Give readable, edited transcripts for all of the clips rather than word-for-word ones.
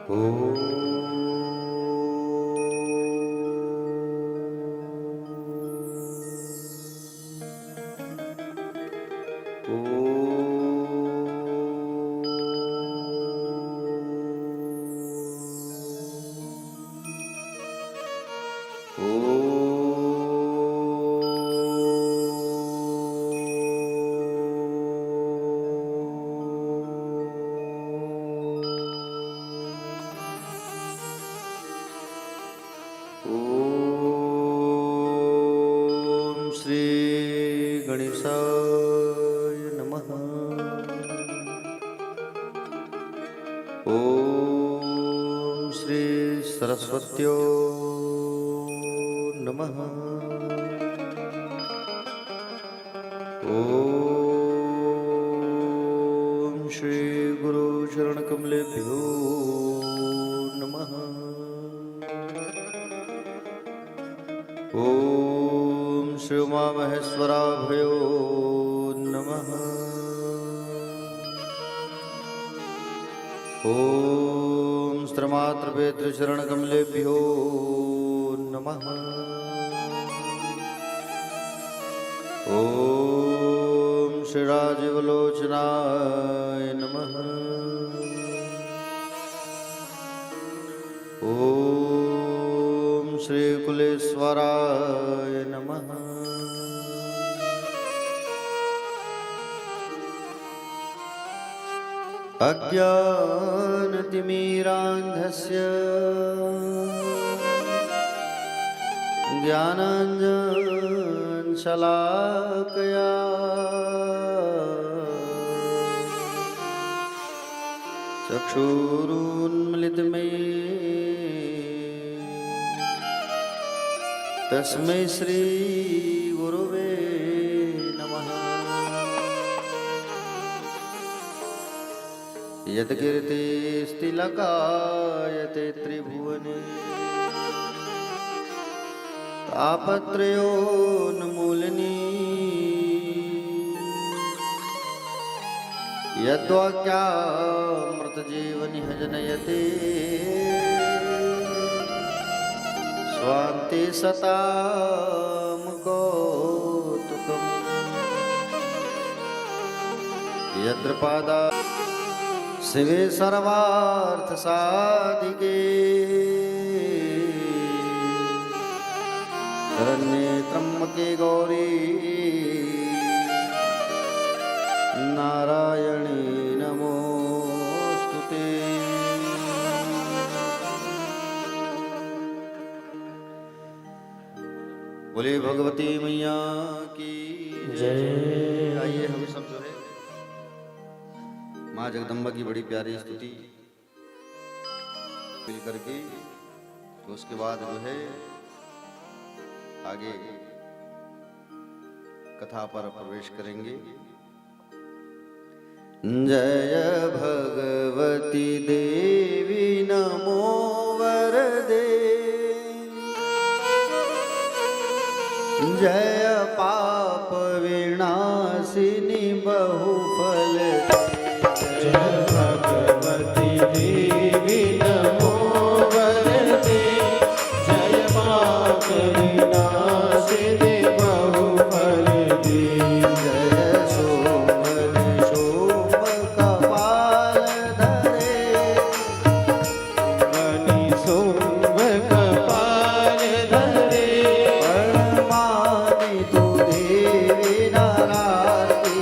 ओम श्री सरस्वत्यो नमः। ओम श्री गुरु चरण कमलेभ्यो नमः। ओम श्री उमा महेश्वराभयो नमः। ओम स्त्रमात्रपेत्र चरण कमलेभ्यो नमः। ओम श्री राजीवलोचनाय नमः। ओम श्री कुलेश्वराय नमः। अज्ञानतिमिरान्धस्य ज्ञानाञ्जनशलाकया चक्षुरुन्मिलितमये तस्मै श्री गुरुवे नमः। यत्कीर्तिस्तिलकायते त्रिभुवने तापत्रयोन्मूलिनी यद्वाक्यामृतजीवनिह जनयते स्वान्ते सतां कौतुकम् यद्रपादा शिवे सर्वार्थ साधिके शरण्ये त्र्यंबके गौरी नारायणी नमोस्तुते। बोले भगवती मैया की जय। आइए हम सब जो है माँ जगदम्बा की बड़ी प्यारी स्तुति मिल करके तो उसके बाद जो है आगे कथा पर प्रवेश करेंगे। जय भगवती देवी नमो वरदे, जय पाप विनाशिनी बहुफल। जय भगवती देवी नमो वरदे, जय पाप विनाशिनी बहुफल दे। जय सोमन शोभ कपाल धरे, मणि सोम कपाल धरे। परमानि तु देवी नारायणी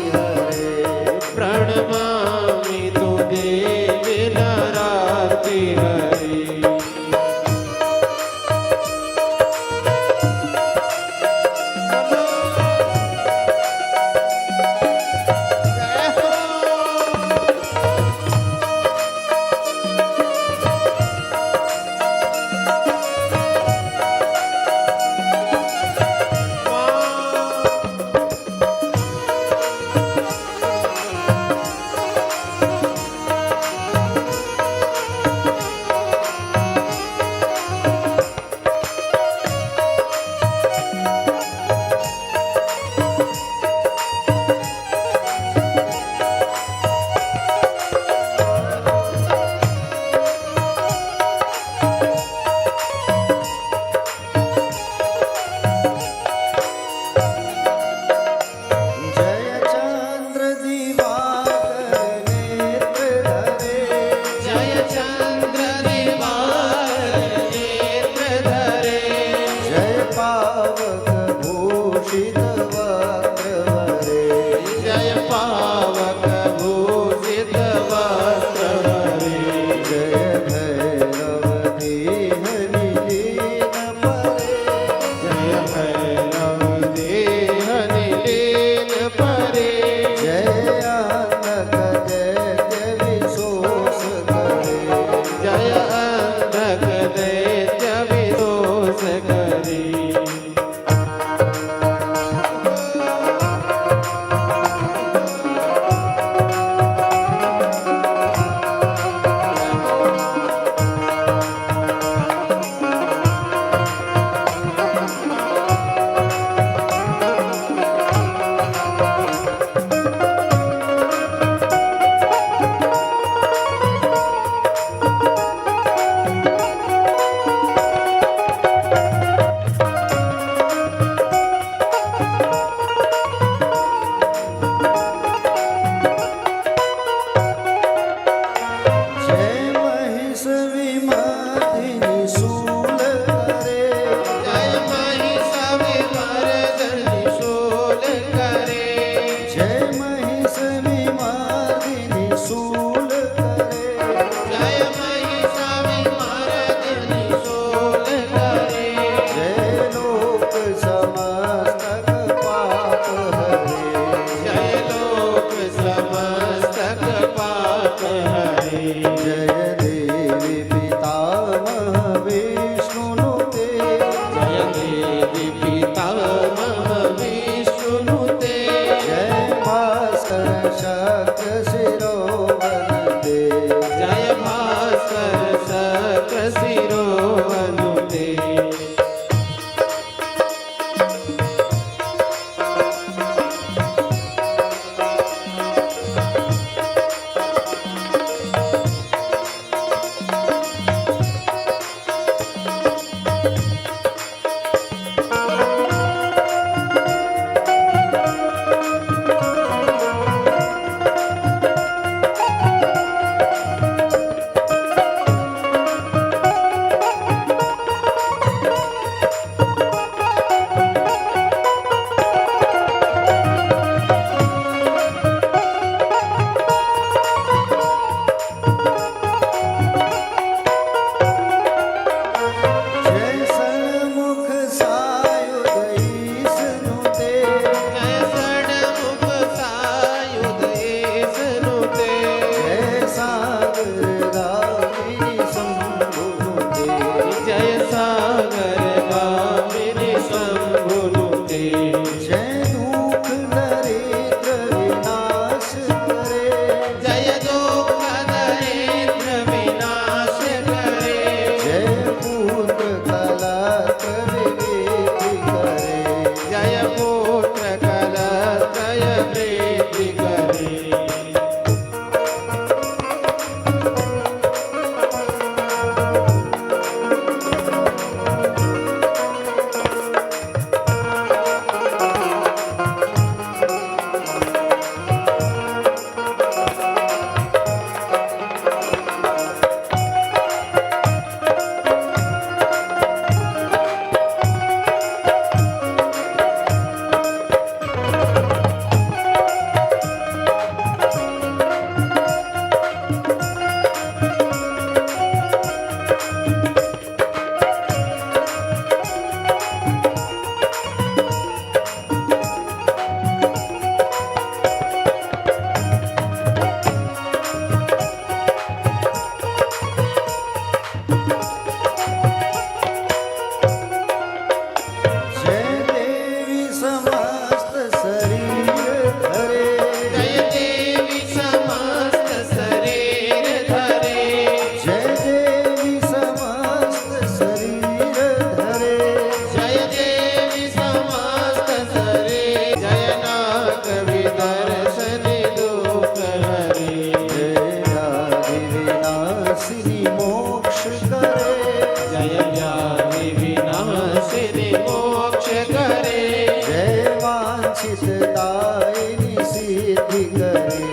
वांछित दायिनी सिद्धि करे।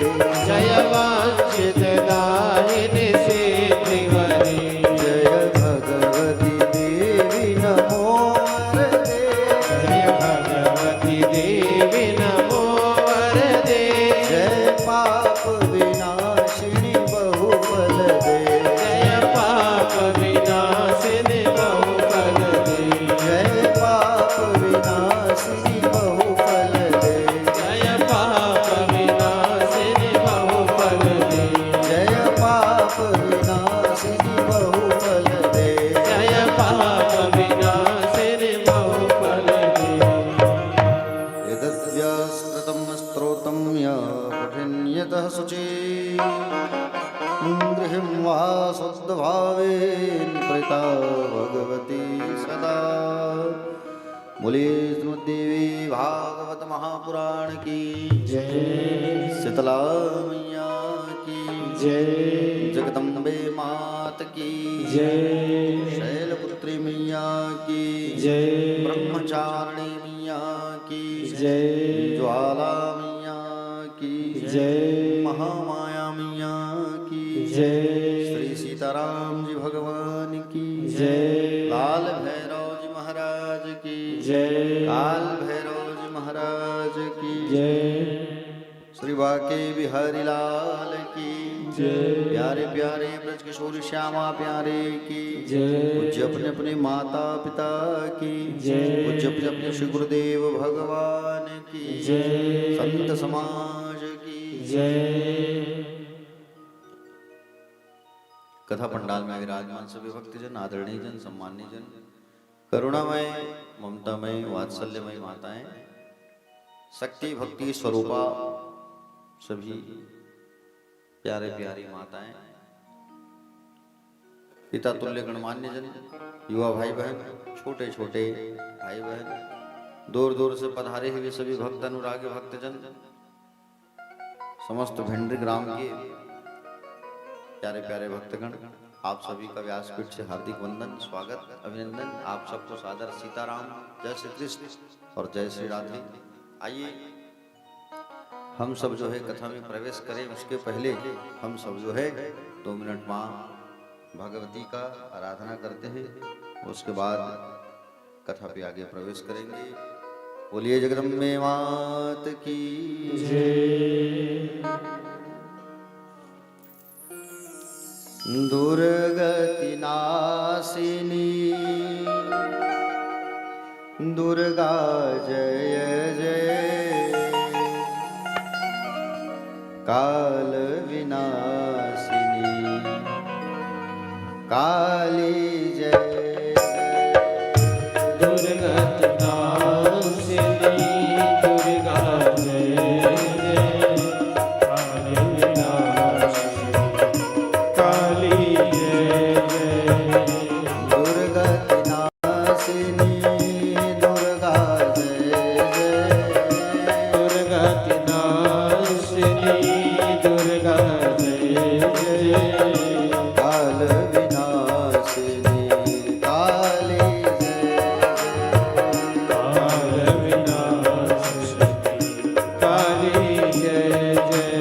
जय वांछित दायिनी सिद्धि करे। जय भगवती देवी नमो वरदे। जय भगवती देवी नमो वरदे। जय पाप विनाशिनी बहुफल दे। जय पाप विनाशिनी बहुफल दे। जय पाप विनाशिनी बहुफल दे। जय पाप विनाशिनी बहुफल दे। जय पाप विनाशिनी बहुफल दे। जय पाप विनाशिनी बहुफल दे। एतद्व्यास्तृतं स्तोत्रं या पठन्यतः शुचि गृहं वा शुद्धभावेन प्रीता भगवती सदा। बोले श्रीमद्देवी भागवत महापुराण की जय शीतला मैया की जय जगदम्बे मात की जय शैलपुत्री मैया की जय ब्रह्मचारिणी मैया की जय ज्वाला मैया की जय महामाया मैया की जय श्री सीताराम जी भगवान की जय लाल भैरव जी महाराज की जय काल भैरव जी महाराज की जय श्री बाके बिहारी लाल की जय प्यारे प्यारे ब्रज किशोर श्यामा प्यारे की जय पूज्य अपने अपने माता पिता की जय पूज्य अपने अपने श्री गुरुदेव भगवान की जय संत समाज की जय। कथा पंडाल में विराजमान सभी भक्तजन आदरणीय जन सम्मानीय जन करुणामय ममतामय वात्सल्यमय माताएं शक्ति भक्ति स्वरूपा सभी प्यारे प्यारी माताएं पिता तुल्य गणमान्य जन युवा भाई बहन छोटे छोटे भाई बहन दूर दूर से पधारे हुए सभी भक्त अनुरागी भक्तजन समस्त भिंड ग्राम के प्यारे प्यारे भक्तगण आप सभी का व्यासपीठ से हार्दिक वंदन स्वागत अभिनंदन। आप सबको सादर सीताराम जय श्री कृष्ण और जय श्री राधे। आइए हम सब जो है कथा में प्रवेश करें उसके पहले हम सब जो है 2 मिनट माँ भगवती का आराधना करते हैं उसके बाद कथा पे आगे प्रवेश करेंगे। बोलिए जगदम्बे मात की दुर्गति नाशिनी दुर्गा जय जय काल विनाशिनी काली जय दुर्गति नाशिनी दुर्गा जय जय काल विनाशिनी काली जय जय दुर्गति नाशिनी दुर्गा जय जय दुर्गति नाशिनी दुर्गा जय जय काल विनाशिनी काली जय काल विनाशिनी काली जय जय।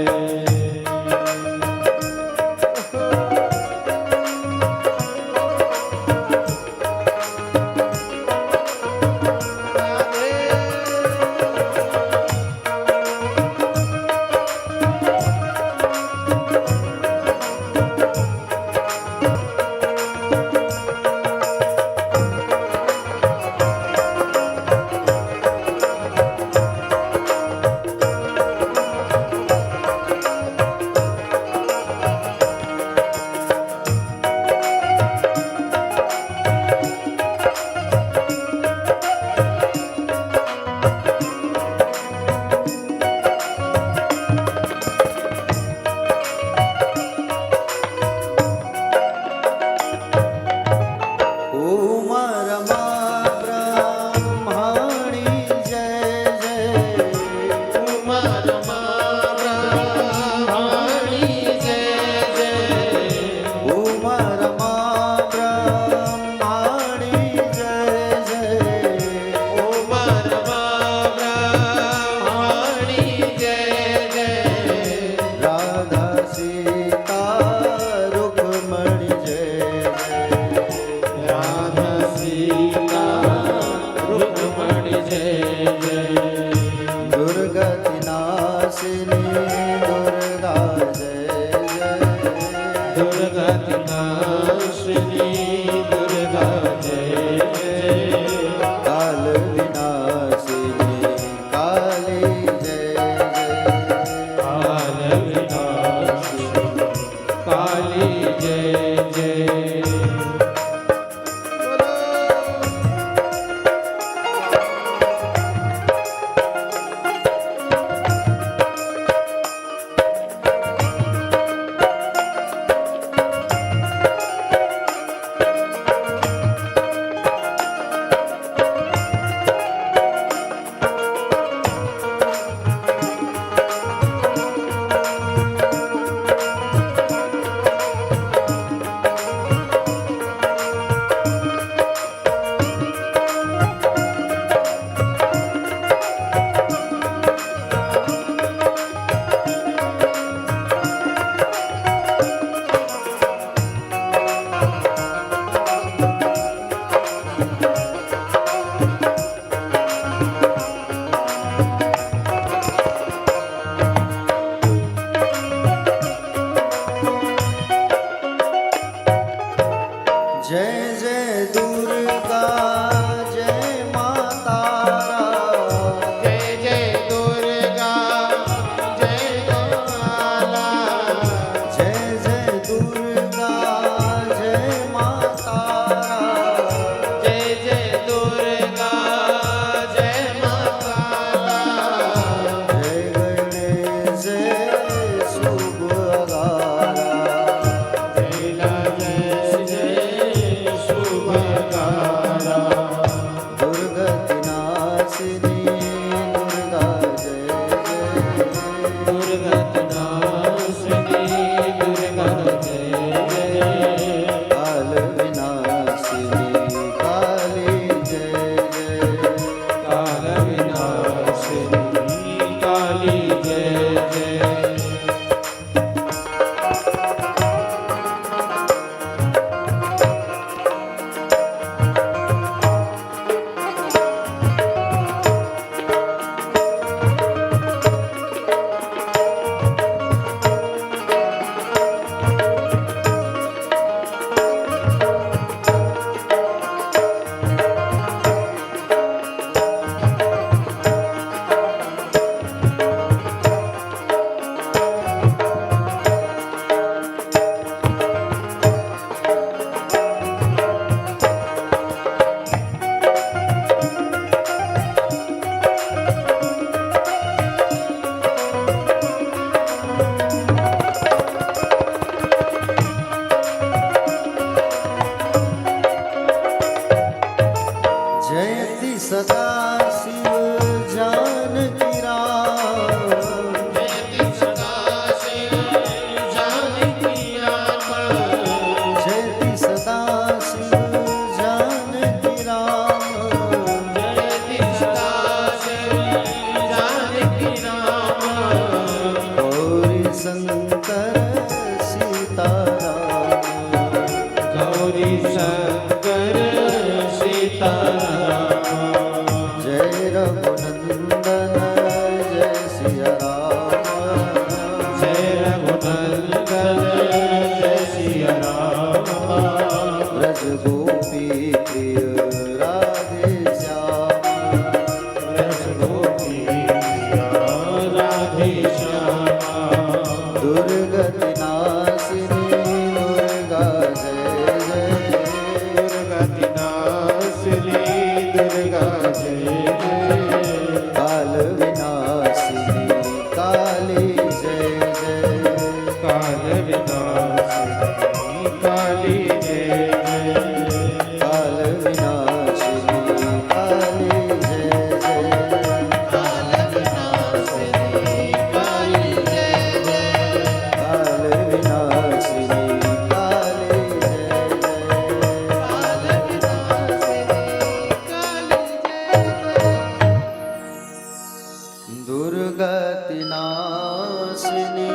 दुर्गति नाशिनी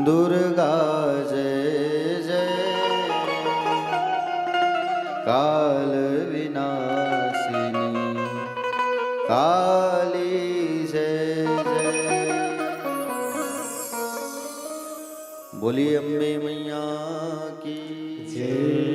दुर्गा जय जय काल विनाशिनी काली जय जय। बोली अम्बे मैया की जय।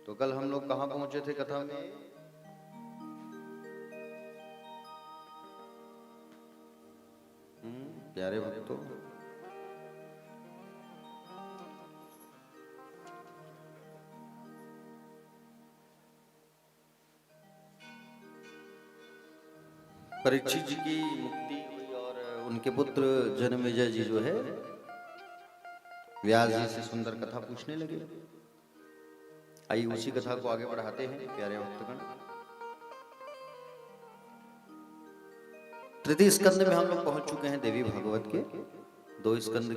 तो कल हम लोग कहाँ पहुंचे थे कथा में? प्यारे भक्तों, परीक्षित जी की मुक्ति हुई और उनके पुत्र जन्मेजय जी जो है व्यास जी से सुंदर कथा पूछने लगे। आइए उसी कथा को आगे बढ़ाते हैं प्यारे भक्तगण। तृतीय स्कंद में हम लोग पहुंच चुके हैं देवी भागवत के, 2 स्कंद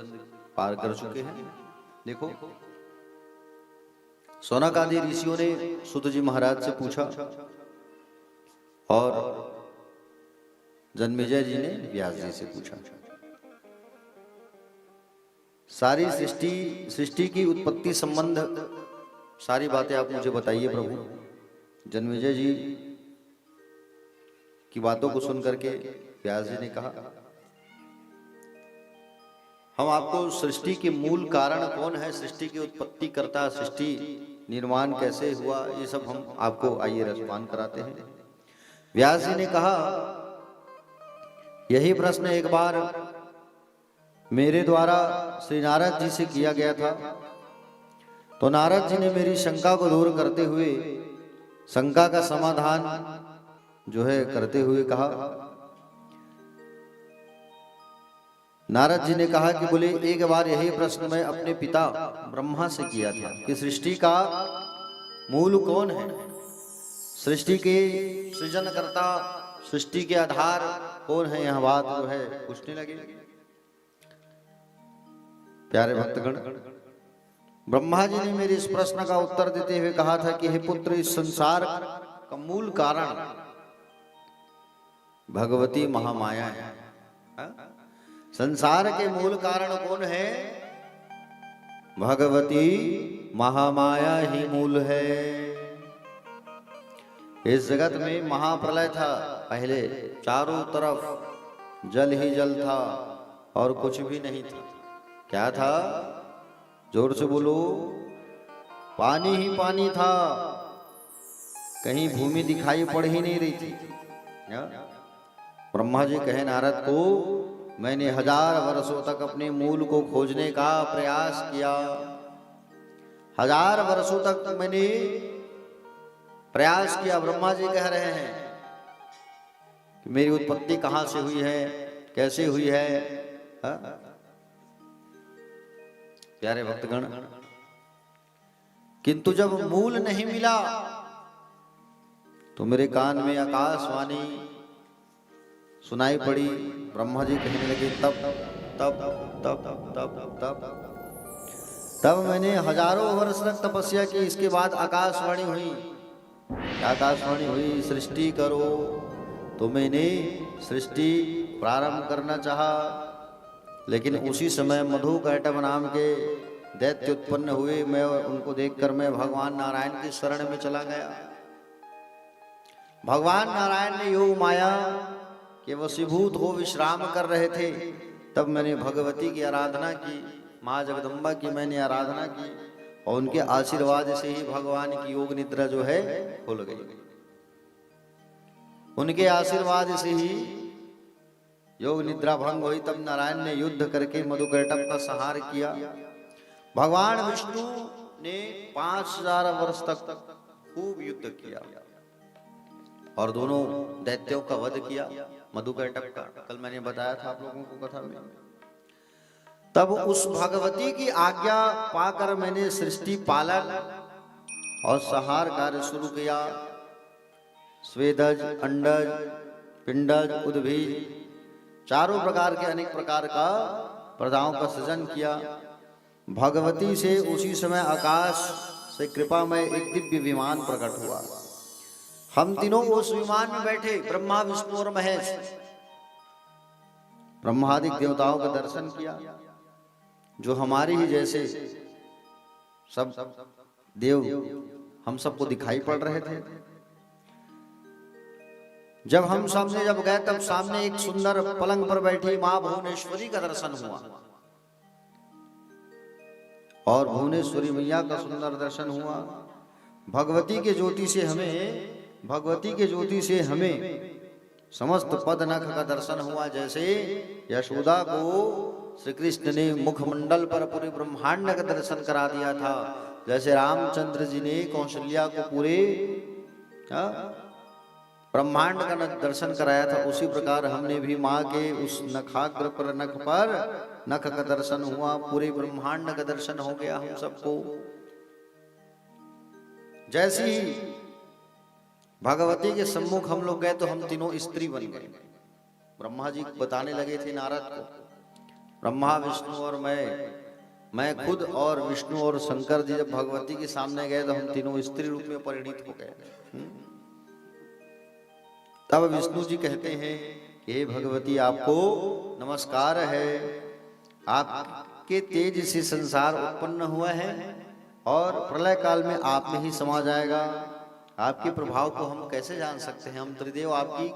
पार कर चुके हैं। देखो, सौनक आदि ऋषियों ने सुत जी महाराज से पूछा और जन्मेजय जी ने व्यास जी से पूछा। सारी सृष्टि की उत्पत्ति संबंध सारी बातें आप मुझे बताइए प्रभु। जन्मेजय जी की बातों को सुन करके व्यास जी ने कहा, हम आपको सृष्टि के मूल कारण कौन है, सृष्टि की उत्पत्ति करता, सृष्टि निर्माण कैसे हुआ, ये सब हम आपको आइए रसपान कराते हैं। व्यास जी ने कहा, यही प्रश्न एक बार मेरे द्वारा श्री नारद जी से किया गया था, तो नारद जी ने मेरी शंका को दूर करते हुए, शंका का समाधान जो है करते हुए कहा। नारद जी ने कहा कि बोले, एक बार यही प्रश्न मैं अपने पिता ब्रह्मा से किया था कि सृष्टि का मूल कौन है, सृष्टि के सृजनकर्ता, सृष्टि के आधार कौन है, यह बात जो है पूछने लगे। प्यारे भक्तगण, ब्रह्मा जी ने मेरे इस प्रश्न का उत्तर देते हुए कहा था कि हे पुत्र, इस संसार का मूल कारण भगवती महामाया है। संसार के मूल कारण कौन है? भगवती महामाया ही मूल है। इस जगत में महाप्रलय था, पहले चारों तरफ जल ही जल था और कुछ भी नहीं था। क्या था? जोर से बोलो। पानी ही पानी था, कहीं भूमि दिखाई पड़ ही नहीं रही थी। ब्रह्मा जी कहे नारद को, मैंने 1000 वर्षों तक अपने मूल को खोजने का प्रयास किया, 1000 वर्षों तक मैंने प्रयास किया। ब्रह्मा जी कह रहे हैं कि मेरी उत्पत्ति कहां से हुई है, कैसे हुई है। हा? प्यारे भक्तगण, किंतु जब मूल नहीं मिला तो मेरे कान में आकाशवाणी सुनाई पड़ी। ब्रह्मा जी कहने लगे, तब तब तब तब तब तब मैंने हजारों वर्ष तक तपस्या की। इसके बाद आकाशवाणी हुई। आकाशवाणी हुई, सृष्टि करो। तो मैंने सृष्टि प्रारंभ करना चाहा, लेकिन उसी समय मधुकैटभ नाम के दैत्य उत्पन्न हुए। मैं उनको देखकर मैं भगवान नारायण की शरण में चला गया। भगवान नारायण ने योग माया के वशीभूत हो विश्राम कर रहे थे, तब मैंने भगवती की आराधना की, माँ जगदम्बा की मैंने आराधना की और उनके आशीर्वाद से ही भगवान की योग निद्रा जो है खुल गई। उनके आशीर्वाद से ही योग निद्रा भंग हुई। तब नारायण ने युद्ध करके मधुकैटभ का संहार किया। भगवान विष्णु ने 5000 वर्ष तक खूब युद्ध किया और दोनों दैत्यों का वध किया, मधुकैटभ का। कल मैंने बताया था आप लोगों को कथा में। तब उस भगवती की आज्ञा पाकर मैंने सृष्टि पालन और संहार कार्य शुरू किया। स्वेदज, अंडज, पिंडज, उद्भिज, चारों प्रकार के अनेक प्रकार का प्रजाओं का सृजन किया। भगवती से उसी समय आकाश से कृपा में एक दिव्य विमान प्रकट हुआ। हम तीनों उस विमान में बैठे, ब्रह्मा, विष्णु और महेश। ब्रह्मादिक देवताओं का दर्शन किया, जो हमारे ही जैसे सब देव हम सबको दिखाई पड़ रहे थे। जब हम सामने जब गए, तब सामने एक सुंदर पलंग पर बैठी मां भुवनेश्वरी का दर्शन हुआ, और भुवनेश्वरी मैया का सुंदर दर्शन हुआ। भगवती के ज्योति से हमें समस्त पद नख का दर्शन हुआ। जैसे यशोदा को श्री कृष्ण ने मुखमंडल पर पूरे ब्रह्मांड का दर्शन करा दिया था, जैसे रामचंद्र जी ने कौशल्या को पूरे ब्रह्मांड का दर्शन कराया था, उसी प्रकार हमने भी माँ के उस नखाग्र पर नख का दर्शन हुआ। पूरे ब्रह्मांड का दर्शन हो गया हम सबको। जैसे ही भगवती के सम्मुख हम लोग गए, तो हम तीनों स्त्री बन गए। ब्रह्मा जी बताने लगे थे नारद को, ब्रह्मा, विष्णु और मैं खुद और विष्णु और शंकर जी जब भगवती के सामने गए, तो हम तीनों स्त्री रूप में परिणित हो गए। तब विष्णु जी कहते हैं कि हे भगवती, आपको नमस्कार है। आपके तेज से संसार उत्पन्न हुआ है और प्रलय काल में आप में ही समा जाएगा। आपके प्रभाव को हम कैसे जान सकते हैं? हम त्रिदेव आपकी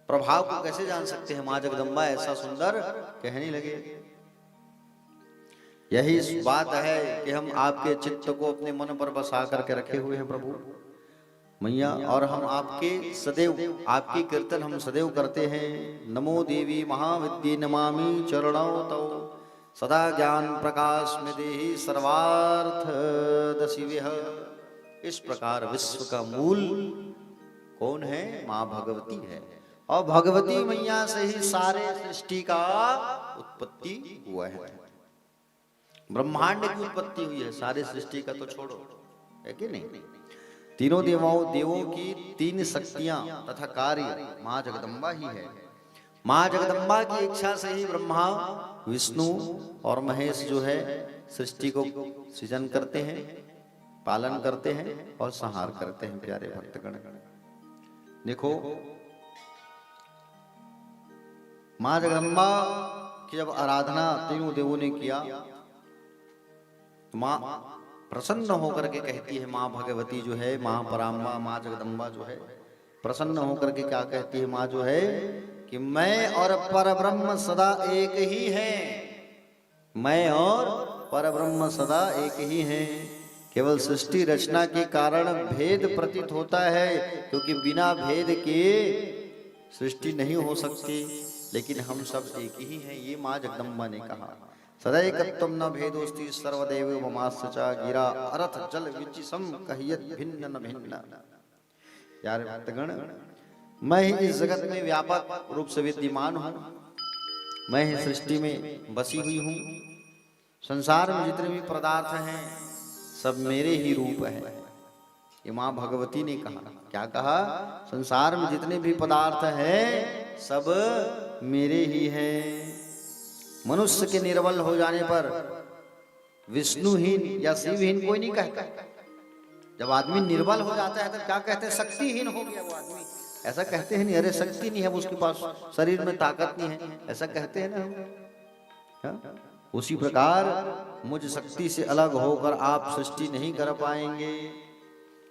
प्रभाव को कैसे जान सकते हैं? माँ जगदम्बा ऐसा सुंदर कहने लगे। यही बात है कि हम आपके चित्त को अपने मन पर बसा करके रखे हुए हैं प्रभु मैया, और हम आपके सदैव आपकी कीर्तन हम सदैव करते हैं। नमो देवी महाविद्ये नमामि चरणौ तौ, सदा ज्ञान प्रकाश में देहि सर्वार्थ दशिवेह। इस प्रकार विश्व का मूल कौन है? माँ भगवती है, और भगवती मैया से ही सारे सृष्टि का उत्पत्ति हुआ है। ब्रह्मांड की उत्पत्ति हुई है, सारे सृष्टि का तो छोड़ो, है कि नहीं? तीनों देवों की तीन शक्तियां तथा कार्य माँ जगदम्बा ही है। माँ जगदम्बा की इच्छा से ही ब्रह्मा, विष्णु और महेश जो है सृष्टि को सृजन करते हैं, पालन करते हैं और संहार करते हैं। प्यारे भक्तगण, देखो माँ जगदम्बा की जब आराधना तीनों देवों ने किया, माँ प्रसन्न होकर के कहती है, माँ भगवती जो है, माँ पराम्बा, माँ जगदम्बा जो है प्रसन्न होकर के क्या कहती है? माँ जो है कि मैं और परब्रह्म सदा एक ही हैं। मैं और परब्रह्म सदा एक ही हैं। केवल सृष्टि रचना के कारण भेद प्रतीत होता है, क्योंकि बिना भेद के सृष्टि नहीं हो सकती, लेकिन हम सब एक ही हैं। ये माँ जगदम्बा ने कहा। सदैकत्वं न भेदोस्ति सर्वदेव ममास्य च, गिरा अर्थ जल विचिसम कहियत भिन्न न भिन्न। यार भक्तगण, मैं ही इस जगत में व्यापक रूप से विद्यमान हूँ, मैं ही सृष्टि में बसी हुई हूँ। संसार में जितने भी पदार्थ हैं सब मेरे ही रूप है। ये माँ भगवती ने कहा। क्या कहा? संसार में जितने भी पदार्थ हैं सब मेरे ही हैं। मनुष्य के निर्बल हो जाने पर विष्णुहीन या शिवहीन कोई नहीं कहता। जब आदमी निर्बल हो जाता है तो क्या कहते हैं? शक्तिहीन हो गया वो आदमी। ऐसा कहते हैं नहीं, अरे शक्ति नहीं है उसके पास, शरीर में ताकत नहीं है, ऐसा कहते हैं ना हम। उसी प्रकार मुझ शक्ति से अलग होकर आप सृष्टि नहीं कर पाएंगे।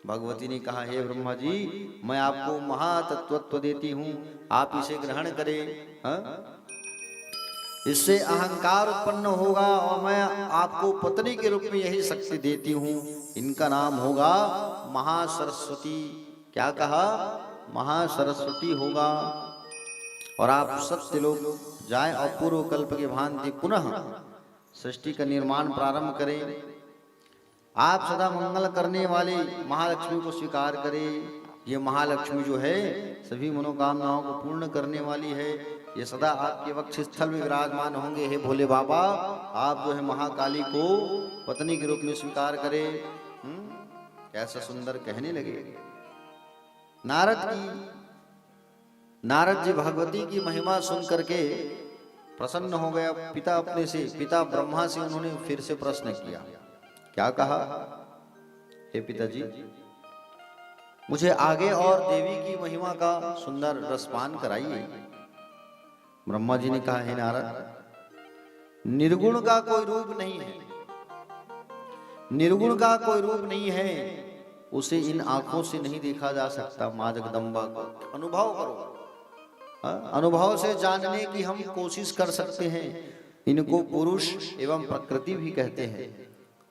भगवती ने कहा, हे ब्रह्मा जी, मैं आपको महातत्वत्व देती हूँ, आप इसे ग्रहण करें। इससे अहंकार उत्पन्न होगा और मैं आपको पत्नी के रूप में यही शक्ति देती हूँ। इनका नाम होगा महासरस्वती। क्या कहा? महासरस्वती होगा। और आप सत्य लोग जाएं और पूर्व कल्प की भांति पुनः सृष्टि का निर्माण प्रारंभ करें। आप सदा मंगल करने वाली महालक्ष्मी को स्वीकार करें। ये महालक्ष्मी जो है सभी मनोकामनाओं को पूर्ण करने वाली है। ये सदा आपके वक्ष स्थल में विराजमान होंगे। हे भोले बाबा, आप जो है महाकाली को पत्नी के रूप में स्वीकार करें। कैसा सुंदर कहने लगे। नारद जी भगवती की महिमा सुन करके प्रसन्न हो गया। पिता ब्रह्मा से उन्होंने फिर से प्रश्न किया। क्या कहा? हे पिताजी, मुझे आगे और देवी की महिमा का सुंदर रसपान कराइए। ब्रह्मा जी ने कहा, हे नारद, निर्गुण का कोई रूप नहीं है, निर्गुण का कोई रूप नहीं है, उसे इन आंखों से नहीं देखा जा सकता। मां जगदम्बा को अनुभव करो। अनुभव से जानने की हम कोशिश कर सकते हैं। इनको पुरुष एवं प्रकृति भी कहते हैं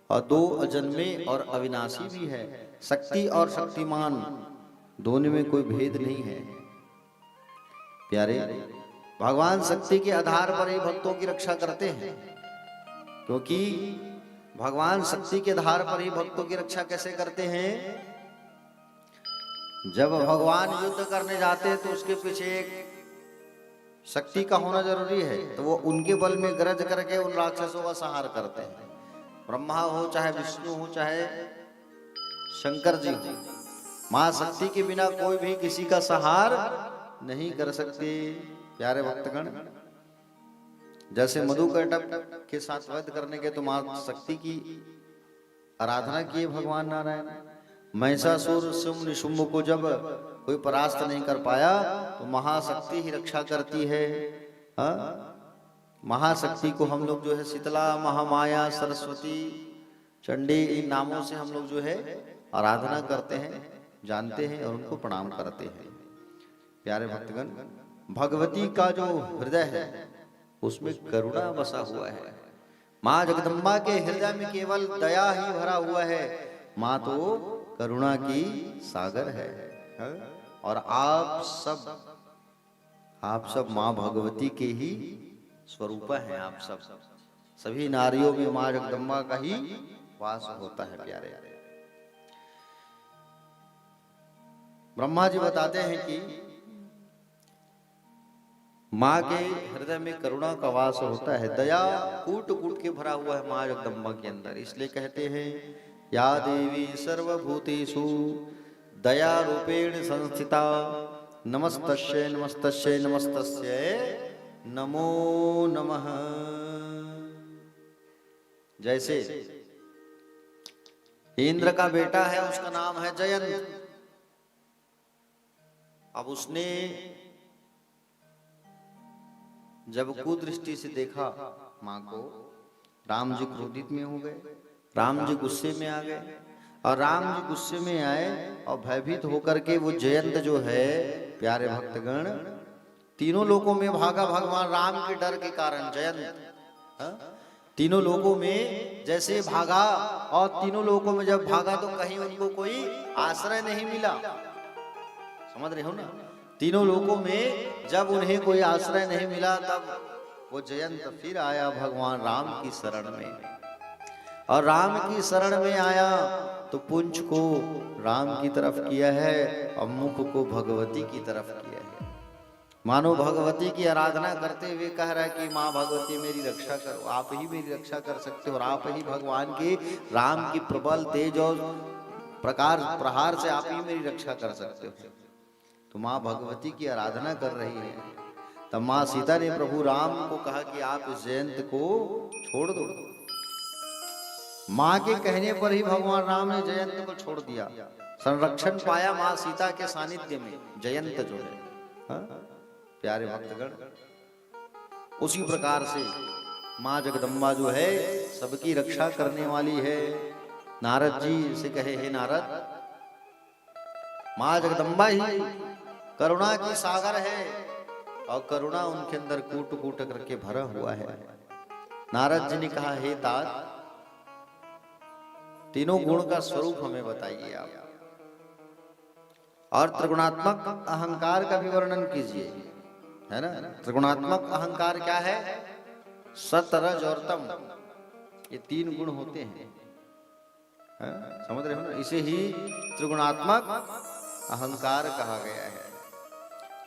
और दो अजन्मे और अविनाशी भी है। शक्ति और शक्तिमान दोनों में कोई भेद नहीं है। प्यारे, भगवान शक्ति के आधार पर ही भक्तों की रक्षा करते हैं, क्योंकि भगवान शक्ति के आधार पर ही भक्तों की रक्षा कैसे करते हैं? जब भगवान युद्ध करने जाते हैं तो उसके पीछे एक शक्ति का होना जरूरी है, तो वो उनके बल में गरज करके उन राक्षसों का संहार करते हैं। ब्रह्मा हो, चाहे विष्णु हो, चाहे शंकर जी हो, मां शक्ति के बिना कोई भी किसी का संहार नहीं कर सकते। प्यारे भक्तगण, जैसे मधुकैटभ के साथ वध करने के तो मां शक्ति की आराधना किए भगवान नारायण। महिषासुर शुंभ निशुंभ को जब कोई परास्त नहीं कर पाया तो महाशक्ति ही रक्षा करती है। महाशक्ति को हम लोग जो है शीतला, महामाया, सरस्वती, चंडी, इन नामों से हम लोग जो है आराधना करते हैं, जानते हैं और उनको प्रणाम करते हैं। प्यारे भक्तगण, भगवती का जो हृदय है उसमें करुणा बसा हुआ है। माँ जगदम्बा के हृदय में केवल दया ही भरा हुआ है। माँ तो करुणा की सागर है। और आप सब माँ भगवती के ही स्वरूप हैं। आप सब सभी नारियों में माँ जगदम्बा का ही वास होता है। प्यारे, ब्रह्मा जी बताते हैं कि माँ के हृदय में करुणा का वास होता है। दया कूट कूट के भरा हुआ है माँ जगदम्बा के अंदर। इसलिए कहते हैं, या देवी सर्वभूतेषु दया रूपेण संस्थिता, नमस्तस्यै नमस्तस्यै नमस्तस्यै नमो नमः। जैसे इंद्र का बेटा है, उसका नाम है जयंत। अब उसने जब कुदृष्टि से देखा मां को, राम जी क्रोधित में हो गए, राम जी गुस्से में आ गए। और राम जी गुस्से में आए और भयभीत होकर के वो जयंत जो है, प्यारे भक्तगण, तीनों लोकों में भागा। भगवान राम के डर के कारण जयंत तीनों लोकों में जैसे भागा, और तीनों लोकों में जब भागा तो कहीं उनको कोई आश्रय नहीं मिला। समझ रहे हो ना? तीनों लोकों में जब उन्हें कोई आश्रय नहीं मिला, तब वो जयंत फिर आया भगवान राम की शरण में। और राम की शरण में आया तो पुंछ को राम की तरफ किया है और मुख को भगवती की तरफ किया है। मानो भगवती की आराधना करते हुए कह रहा है कि माँ भगवती मेरी रक्षा करो, आप ही मेरी रक्षा कर सकते हो, और आप ही भगवान के राम की प्रबल तेज और प्रहार से आप ही मेरी रक्षा कर सकते हो। तो माँ भगवती की आराधना कर रही है। तब माँ सीता ने प्रभु राम को कहा कि आप इस जयंत को छोड़ दो। माँ के कहने पर ही भगवान राम ने जयंत को छोड़ दिया। संरक्षण पाया माँ सीता के सानिध्य में जयंत जो है। प्यारे भक्तगण, उसी प्रकार से माँ जगदम्बा जो है सबकी रक्षा करने वाली है। नारद जी से कहे, हे नारद, माँ जगदम्बा ही करुणा की सागर है और करुणा उनके अंदर कूट कूट करके भरा हुआ है। नारद जी ने कहा, हे तात, तीनों गुण का स्वरूप हमें बताइए आप, और त्रिगुणात्मक अहंकार का भी वर्णन कीजिए। है ना? त्रिगुणात्मक अहंकार क्या है? सत, रज और तम, ये तीन गुण होते हैं। समझ रहे हो ना? इसे ही त्रिगुणात्मक अहंकार कहा गया है।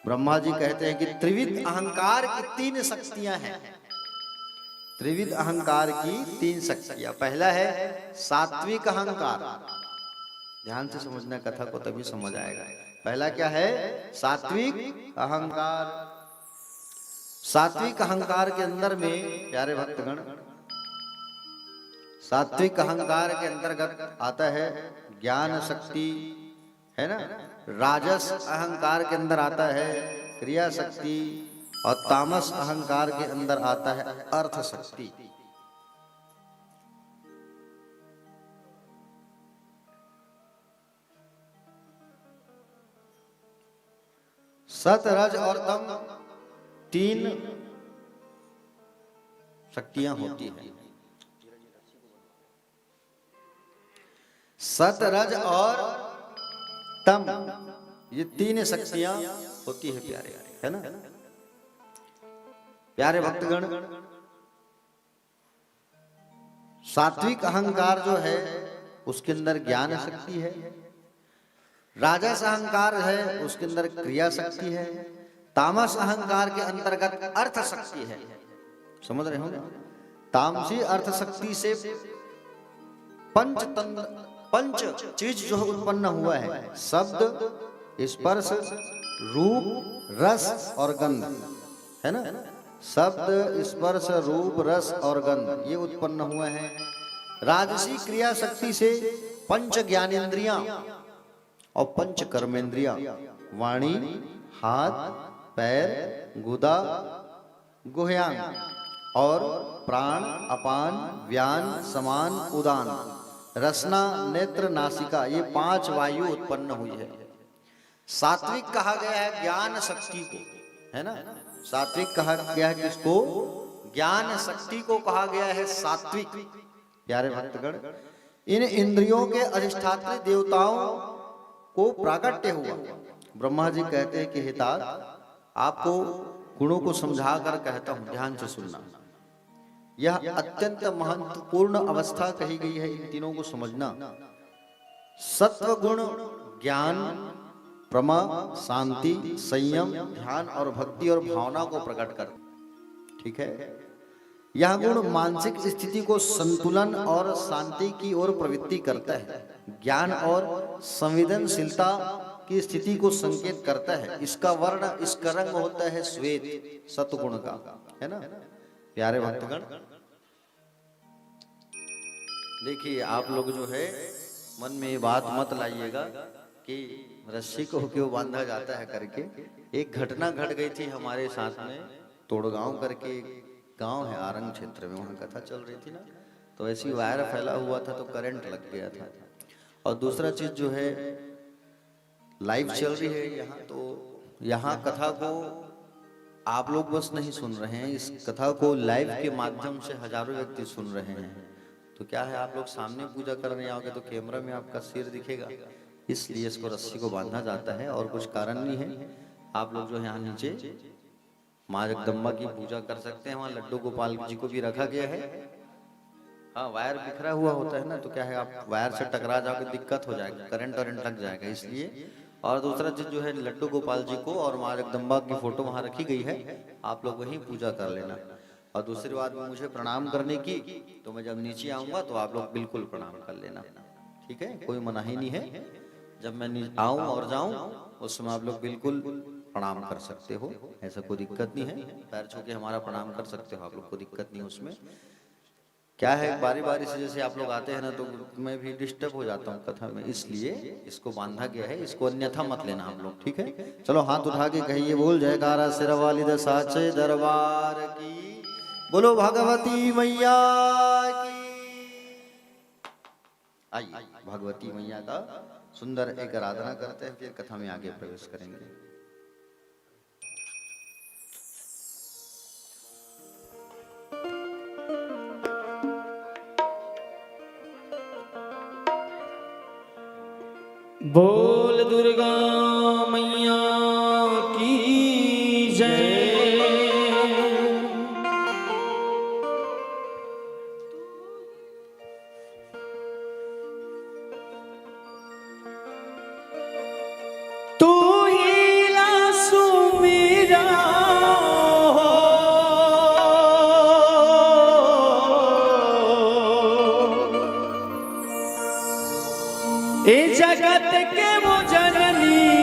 ब्रह्मा जी कहते हैं कि त्रिविध अहंकार की तीन शक्तियां हैं। त्रिविध अहंकार की तीन शक्तियां। पहला है सात्विक अहंकार। ध्यान से समझना कथा को, तभी समझ आएगा। पहला क्या है? सात्विक अहंकार। सात्विक अहंकार के अंदर में प्यारे भक्तगण, सात्विक अहंकार के अंतर्गत आता है ज्ञान शक्ति, है ना। राजस अहंकार के अंदर आता है क्रिया शक्ति, और तामस अहंकार के अंदर आता है अर्थ शक्ति। सत, रज और तम तीन शक्तियां होती हैं। सत, रज और तम, ये तीन शक्तियां होती है प्यारे, है ना। प्यारे भक्तगण, सात्विक अहंकार जो है उसके अंदर ज्ञान शक्ति है, राजस अहंकार है उसके अंदर क्रिया शक्ति है, तामस अहंकार के अंतर्गत अर्थ शक्ति है। समझ रहे होंगे? तामसी अर्थ शक्ति से पंच चीज जो उत्पन्न हुआ है, शब्द, स्पर्श, रूप, रस और गंध, है ना। शब्द, स्पर्श, रूप, रस और गंध ये उत्पन्न हुए हैं। राजसी क्रिया शक्ति से पंच ज्ञानेंद्रियां और पंच कर्मेंद्रियां, वाणी, हाथ, पैर, गुदा, गुह्यांग और प्राण, अपान, व्यान, समान, उदान, रसना, नेत्र, नासिका, ये पांच वायु उत्पन्न हुई है। सात्विक कहा गया है ज्ञान शक्ति को, है ना। सात्विक कहा गया है किसको? ज्ञान शक्ति को कहा गया है सात्विक। प्यारे भक्तगण, इन इंद्रियों के अधिष्ठात्री देवताओं को प्राकट्य हुआ। ब्रह्मा जी कहते हैं कि हितात, आपको गुणों को समझा कर कहता हूं, ध्यान से सुनना। यह अत्यंत महत्वपूर्ण अवस्था कही गई है, इन तीनों को समझना। सत्व गुण ज्ञान, प्रमा, शांति, संयम, ध्यान और भक्ति और भावना को प्रकट कर, ठीक है। यह गुण मानसिक स्थिति को संतुलन और शांति की ओर प्रवृत्ति करता है। ज्ञान और संवेदनशीलता की स्थिति को संकेत करता है। इसका वर्ण, इसका रंग होता है श्वेत, सत्वगुण का, है ना। प्यारे भक्तगण, देखिए आप लोग जो है मन में ये बात मत लाइएगा कि रस्सी को क्यों बांधा जाता है करके। एक घटना घट गई थी हमारे साथ में, तोड़गांव करके गांव है आरंग क्षेत्र में, वहां कथा चल रही थी ना, तो ऐसी वायर फैला हुआ था तो करंट लग गया था। और दूसरा चीज जो है लाइव चल रही है यहाँ, तो यहाँ कथा को आप लोग बस नहीं सुन रहे हैं, इस कथा को लाइव के माध्यम से हजारों व्यक्ति सुन रहे हैं। तो क्या है, आप लोग सामने पूजा करने आओगे तो कैमरा में आपका सिर दिखेगा, इसलिए इसको रस्सी को बांधा जाता है और कुछ कारण नहीं है। आप लोग जो यहाँ नीचे माँ जगदम्बा की पूजा कर सकते हैं, वहाँ लड्डू गोपाल जी को भी रखा गया है। हाँ, वायर बिखरा हुआ होता है ना, तो क्या है आप वायर से टकरा जाओगे, दिक्कत हो जाएगा, करंट लग जाएगा, इसलिए। और दूसरा चीज जो है लड्डू गोपाल जी को और माँ जगदम्बा की फोटो वहाँ रखी गई है, आप लोग वहीं पूजा कर लेना। और दूसरी बात में मुझे प्रणाम करने की, तो मैं जब नीचे आऊंगा तो आप लोग बिल्कुल प्रणाम कर लेना, ठीक है, कोई मनाही नहीं है। जब मैं आऊं और जाऊं उस समय आप लोग बिल्कुल प्रणाम कर सकते हो, ऐसा कोई दिक्कत नहीं है। पैर छू के हमारा प्रणाम कर सकते हो, आप लोग को दिक्कत नहीं उसमें। क्या है, बारी बारी से जैसे आप लोग आते हैं ना, तो मैं भी डिस्टर्ब हो जाता हूँ कथा में, इसलिए इसको बांधा गया है, इसको अन्यथा मत लेना आप लोग, ठीक है। चलो हाथ उठा के कहिए, बोल जयकारा सिर वाली द साचे दरबार की, बोलो भगवती मैया की। आइए भगवती मैया का सुंदर एक आराधना करते हैं, फिर कथा में आगे प्रवेश करेंगे। बोल दुर्गा मैया की जय। तू ही लासू मेरा ए जगत के वो जननी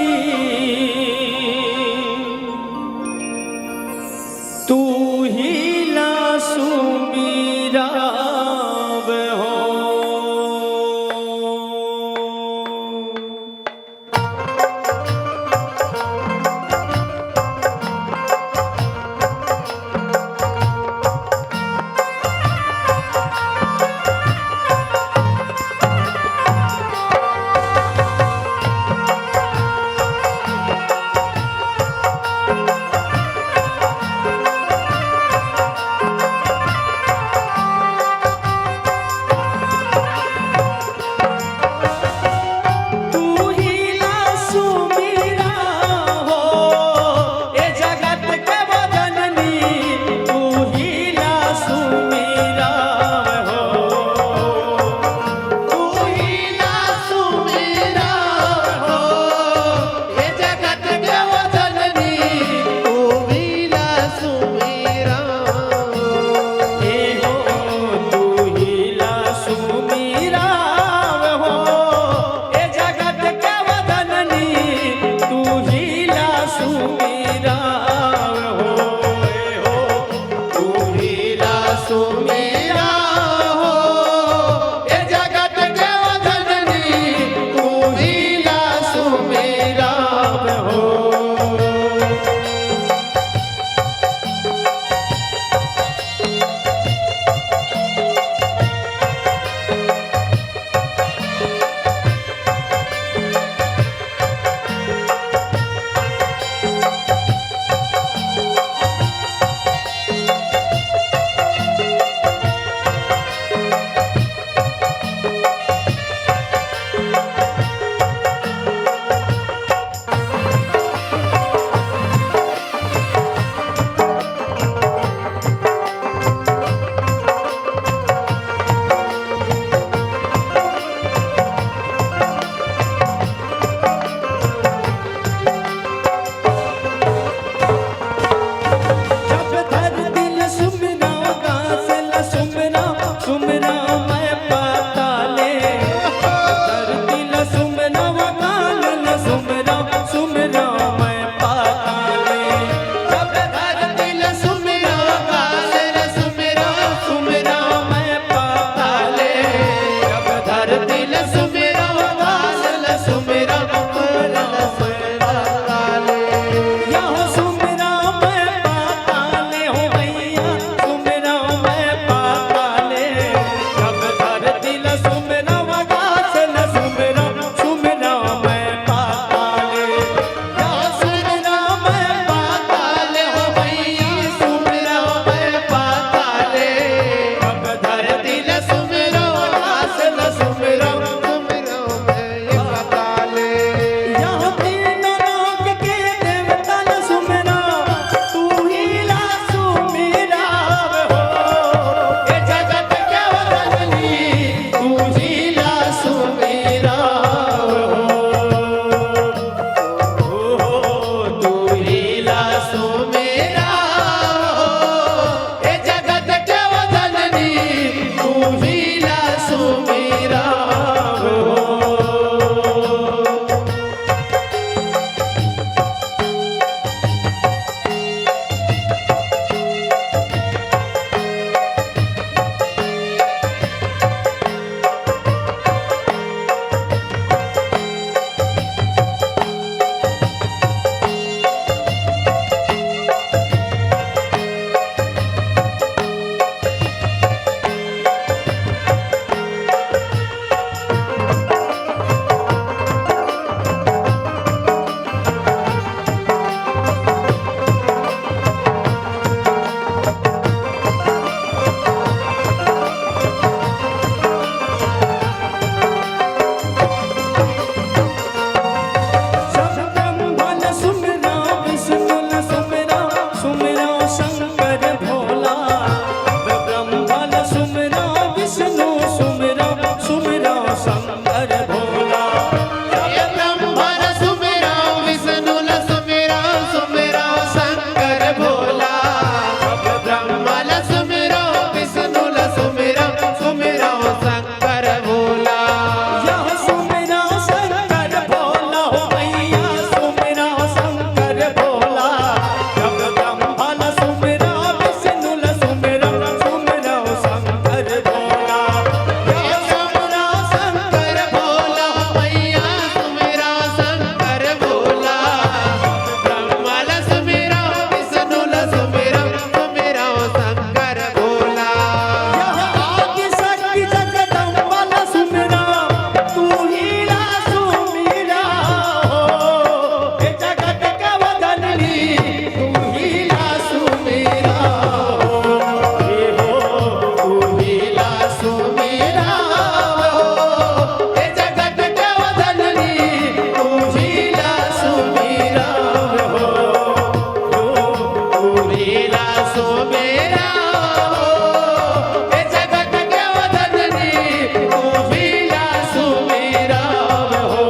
हीला सुमेरा हो ए जगत के वदनी तू हीला सुमेरा हो।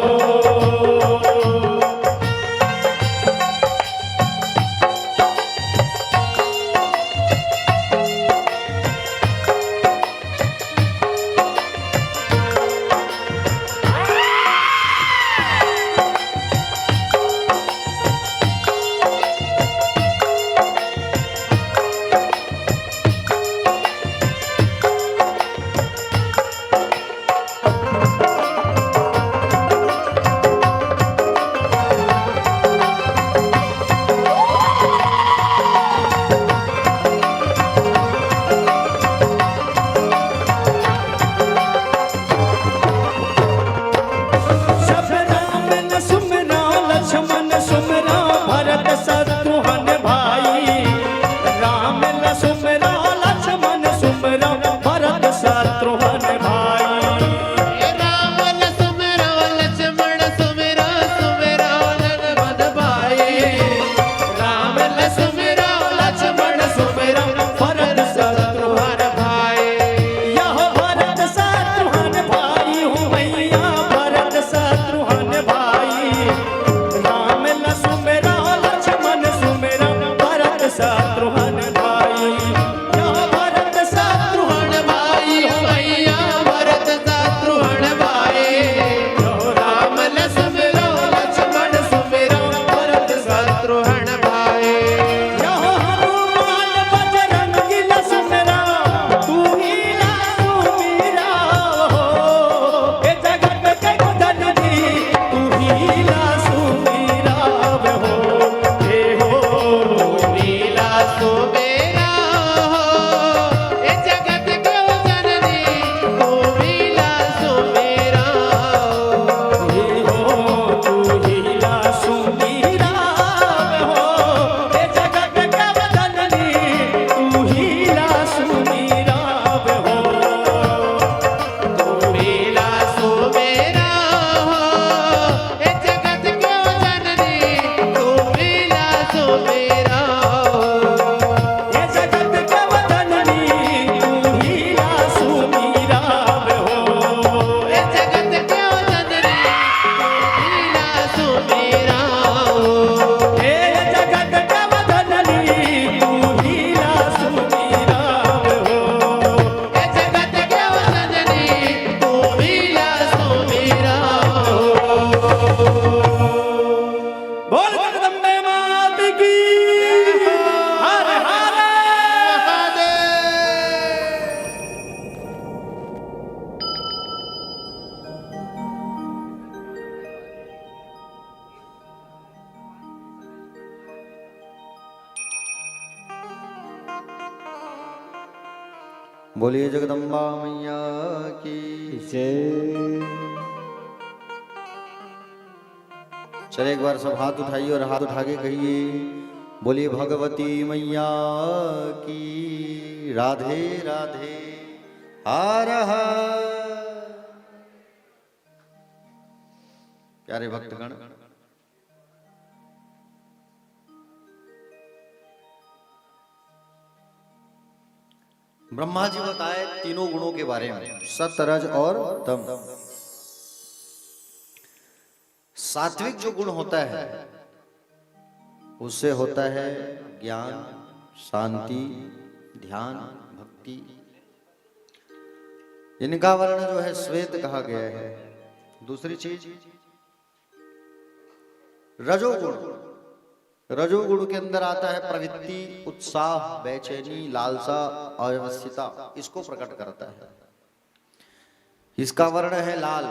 बोलिए जगदम्बा मैया की जय। चले एक बार सब हाथ उठाइए और हाथ उठा के कहिए बोलिए भगवती मैया की राधे राधे हर हर। प्यारे भक्तगण, ब्रह्मा जी बताए तीनों गुणों के बारे में, सत रज और तम। सात्विक जो गुण होता है उससे होता है ज्ञान, शांति, ध्यान, भक्ति। इनका वर्ण जो है श्वेत कहा गया है। दूसरी चीज रजोगुण। रजोगुण के अंदर आता है प्रवृत्ति, उत्साह, बेचैनी, लालसा, अव्यवस्थिता, इसको प्रकट करता है। इसका वर्ण है लाल,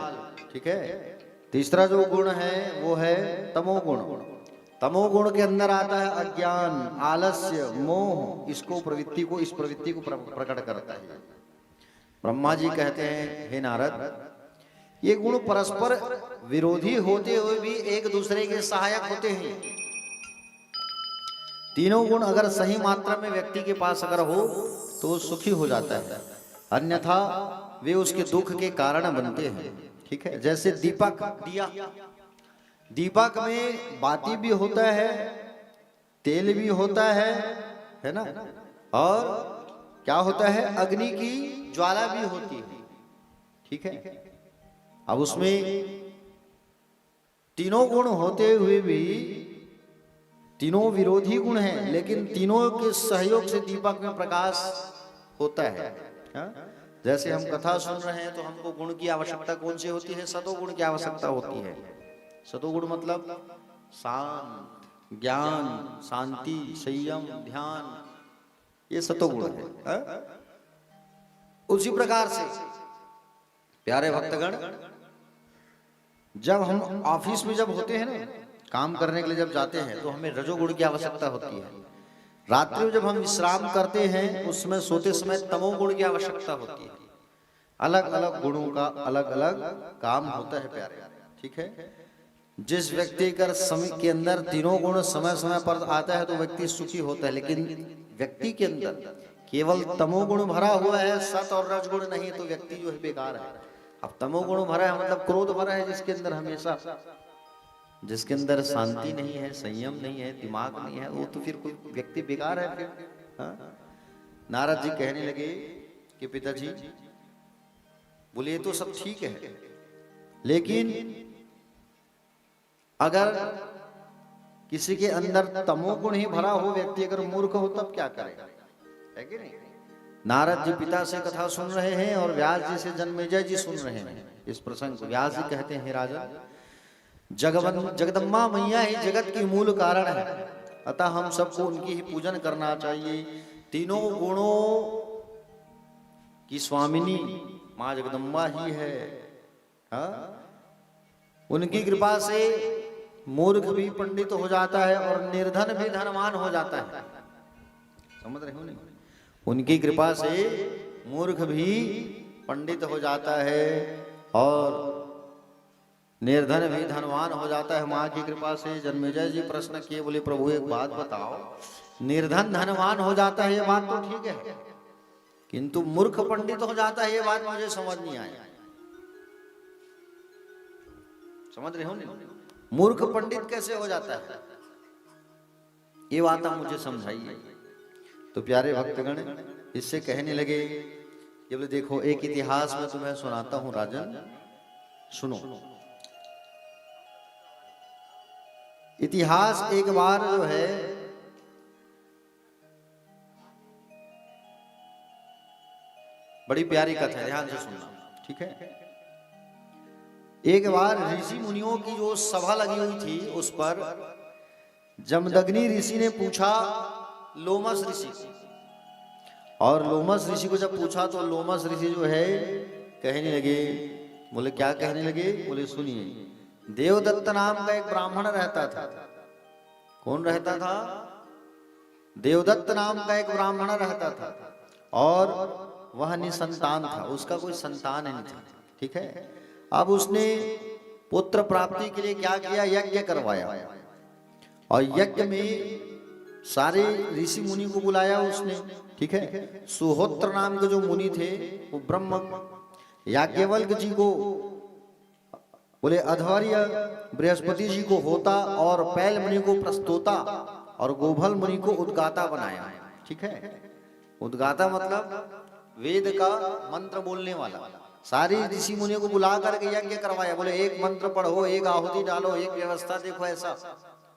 ठीक है। तीसरा जो गुण है वो है तमोगुण। तमोगुण के अंदर आता है अज्ञान, आलस्य, मोह, इसको प्रवृत्ति को, इस प्रवृत्ति को प्रकट करता है। ब्रह्मा जी कहते हैं हे नारद, ये गुण परस्पर विरोधी होते हुए भी एक दूसरे के सहायक होते हैं। तीनों गुण अगर सही मात्रा में व्यक्ति के पास अगर हो तो सुखी हो जाता है, अन्यथा वे उसके दुख के कारण बनते हैं, ठीक है। जैसे दीपक, दिया, दीपक में बाती भी होता है, तेल भी होता है है ना। और क्या होता है, अग्नि की ज्वाला भी होती है, ठीक है। अब उसमें तीनों गुण होते हुए भी तीनों विरोधी गुण हैं, लेकिन तीनों के सहयोग से दीपक में प्रकाश होता है। हाँ? जैसे हम कथा सुन रहे हैं तो हमको गुण की आवश्यकता कौन सी होती है, सतोगुण की आवश्यकता होती है। सतोगुण मतलब शांत, ज्ञान, शांति, संयम, ध्यान, ये सतोगुण है। हाँ? उसी प्रकार से प्यारे भक्तगण, जब हम ऑफिस में जब होते हैं ना, काम करने के लिए जब जाते हैं, तो हमें रजोगुण की आवश्यकता होती है। रात्रि में जब हम विश्राम करते हैं, उसमें सोते समय तमोगुण की आवश्यकता होती है। अलग अलग गुणों का अलग अलग काम होता है प्यारे, ठीक है। जिस व्यक्ति का समय के अंदर तीनों गुण समय समय पर आता है तो व्यक्ति सुखी होता है, लेकिन व्यक्ति के अंदर केवल तमोगुण भरा हुआ है, सत और रजगुण नहीं, तो व्यक्ति जो है बेकार है। अब तमोगुण भरा है मतलब क्रोध भरा है, जिसके अंदर हमेशा, जिसके अंदर शांति नहीं है, संयम नहीं है, दिमाग नहीं है, वो तो फिर कोई व्यक्ति बेकार है फिर। हाँ? नारद जी कहने लगे कि पिताजी, बोले ये तो सब ठीक है, लेकिन अगर किसी के अंदर तमोगुण ही भरा हो, व्यक्ति अगर मूर्ख हो तब क्या करेगा, है कि नहीं। नारद जी पिता से कथा सुन रहे हैं और व्यास जी से जन्मेजय जी सुन रहे हैं इस प्रसंग को। व्यास जी कहते हैं, राजन, जगदम्बा मैया ही जगत की मूल कारण है, अतः हम सबको उनकी ही पूजन करना चाहिए। तीनों गुणों की स्वामिनी माँ जगदम्बा ही है। हाँ? उनकी कृपा से मूर्ख भी पंडित हो जाता है और निर्धन भी धनवान हो जाता है, समझ रहे हो नहीं। उनकी कृपा से मूर्ख भी पंडित हो जाता है और निर्धन भी धनवान हो जाता है माँ की कृपा से। जन्मेजय जी प्रश्न किए, बोले प्रभु एक बात बताओ, निर्धन धनवान हो जाता है ये बात तो ठीक है, किंतु मूर्ख पंडित हो जाता है ये बात मुझे समझ नहीं आया। समझ रहे हो नहीं, मूर्ख पंडित कैसे हो जाता है, ये बात आप मुझे समझाइए। तो प्यारे भक्तगण इससे कहने लगे कि बोले देखो, एक इतिहास में तुम्हें सुनाता हूं राजन, सुनो। इतिहास एक बार जो है बड़ी प्यारी कथा है, ध्यान से सुनना, ठीक है। एक बार ऋषि मुनियों की जो सभा लगी हुई थी, उस पर जमदग्नि ऋषि ने पूछा लोमस ऋषि, और लोमस ऋषि को जब पूछा तो लोमस ऋषि जो है कहने लगे, बोले क्या कहने लगे, बोले सुनिए, देवदत्त नाम का एक ब्राह्मण रहता था। कौन रहता था? देवदत्त नाम का एक ब्राह्मण रहता था और वह निसंतान था, उसका कोई संतान नहीं था, ठीक है। अब उसने पुत्र प्राप्ति के लिए क्या किया, यज्ञ करवाया, और यज्ञ में सारे ऋषि मुनि को बुलाया उसने, ठीक है। सुहोत्र नाम के जो मुनि थे वो ब्रह्म, याज्ञवल्क्य जी को बोले अध्वर्य, बृहस्पति जी को होता, और पैल मुनि को प्रस्तोता, और गोभल मुनि को उद्गाता बनाया, ठीक है। उद्गाता मतलब वेद का मंत्र बोलने वाला। सारी ऋषि मुनि को बुला करके यज्ञ करवाया, बोले एक मंत्र पढ़ो, एक आहुति डालो, एक व्यवस्था देखो, ऐसा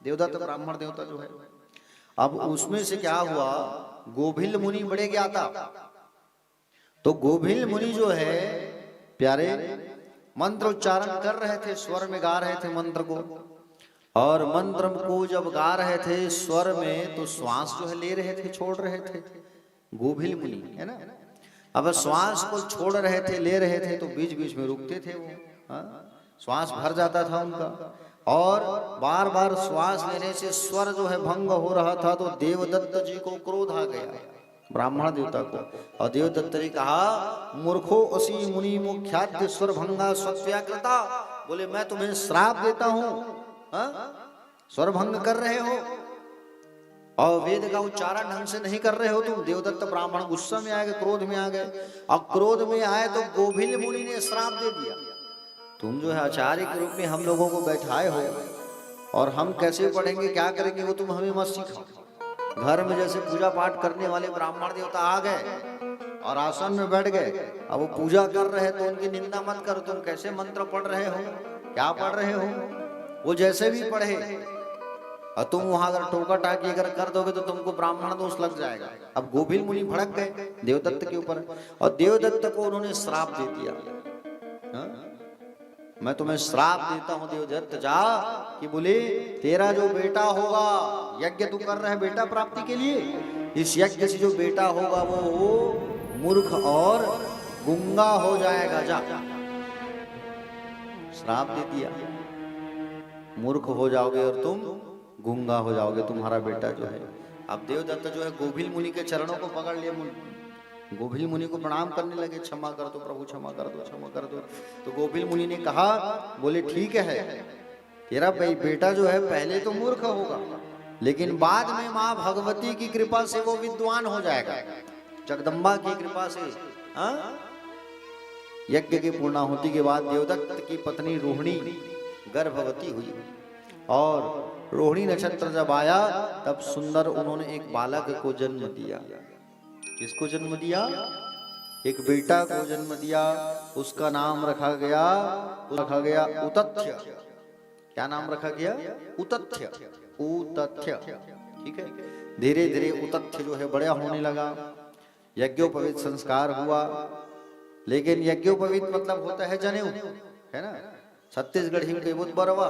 देवदत्त ब्राह्मण देवता जो है। अब उसमें से क्या हुआ, गोभिल मुनि बड़े ज्ञाता, तो गोभिल मुनि जो है प्यारे मंत्र उच्चारण कर रहे थे, स्वर में गा रहे थे मंत्र को, और मंत्र को जब गा रहे थे स्वर में, तो श्वास जो है ले रहे थे, छोड़ रहे थे, गोभिल मुनि है ना। अब श्वास को छोड़ रहे थे, ले रहे थे, तो बीच बीच में रुकते थे वो, श्वास भर जाता था उनका, और बार बार श्वास लेने से स्वर जो है भंग हो रहा था। तो देवदत्त जी को क्रोध आ गया, ब्राह्मण देवता को, और देवदत्त ने कहा, मूर्खो असी मुनि मुख्याद्य स्वर भंगा स्वत्याकृता, बोले मैं तुम्हें श्राप देता हूं, स्वर भंग कर रहे हो और वेद का उच्चारण ढंग से नहीं कर रहे हो तुम। देवदत्त ब्राह्मण गुस्सा में आ गए, क्रोध में आ गए, और क्रोध में आए तो गोभिल मुनि ने श्राप दे दिया, तुम जो है आचार्य के रूप में हम लोगों को बैठाए हो और हम कैसे पढ़ेंगे, क्या करेंगे, वो तुम हमें मत सिखाओ। घर में जैसे पूजा पाठ करने वाले ब्राह्मण देवता आ गए और आसन में बैठ गए, अब वो पूजा कर रहे तो उनकी निंदा मत करो, तुम कैसे मंत्र पढ़ रहे हो, क्या पढ़ रहे हो, वो जैसे भी पढ़े और तुम वहां अगर टोका टाकी अगर कर दोगे तो तुमको ब्राह्मण दोष लग जाएगा। अब गोभिल मुनि भड़क गए देवदत्त के ऊपर और देवदत्त को उन्होंने श्राप दे दिया। हाँ? मैं तुम्हें श्राप देता हूं देवदत्त, जा कि बोले तेरा जो बेटा होगा, यज्ञ तू कर रहा है बेटा प्राप्ति के लिए, इस यज्ञ से जो बेटा होगा वो मूर्ख और गुंगा हो जाएगा, जा। श्राप दे दिया, मूर्ख हो जाओगे और तुम गुंगा हो जाओगे, तुम्हारा बेटा जो है। अब देवदत्त जो है गोभिल मुनि के चरणों को पकड़ लिए, गोभिल मुनि को प्रणाम करने लगे, क्षमा कर दो प्रभु, क्षमा कर दो, क्षमा कर दो। तो गोभिल मुनि ने कहा, बोले ठीक है, तेरा बेटा जो है पहले तो मूर्ख होगा, लेकिन बाद में माँ भगवती की कृपा से वो विद्वान हो जाएगा, जगदम्बा की कृपा से। यज्ञ की पूर्णाहुति के बाद देवदत्त की पत्नी रोहिणी गर्भवती हुई और रोहिणी नक्षत्र जब आया तब सुंदर उन्होंने एक बालक को जन्म दिया। किसको जन्म दिया? एक बेटा को जन्म दिया। उसका नाम रखा गया उतथ्य। क्या नाम रखा गया? उतथ्य। उतथ्य, ठीक है। धीरे धीरे उतथ्य जो है बड़ा होने लगा, यज्ञोपवीत संस्कार हुआ। लेकिन यज्ञोपवीत मतलब होता है जनेऊ, है ना। छत्तीसगढ़ी में बहुत बरवा,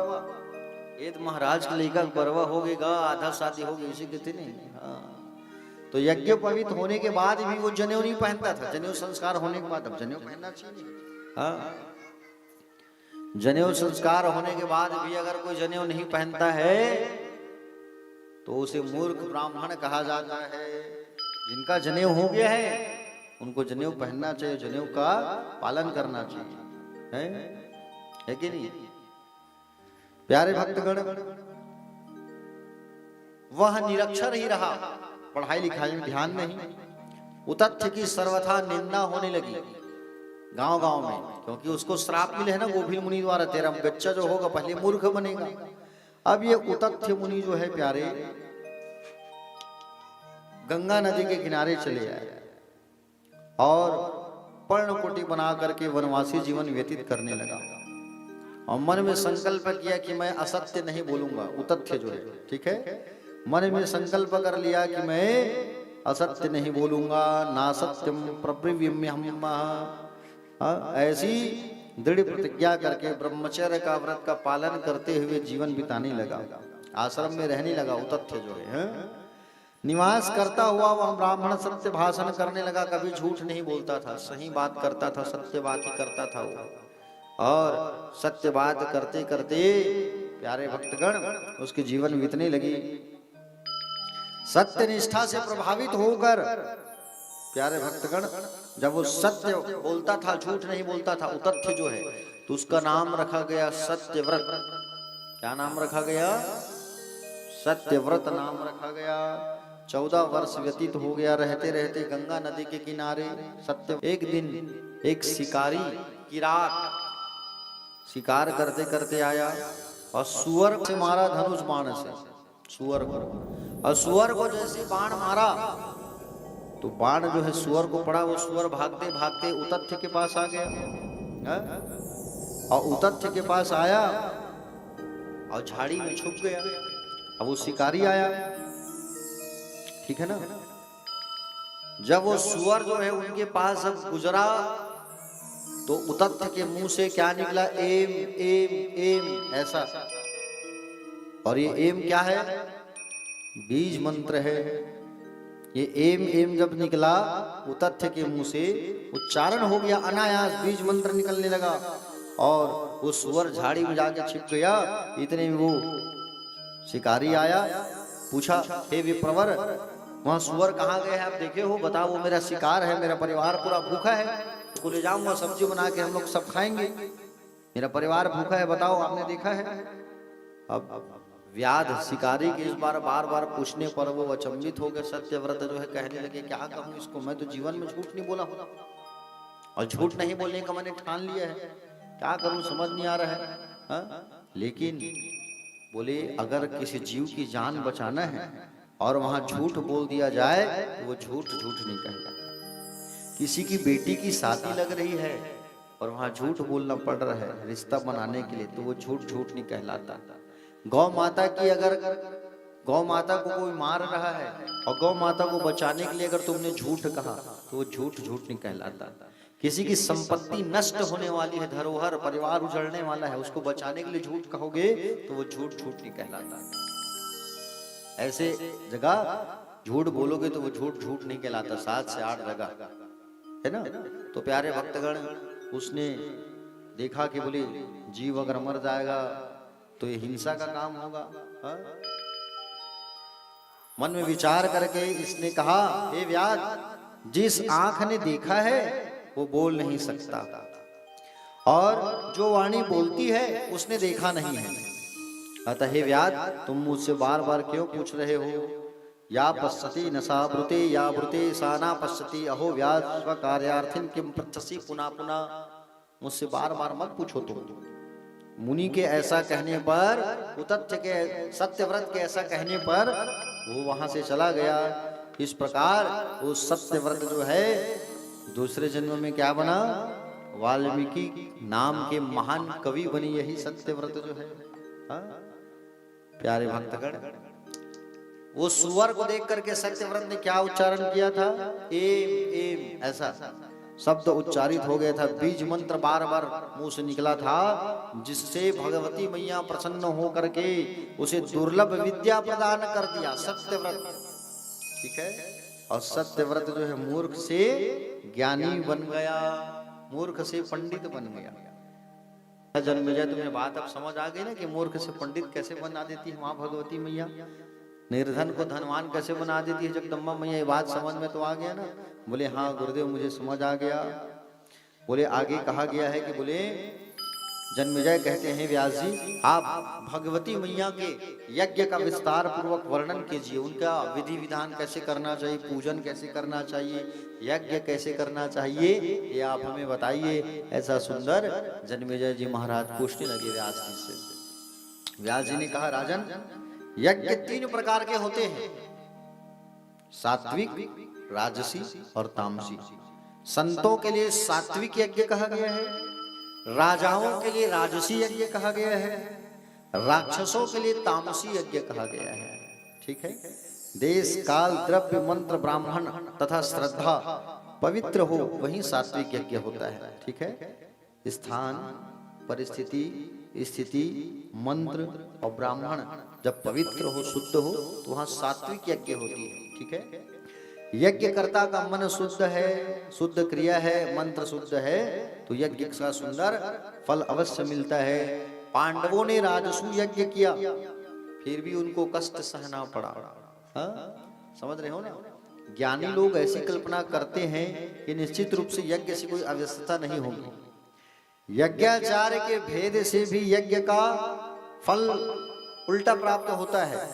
ये तो महाराज के लेकर बरवा हो गएगा, आधा शादी हो गई, उसी कहते नहीं। हाँ, तो यज्ञोपवीत होने के बाद भी वो जनेऊ नहीं पहनता था। जनेऊ संस्कार होने के बाद अब जनेऊ पहनना चाहिए। हाँ, जनेऊ संस्कार होने के बाद भी अगर कोई जनेऊ नहीं पहनता है तो उसे मूर्ख ब्राह्मण कहा जाता है। जिनका जनेऊ हो गया है उनको जनेऊ पहनना चाहिए, जनेऊ का पालन करना चाहिए, है कि नहीं। प्यारे भक्तगण, वह निरक्षर ही रहा, पढ़ाई लिखाई में ध्यान नहीं। उतथ्य की सर्वथा निंदा होने लगी गांव गांव में, क्योंकि उसको श्राप मिले है ना गोभिल मुनि द्वारा, तेरा बच्चा जो होगा पहले मूर्ख बनेगा। अब ये उतथ्य मुनि जो है प्यारे गंगा नदी के किनारे चले आए और पर्णकुटी बना करके वनवासी जीवन व्यतीत करने लगा और मन में संकल्प किया कि मैं असत्य नहीं बोलूंगा। उतथ्य जो है, ठीक है, मन में संकल्प कर लिया कि मैं असत्य नहीं बोलूंगा। ना सत्यम प्रब्रवीम्यहम्, ऐसी दृढ़ प्रतिज्ञा करके ब्रह्मचर्य का व्रत का पालन करते हुए जीवन बिताने लगा, आश्रम में रहने लगा। उतथ्य जो है निवास करता हुआ वह ब्राह्मण सत्य भाषण करने लगा, कभी झूठ नहीं बोलता था, सही बात करता था, सत्य बात ही करता था वो। और सत्य बात करते करते प्यारे भक्तगण उसके जीवन बीतने लगी। सत्य निष्ठा से प्रभावित होकर प्यारे भक्तगण जब वो सत्य बोलता था, झूठ नहीं बोलता था, उतथ्य जो है, तो उसका नाम रखा गया सत्यव्रत। क्या नाम रखा गया? सत्यव्रत नाम रखा गया। 14 वर्ष व्यतीत हो गया रहते रहते गंगा नदी के किनारे सत्य। एक दिन एक शिकारी किरात शिकार करते करते आया और सुअर से मारा धनुष बाण से, सुअर को। और सुअर को जैसे बाण मारा तो बाण जो है सुअर को पड़ा, वो सुअर भागते भागते उतथ्य के पास आ गया और उतथ्य के पास आया और झाड़ी में छुप गया। अब वो शिकारी आया, ठीक है ना। जब वो सुअर जो है उनके पास अब गुजरा तो उतथ्य के मुंह से क्या निकला? एम एम एम, ऐसा। और ये एम क्या है? बीज मंत्र है। ये एम एम जब निकला उतथ्य के मुंह से, उच्चारण हो गया, अनायास बीज मंत्र निकलने लगा और वो सुअर झाड़ी में जाके छिप गया। इतने में वो शिकारी आया, पूछा, हे विप्रवर, वहां सुअर कहाँ गए हैं? आप देखे हो? बताओ। वो मेरा शिकार है, मेरा परिवार पूरा भूखा है, तो ले जाऊंगा, सब्जी बना के हम लोग सब खाएंगे, मेरा परिवार भूखा है, बताओ, आपने देखा है? अब व्याध शिकारी के इस बार बार पूछने पर वो अचंभित हो गए। सत्यव्रत जो है कहने लगे, क्या कहूँ इसको, मैं तो जीवन में झूठ नहीं बोला और झूठ नहीं बोलने का मैंने ठान लिया है, क्या करूँ समझ नहीं आ रहा है। हा? लेकिन बोले अगर किसी जीव की जान बचाना है और वहां झूठ बोल दिया जाए तो वो झूठ झूठ नहीं कहलाता। किसी की बेटी की शादी लग रही है और वहां झूठ बोलना पड़ रहा है रिश्ता बनाने के लिए, तो वो झूठ झूठ नहीं कहलाता। गौ माता की अगर गौ माता को कोई मार रहा है और गौ माता को बचाने के लिए अगर तुमने झूठ कहा तो वो झूठ झूठ नहीं कहलाता। किसी की संपत्ति नष्ट होने वाली है, धरोहर परिवार उजड़ने वाला है, उसको बचाने के लिए झूठ कहोगे तो वो झूठ झूठ नहीं कहलाता। ऐसे जगह झूठ बोलोगे तो वो झूठ झूठ नहीं कहलाता। 7 से 8 जगह है ना। तो प्यारे भक्तगण, उसने देखा कि बोले जीव अगर मर जाएगा तो ये हिंसा का काम होगा। हा? मन में विचार करके इसने कहा, हे व्यास, जिस आंख ने देखा है वो बोल नहीं सकता, और जो वाणी बोलती है उसने देखा नहीं है। अतः हे व्यास, तुम मुझसे बार बार क्यों पूछ रहे हो? या पश्यति न सा ब्रुते, या ब्रुते सा न पश्यति। अहो व्यास, स्वकार्यार्थिन किम पृच्छसि पुनः पुनः। मुझसे बार बार मत पूछो तुम। मुनि के ऐसा कहने पर, उतथ्य के सत्यव्रत के ऐसा कहने पर वो वहां से चला गया। इस प्रकार वो सत्यव्रत जो है दूसरे जन्म में क्या बना? वाल्मीकि नाम के महान कवि बनी। यही सत्यव्रत जो है। हा? प्यारे भक्तगण, वो सुअर को देख करके सत्यव्रत ने क्या उच्चारण किया था? एम एम, ऐसा शब्द उच्चारित हो गया था। बीज मंत्र बार बार मुंह से निकला था, जिससे भगवती मैया प्रसन्न हो करके उसे दुर्लभ विद्या प्रदान कर दिया। सत्यव्रत, ठीक है। और सत्यव्रत जो है मूर्ख से ज्ञानी बन गया, मूर्ख से पंडित बन गया। जन्मेजय, तुम्हें बात अब समझ आ गई ना कि मूर्ख से पंडित कैसे बना देती है माँ भगवती मैया, निर्धन को धनवान कैसे बना देती है जगदम्बा मैया। ये बात समझ में तो आ गया ना? बोले हाँ गुरुदेव, मुझे समझ आ गया। बोले आगे कहा गया है कि बोले जन्मेजय कहते हैं, व्यास जी आप भगवती मैया के यज्ञ का विस्तार पूर्वक वर्णन कीजिए। उनका विधि विधान कैसे करना चाहिए, पूजन कैसे करना चाहिए, यज्ञ कैसे करना चाहिए, ये आप हमें बताइए। ऐसा सुंदर जन्मेजय जी महाराज पूछने लगे व्यास जी से। व्यास जी ने कहा, राजन, यज्ञ 3 प्रकार के होते हैं, सात्विक, राजसी और तामसी। संतों के लिए सात्विक यज्ञ कहा गया है, राजाओं के लिए राजसी यज्ञ कहा गया है, राक्षसों के लिए तामसी यज्ञ कहा गया है। ठीक है। देश काल द्रव्य मंत्र ब्राह्मण तथा श्रद्धा पवित्र हो वहीं सात्विक यज्ञ होता है। ठीक है। स्थान, परिस्थिति, स्थिति, मंत्र और ब्राह्मण जब पवित्र हो, शुद्ध हो, तो वहां सात्विक यज्ञ होती है। ठीक है। यज्ञकर्ता का मन शुद्ध है, शुद्ध क्रिया है, मंत्र शुद्ध है, तो यज्ञ का सुंदर फल अवश्य मिलता है। पांडवों ने राजसू यज्ञ किया, फिर भी उनको कष्ट सहना पड़ा। हाँ? समझ रहे हो ना? ज्ञानी लोग ऐसी कल्पना करते हैं कि निश्चित रूप से यज्ञ से कोई अव्यवस्था नहीं होगी। यज्ञाचार्य के भेद से भी यज्ञ का फल उल्टा प्राप्त होता है।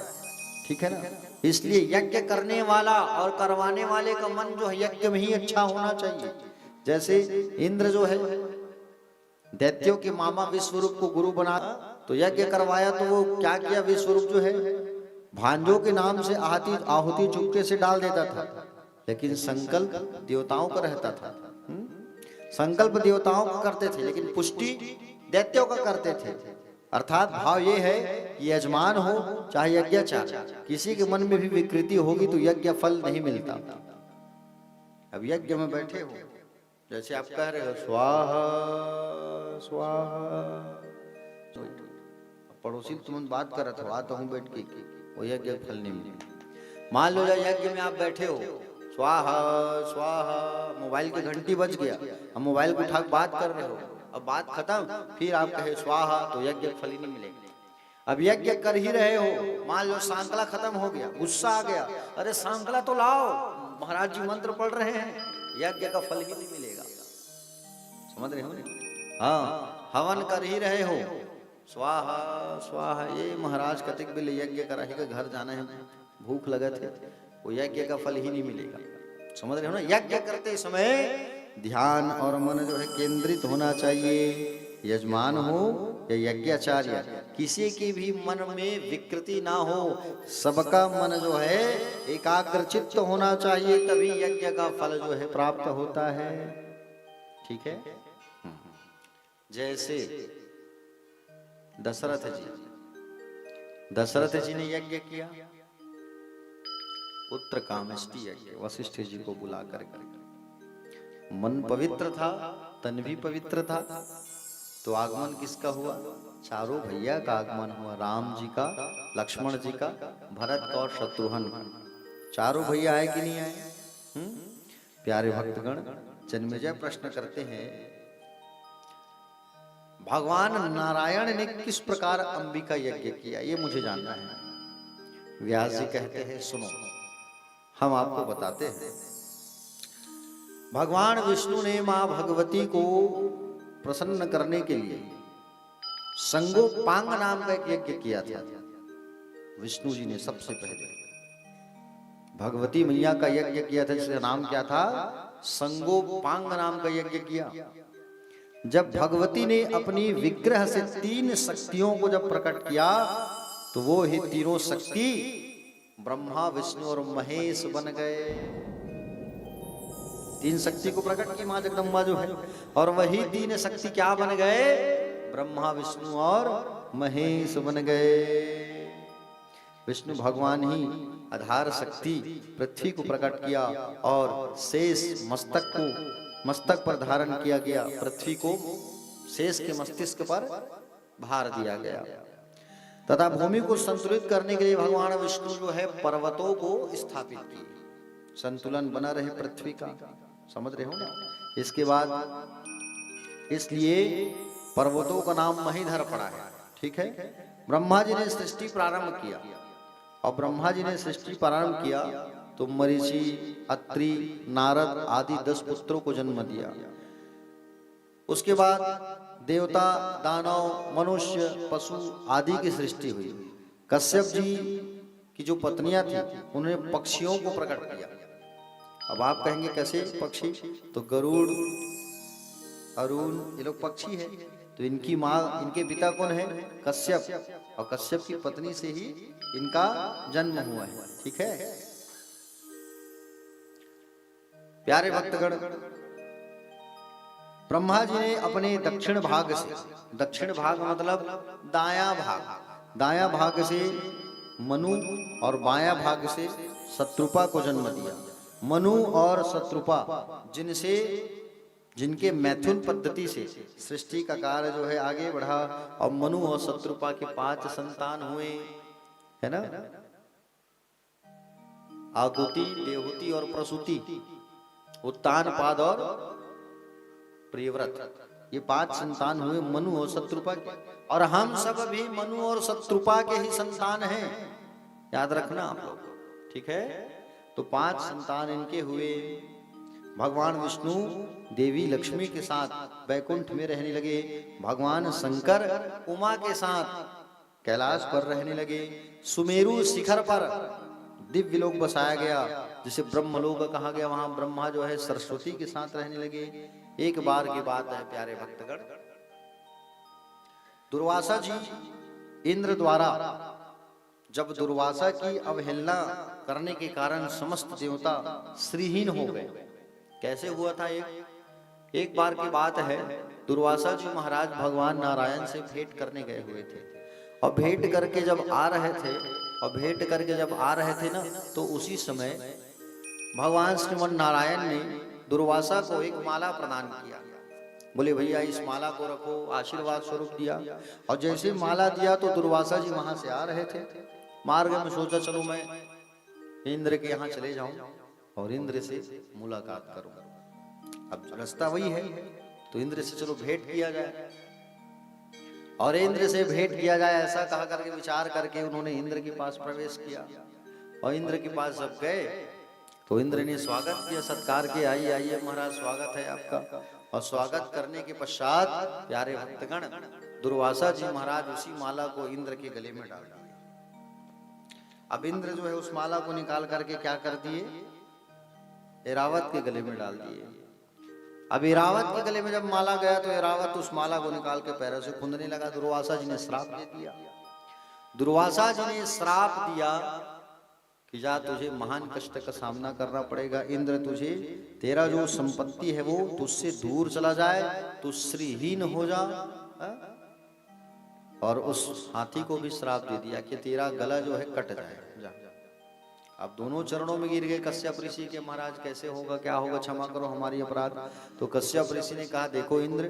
ठीक है ना? इसलिए यज्ञ करने वाला और करवाने वाले का मन जो है यज्ञ में ही अच्छा होना चाहिए। जैसे इंद्र जो है दैत्यों के मामा विश्वरूप को गुरु बना, तो यज्ञ करवाया, तो वो क्या किया? विश्वरूप जो है भांजों के नाम से आहुति चुपके से डाल देता था, लेकिन संकल्प देवताओं का रहता था। संकल्प देवताओं का करते थे, लेकिन पुष्टि दैत्यों का करते थे। अर्थात भाव ये है कि यजमान हो चाहे यज्ञाचार्य, किसी के मन में भी विकृति होगी तो यज्ञ फल नहीं मिलता। अब यज्ञ में बैठे हो, जैसे आप कह रहे हो स्वाहा स्वाहा, पड़ोसी तुम बात कर रहे थे, आता हूँ बैठ के, वो यज्ञ फल नहीं मिलेगा। मान लो यज्ञ में आप बैठे हो, स्वाहा स्वाहा, मोबाइल की घंटी बज गया, हम मोबाइल को उठा बात कर रहे हो, अब बात खत्म, फिर आप कहे स्वाहा, तो यज्ञ फल ही नहीं मिलेगा। अब यज्ञ कर ही रहे हो, मान लो सांकला खत्म हो गया, गुस्सा आ गया, अरे सांकला तो लाओ, महाराज जी मंत्र पढ़ रहे हैं, यज्ञ का फल ही नहीं मिलेगा। समझ रहे हो? हाँ, हवन कर ही रहे हो, स्वाहा स्वाहा, ये महाराज कतिक बिल यज्ञ करा है, घर जाना है, भूख लगा थे, वो यज्ञ का फल ही नहीं मिलेगा। समझ रहे हो ना? यज्ञ करते समय ध्यान और मन जो है केंद्रित होना चाहिए। यजमान हो या यज्ञाचार्य, किसी की भी मन में विकृति ना हो, सबका मन जो है एकाग्रचित्त होना चाहिए, तभी यज्ञ का फल जो है प्राप्त होता है। ठीक है। जैसे दशरथ जी ने यज्ञ किया, पुत्र कामेष्टि यज्ञ, वशिष्ठ जी को बुला कर, मन पवित्र था, तन भी पवित्र था, तो आगमन किसका हुआ? चारों भैया का आगमन हुआ, राम जी का, लक्ष्मण जी का, भरत का और शत्रुघ्न का। चारों भैया आए कि नहीं आए? प्यारे भक्तगण, जन्मेजय प्रश्न करते हैं, भगवान नारायण ने किस प्रकार अंबिका यज्ञ किया, ये मुझे जानना है। व्यास जी कहते हैं, सुनो, हम आपको बताते हैं। भगवान विष्णु ने मां भगवती को प्रसन्न करने के लिए संगोपांग नाम का एक यज्ञ किया था। विष्णु जी ने सबसे पहले भगवती मैया का यज्ञ किया था, जिसका नाम क्या था? संगोपांग नाम का यज्ञ किया। जब भगवती ने अपनी विग्रह से 3 शक्तियों को जब प्रकट किया, तो वो ही तीनों शक्ति ब्रह्मा, विष्णु और महेश बन गए। 3 शक्ति को प्रकट की मां जगदम्बा जो है, और वही 3 शक्ति क्या बन गए? ब्रह्मा, विष्णु और महेश बन गए। विष्णु भगवान ही आधार शक्ति पृथ्वी को प्रकट किया, और शेष मस्तक पर धारण किया गया, पृथ्वी को शेष के मस्तिष्क पर भार दिया गया, तथा भूमि को संतुलित करने के लिए भगवान विष्णु जो है पर्वतों को स्थापित किए, संतुलन बना रहे पृथ्वी का। समझ रहे हो ना? इसके बाद इसलिए पर्वतों का नाम महीधर पड़ा है। ठीक है। ब्रह्मा जी ने सृष्टि प्रारंभ किया, और ब्रह्मा जी ने सृष्टि प्रारंभ किया तो मरीचि, अत्रि, नारद आदि 10 पुत्रों को जन्म दिया। उसके बाद देवता, दानव, मनुष्य, पशु आदि की सृष्टि हुई। कश्यप जी की जो पत्नियां थी, उन्होंने पक्षियों को प्रकट किया। अब आप कहेंगे कैसे पक्षी? तो गरुड़, अरुण, ये लोग पक्षी है। तो इनकी माँ, इनके पिता कौन है? कश्यप, और कश्यप की पत्नी से ही इनका जन्म हुआ है। ठीक है। प्यारे भक्तगण, ब्रह्मा जी ने अपने दक्षिण भाग से, दक्षिण भाग मतलब दायां भाग से मनु, और बायां भाग से शत्रुपा को जन्म दिया। मनु और शत्रुपा जिनके मैथुन पद्धति से सृष्टि का कार्य जो है आगे बढ़ा, और मनु और शत्रुपा के 5 संतान हुए, है ना? आकुति, देवहूति और प्रसूति, उत्तानपाद और प्रियव्रत, ये 5 संतान हुए मनु और शत्रुपा के। और हम सब भी मनु और शत्रुपा के ही संतान हैं, याद रखना आप लोग। ठीक है। तो 5 संतान इनके हुए। भगवान विष्णु देवी लक्ष्मी के साथ वैकुंठ में रहने लगे, भगवान शंकर उमा के साथ कैलाश पर रहने लगे, सुमेरु शिखर पर दिव्य लोक बसाया गया, जिसे ब्रह्मलोक कहा गया। वहां ब्रह्मा जो है सरस्वती के साथ रहने लगे। एक बार की बात है प्यारे भक्तगण, दुर्वासा जी इंद्र द्वारा जब दुर्वासा की अवहेलना करने के कारण समस्त देवता श्रीहीन हो गए। कैसे हुआ था? एक बार की बात है, दुर्वासा जी महाराज भगवान नारायण से भेंट करने गए हुए थे, और भेंट करके जब आ रहे थे ना, तो उसी समय भगवान श्रीमन नारायण ने दुर्वासा को एक माला प्रदान किया। बोले भैया इस माला को रखो, आशीर्वाद स्वरूप दिया। और जैसे माला दिया तो दुर्वासा जी वहां से आ रहे थे, मार्ग में सोचा चलो मैं इंद्र के यहाँ चले जाऊं और इंद्र से मुलाकात करूं। अब रास्ता वही है, तो इंद्र से चलो भेंट किया जाए, और इंद्र से भेंट किया जाए, ऐसा कहा करके विचार करके उन्होंने इंद्र के पास प्रवेश किया। और इंद्र के पास जब गए तो इंद्र ने स्वागत किया, सत्कार किया, आइए आइए महाराज स्वागत है आपका। और स्वागत करने के पश्चात प्यारे भक्तगण, दुर्वासा जी महाराज उसी माला को इंद्र के गले में डाल दिए। अब इंद्र जो है उस माला को निकाल करके क्या कर दिए? ऐरावत के गले में डाल दिए। अब इरावत के गले में जब माला गया तो इरावत उस माला को निकाल के पैरों से खुंदने लगा। दुर्वासा जी ने श्राप दे दिया। दुर्वासा जी ने श्राप दिया कि जा तुझे महान कष्ट का सामना करना पड़ेगा। इंद्र तुझे, तेरा जो संपत्ति है वो तुझसे दूर चला जाए, तू श्रीहीन हो जा। और उस हाथी को भी श्राप दे दिया कि तेरा गला जो है कट जाए। जा। अब दोनों चरणों में गिर गए कश्यप ऋषि के, महाराज कैसे होगा, क्या होगा, क्षमा करो हमारी अपराध। तो कश्यप ऋषि ने कहा, देखो इंद्र,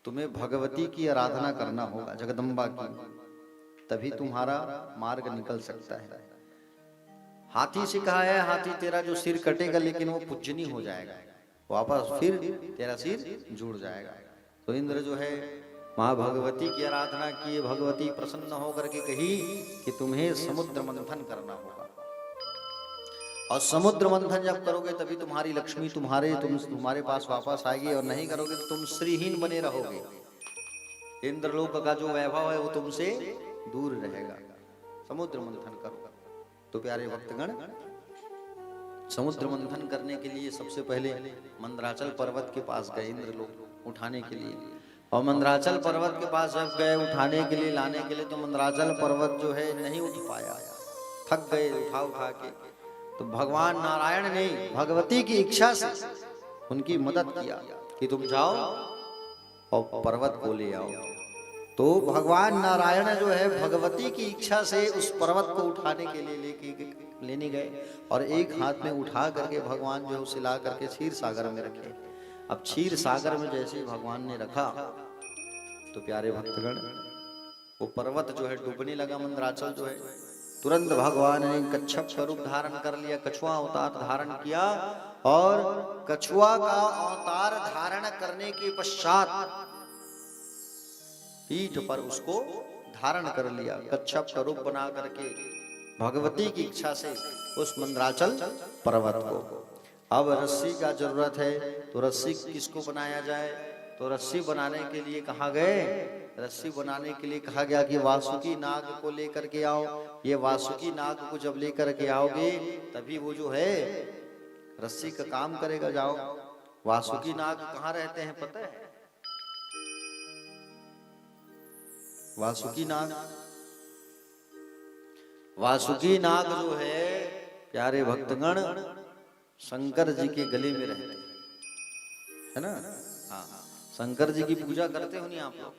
तुम्हें भगवती की आराधना करना होगा, जगदम्बा की, तभी तुम्हारा मार्ग निकल सकता है। हाथी से कहा है, हाथी तेरा जो सिर कटेगा लेकिन वो पूजनीय हो जाएगा, वापस फिर तेरा सिर जुड़ जाएगा। तो इंद्र जो है माँ भगवती की आराधना किए। भगवती प्रसन्न होकर के कही कि तुम्हें समुद्र मंथन करना होगा, और समुद्र मंथन जब करोगे तभी तुम्हारी लक्ष्मी तुम्हारे पास वापस आएगी, और नहीं करोगे तो तुम श्रीहीन बने रहोगे। इंद्रलोक का जो वैभव है वो तुमसे दूर रहेगा। समुद्र मंथन करो। तो प्यारे भक्तगण, समुद्र मंथन करने के लिए सबसे पहले मंदराचल पर्वत के पास गए इंद्रलोक उठाने के लिए। और मंदराचल पर्वत के पास जब गए उठाने के लिए, लाने के लिए, तो मंदराचल पर्वत जो है नहीं उठ पाया, थक गए उठा के। तो भगवान नारायण ने भगवती की इच्छा से उनकी मदद किया कि तुम जाओ और पर्वत को ले आओ। तो भगवान नारायण जो है भगवती की इच्छा से उस पर्वत को उठाने के लिए लेने गए, और एक हाथ में उठा करके भगवान जो है उसे ला करके क्षीर सागर में रखे। अब क्षीर सागर में जैसे भगवान ने रखा तो प्यारे भक्तगण, वो पर्वत जो है डूबने लगा। मंदराचल जो है, तुरंत भगवान ने कच्छप का रूप धारण कर लिया, कछुआ अवतार धारण किया, और कछुआ का अवतार धारण करने के पश्चात पीठ पर उसको धारण कर लिया, कच्छप का रूप बना करके भगवती की इच्छा से उस मंदराचल पर्वत को। अब रस्सी का जरूरत है, तो रस्सी किसको बनाया जाए? तो रस्सी बनाने के लिए कहा गए, रस्सी बनाने के लिए कहा गया कि वासुकी नाग को लेकर के आओ। ये वासुकी नाग को जब लेकर के आओगे तभी वो जो है रस्सी का काम करेगा। जाओ, वासुकी नाग कहाँ रहते हैं पता है? वासुकी नाग, वासुकी नाग जो है प्यारे भक्तगण शंकर जी के गले में रहते हैं, है ना? हाँ, शंकर जी की पूजा करते हो नहीं आप लोग?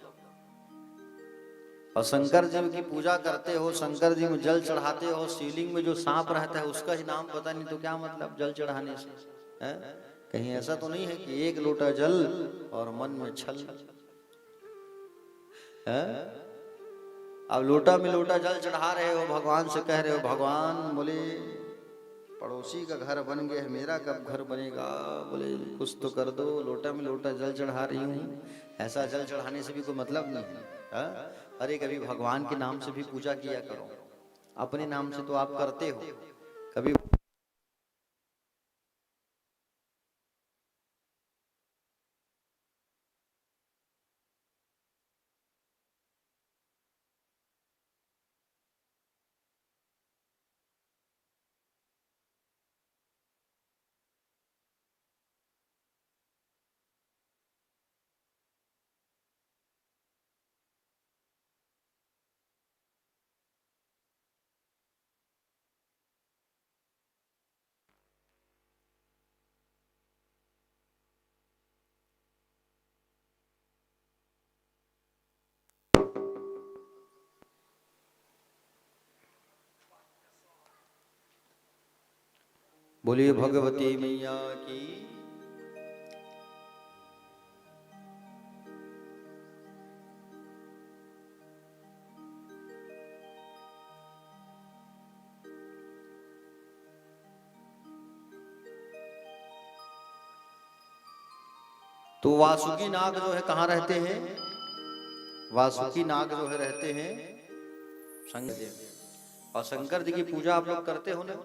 और शंकर जी की पूजा करते हो, शंकर जी में जल चढ़ाते हो, शिवलिंग में जो सांप रहता है उसका ही नाम पता नहीं तो क्या मतलब जल चढ़ाने से है? कहीं ऐसा तो नहीं है कि एक लोटा जल और मन में छल है? अब लोटा में लोटा जल चढ़ा रहे हो, भगवान से कह रहे हो, भगवान बोले पड़ोसी का घर बन गया है, मेरा कब घर बनेगा? बोले कुछ तो कर दो, लोटा में लोटा जल चढ़ा रही हूँ। ऐसा जल चढ़ाने से भी कोई मतलब नहीं है। अरे कभी भगवान के नाम से भी पूजा किया करो, अपने नाम से तो आप करते हो, कभी बोलिए भगवती मैया की। तो वासुकी नाग जो है कहाँ रहते हैं? वासुकी नाग जो है रहते हैं शंकर जी। और शंकर जी की पूजा आप लोग करते हो ना?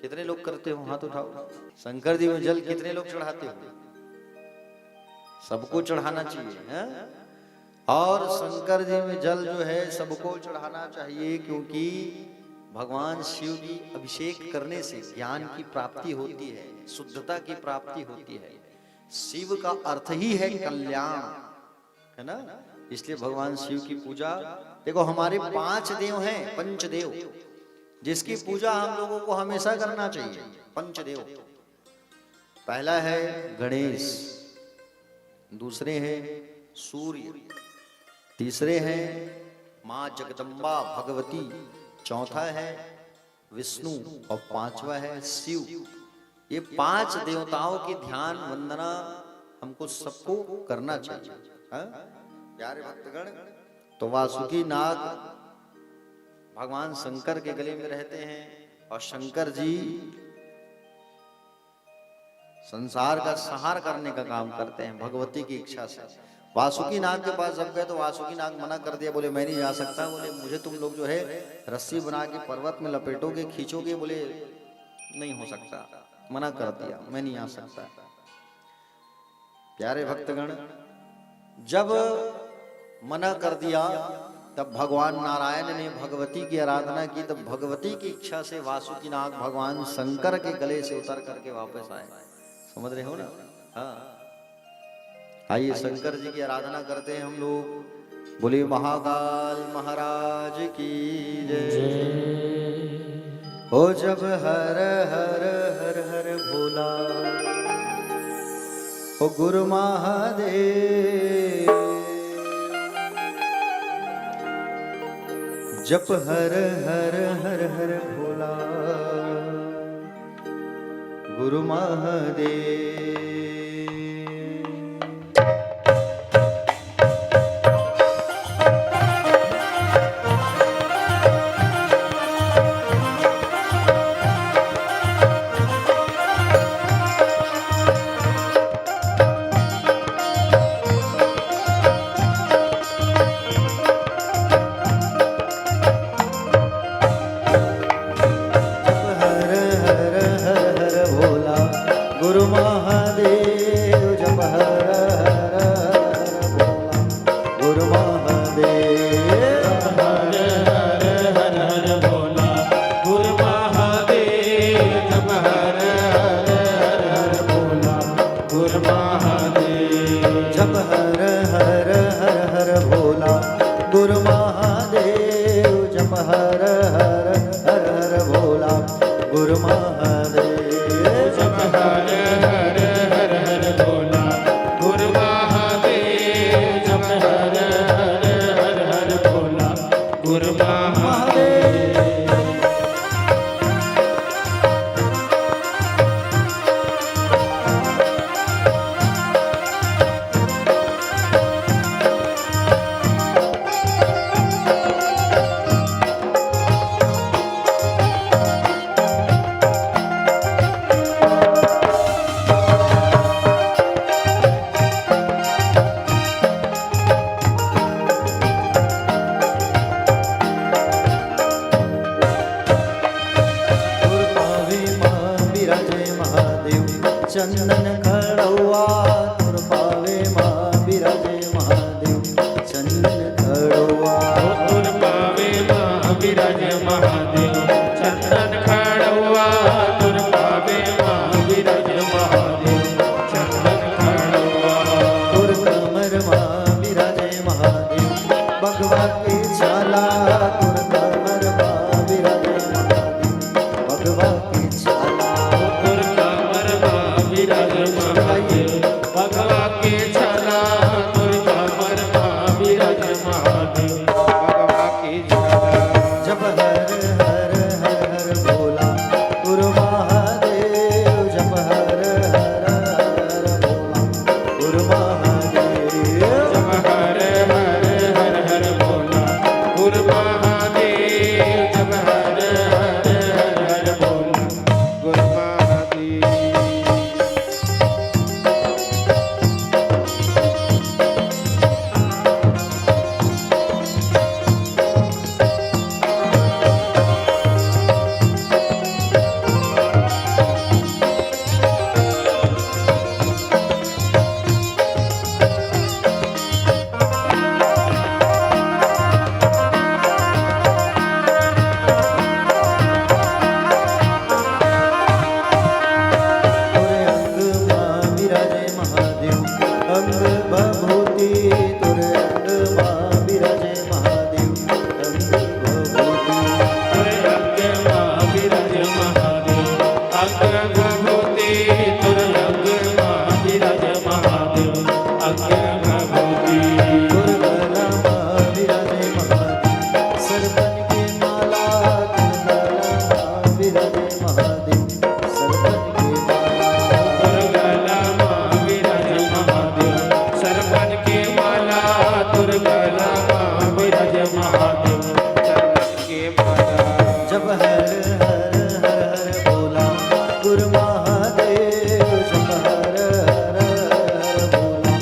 कितने लोग करते हो? हाथ उठाओ। शंकर जी में जल कितने लोग चढ़ाते हो? सबको चढ़ाना चाहिए है? और शंकर जी में जल जो है सबको चढ़ाना चाहिए, क्योंकि भगवान शिव की अभिषेक करने से ज्ञान की प्राप्ति होती है, शुद्धता की प्राप्ति होती है। शिव का अर्थ ही है कल्याण, है ना। इसलिए भगवान शिव की पूजा, देखो हमारे 5 देव हैं, पंचदेव, जिसकी पूजा हम लोगों को हमेशा करना चाहिए। पंचदेव, पहला है गणेश, दूसरे हैं सूर्य, तीसरे हैं माँ जगदम्बा भगवती, चौथा है विष्णु और पांचवा है शिव। ये 5 देवताओं की ध्यान वंदना हमको सबको करना चाहिए। हाँ? प्यारे भक्तगण, तो वासुकी नाग भगवान शंकर के गले में रहते हैं और शंकर जी संसार का संहार करने का काम करते हैं भगवती की इच्छा से। वासुकी नाग के पास जब गए तो वासुकी नाग मना कर दिया, बोले मैं नहीं जा सकता, बोले मुझे तुम लोग जो है रस्सी बना के पर्वत में लपेटोगे, खींचोगे, बोले नहीं हो सकता, मना कर दिया, मैं नहीं आ सकता। प्यारे भक्तगण, जब मना कर दिया तब भगवान नारायण ने भगवती की आराधना की, तब भगवती की इच्छा से वासुकी नाग भगवान शंकर के गले से उतर करके वापस आए। समझ रहे हो ना। हाँ, आइए शंकर जी की आराधना करते हैं हम लोग। बोले महाकाल महाराज की जय। हो जब हर हर हर हर भोला, हो गुरु महादेव, जप हर हर हर हर भोला, गुरु महादेव। गुरु महादेव, जप हर हर हर भोला, गुरु महादेव, हर हर हर हर भोला, गुरु महादेव, जप हर हर हर भोला, गुरु महादेव, जप हर हर हर हर भोला, गुरु महादेव, जप हर हर हर हर भोला, गुरु महादेव, जप हर हर हर हर भोला, गुरु महादेव, जप हर हर हर हर भोला, गुरु महादेव। चंदन खड़ौआ तुर पावे माँ बिराजे महादेव, चंदन खड़ौआ तुर पावे माँ बिराजे महादेव, चंदन खड़ौआ तुर पावे माँ बिराजे महादेव, चंदन खड़ौआ तुर कमर माँ बिराजे महादेव, भगवा की छाला तुर कमर माँ बिराजे महादेव, भगवा की छाला तुर कमर माँ बिराजे महादेव, भभूति तुर अंग महाविराज महादेव अग्र भभूति तुर गला महाविराजे महादेव सरपन की माला तुर गला महाविराजे महादेव सरपन की माला तुर गला महाविराज महादेव सरपन की माला तुर गला महाविराज महादेव सरपन की माला जब हर हर हर हर बोला गुरु महादेव जब हर हर हर बोला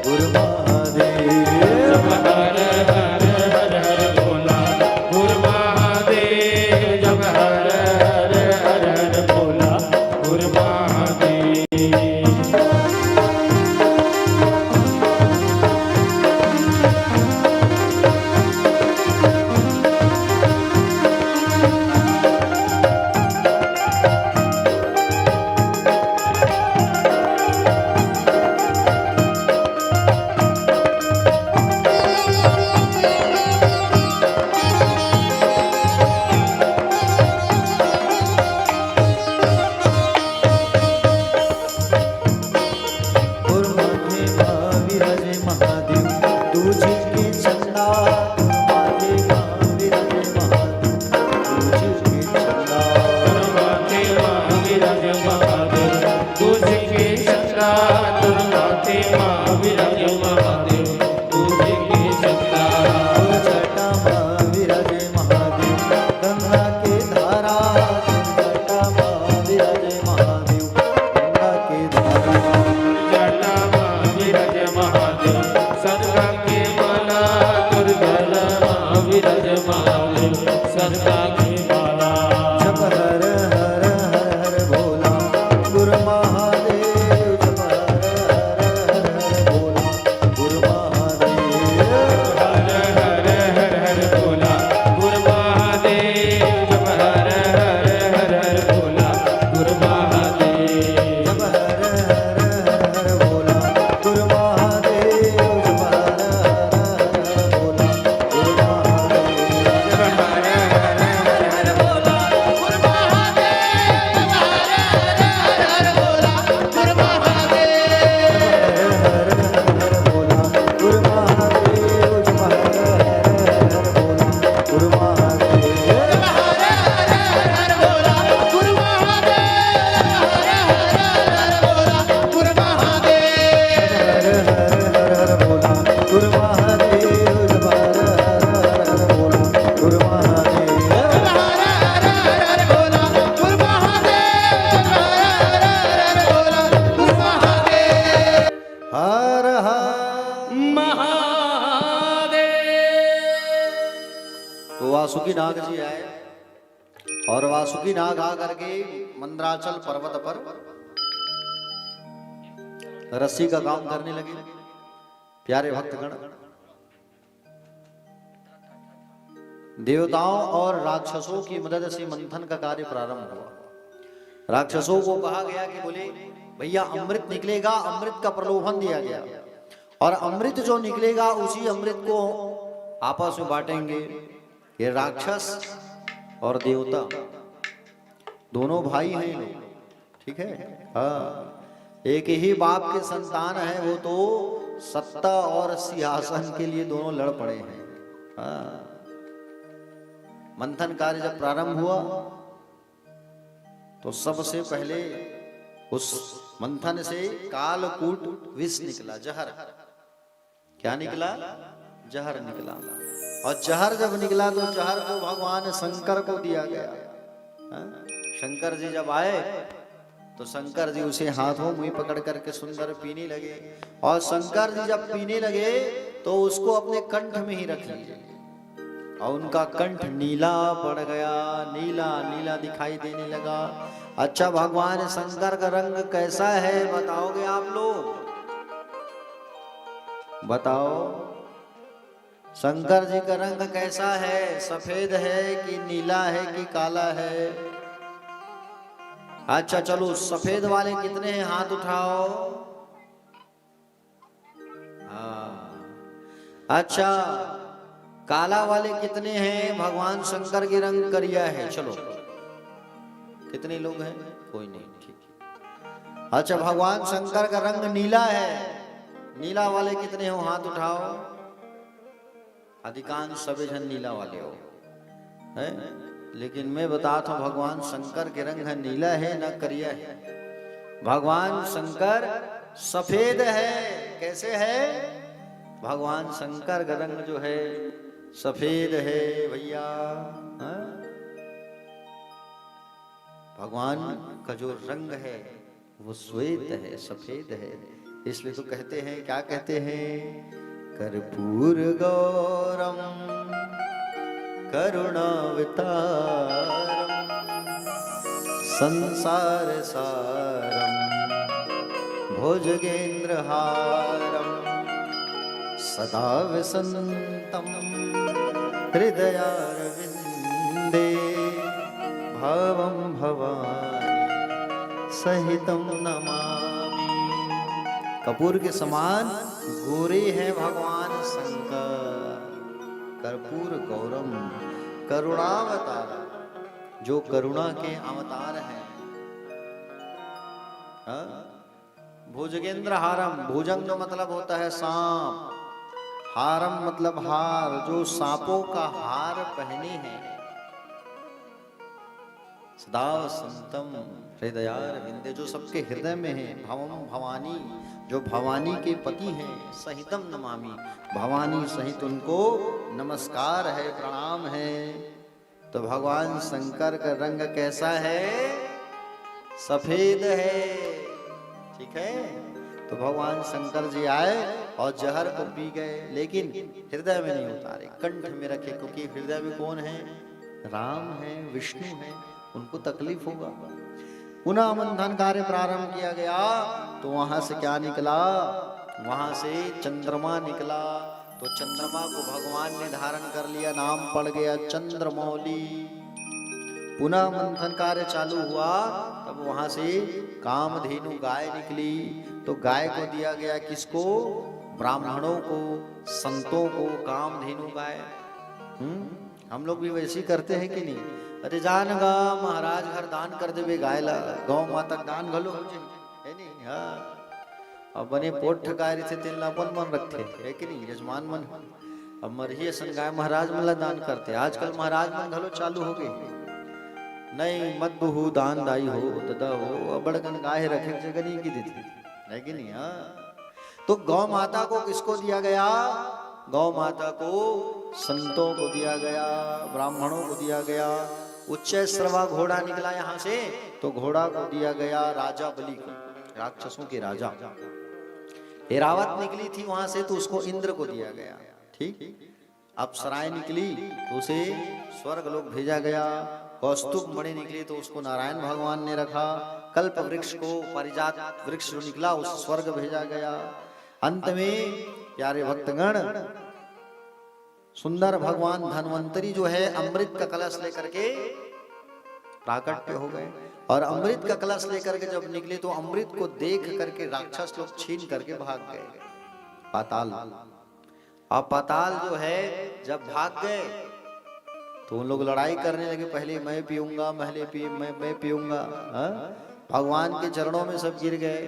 गुरु महादेव जब हर हर हर हर बोला गुरु महादेव जब हर हर हर हर बोला गुरु महादेव गुरु माथे महाविराजे महादेव तुझे के चंदा गुरु माथे महाविराजे महादेव तुझे के चंदा तुरमाते महाविराज महादेव तुझे के चंदा तुरमाते महाविराज महादेव तुझे के चंदा गुरु जटा महाविराजे महादेव गंगा के धारा गुरु जटा महाविराजे महादेव गंगा के धारा जटा महाविराज महादेव सरगा के माला दुर्गला महाविराज महादेव सरगा के माला जब हर हर हर हर बोला गुरु महादेव जब हर हर हर हर बोला गुरु महादेव हर हर हर हर बोला गुरु महादेव जब हर हर हर हर बोला गुरु महादेव जब हर हर हर हर बोला गुरु महादेव जब हर हर हर बोला गुरु महादेव हर हर हर बोला गुरु महादेव जब हर हर हर बोला गुरु महादेव हर हर हर हर बोला गुरु महादेव जब हर हर हर हर बोला गुरु महादेव हर हर तो वासुकी नाग जी आए और वासुकी नाग आ करके मंदराचल पर्वत पर रस्सी का काम करने लगे। प्यारे भक्तगण, देवताओं और राक्षसों की मदद से मंथन का कार्य प्रारंभ हुआ। राक्षसों को कहा गया कि बोले भैया अमृत निकलेगा, अमृत का प्रलोभन दिया गया और अमृत जो निकलेगा उसी अमृत को आपस में बांटेंगे। ये राक्षस और देवता दोनों भाई हैं ये लोग, ठीक है। हाँ, एक ही बाप के संतान है, वो तो सत्ता और सिंहासन के लिए दोनों लड़ पड़े हैं। हाँ, मंथन कार्य जब प्रारंभ हुआ तो सबसे पहले उस मंथन से कालकूट विष निकला, जहर। क्या निकला? जहर निकला। और जहर जब निकला तो जहर को भगवान शंकर को दिया गया। हाँ? शंकर जी जब आए तो शंकर जी उसे हाथों में पकड़ करके सुंदर पीने लगे। और शंकर जी जब पीने लगे तो उसको अपने कंठ में ही रख लीजिए और उनका कंठ नीला पड़ गया, नीला नीला दिखाई देने लगा। अच्छा, भगवान शंकर का रंग कैसा है बताओगे आप लोग? बताओ, शंकर जी का रंग कैसा है? सफेद है कि नीला है कि काला है? अच्छा चलो, सफेद वाले कितने हैं? हाथ उठाओ। हाँ, अच्छा, काला वाले कितने हैं? भगवान शंकर के रंग करिया है। चलो, कितने लोग हैं? कोई नहीं, ठीक। अच्छा, भगवान शंकर का रंग नीला है। नीला वाले कितने हो, हाथ उठाओ। अधिकांश सभी जन नीला वाले हो, है? लेकिन मैं बताता हूं, भगवान शंकर के रंग है नीला है ना करिया है। भगवान शंकर सफेद है। कैसे है? भगवान शंकर का रंग जो है सफेद है भैया। हाँ? भगवान का जो रंग है वो श्वेत है, सफेद है। इसलिए तो कहते हैं, क्या कहते हैं? कर्पूर गौरम करुणावतारम संसार सारम भुजगेन्द्रहारम सदा वसन्तं हृदयारविन्दे भावं भवानी सहितं नमामि। कपूर के समान गोरे हैं भगवान शंकर। कर्पूर गौरम करुणावतार, जो करुणा के अवतार हैं। भुजगेंद्र हारम, भुजंग मतलब होता है सांप, हारम मतलब हार, जो सांपों का हार पहने हैं। सदा संतम हृदयार विंदे, जो सबके हृदय में है। भवम भवानी, जो भवानी के पति हैं। सहितम नमामि, भवानी सहित उनको नमस्कार है, प्रणाम है। तो भगवान शंकर का रंग कैसा है? सफेद है, ठीक है। तो भगवान शंकर जी आए और जहर को पी गए, लेकिन हृदय में नहीं उतारे, कंठ में रखे, क्योंकि हृदय में कौन है? राम है, विष्णु है, उनको तकलीफ होगा। पुनः मंथन कार्य प्रारंभ किया गया, तो वहां से क्या निकला? वहां से चंद्रमा निकला। तो चंद्रमा को भगवान ने धारण कर लिया, नाम पड़ गया चंद्रमौली। पुनः मंथन कार्य चालू हुआ, तब वहां से कामधेनु गाय निकली। तो गाय को दिया गया किसको? ब्राह्मणों को, संतों को कामधेनु गाय। हम लोग भी वैसे ही करते हैं कि नहीं? अरे जान गा महाराज घर दान कर देवे गाय ला, गौ माता दान घलो है नहीं? हाँ, अब बने पोट ठकाय थे तेल अपन मन रखे है कि नहीं? यजमान मन अब मरही सन गाय महाराज मन ला दान करते। आजकल महाराज मन घलो चालू हो गए, नहीं मत बहु दान दाई हो तदा हो, बड़कन गाय रखे जगह नहीं की देती है कि नहीं? हाँ, तो गौ माता को किसको दिया गया? गौ माता को संतों को दिया गया, ब्राह्मणों को दिया गया। उच्च श्रवा घोड़ा निकला यहाँ से, तो घोड़ा को दिया गया राजा बलि को, राक्षसों के राजा। एरावत निकली थी वहां से, तो उसको इंद्र को दिया गया, ठीक। अप्सराएं निकली तो उसे स्वर्ग लोक भेजा गया। कौस्तुभ मणि निकली तो उसको नारायण भगवान ने रखा। कल्प वृक्ष को, पारिजात वृक्ष जो निकला उस स्वर्ग भेजा गया। अंत में प्यारे भक्तगण, सुंदर भगवान धन्वंतरी जो है अमृत का कलश लेकर के प्राकट्य हो गए। और अमृत का कलश लेकर के जब निकले, तो अमृत को देख करके राक्षस लोग छीन करके भाग गए पाताल। और पाताल जो है जब भाग गए, तो उन लोग लड़ाई करने लगे। पहले मैं पीऊंगा, मैं पीऊंगा। भगवान के चरणों में सब गिर गए।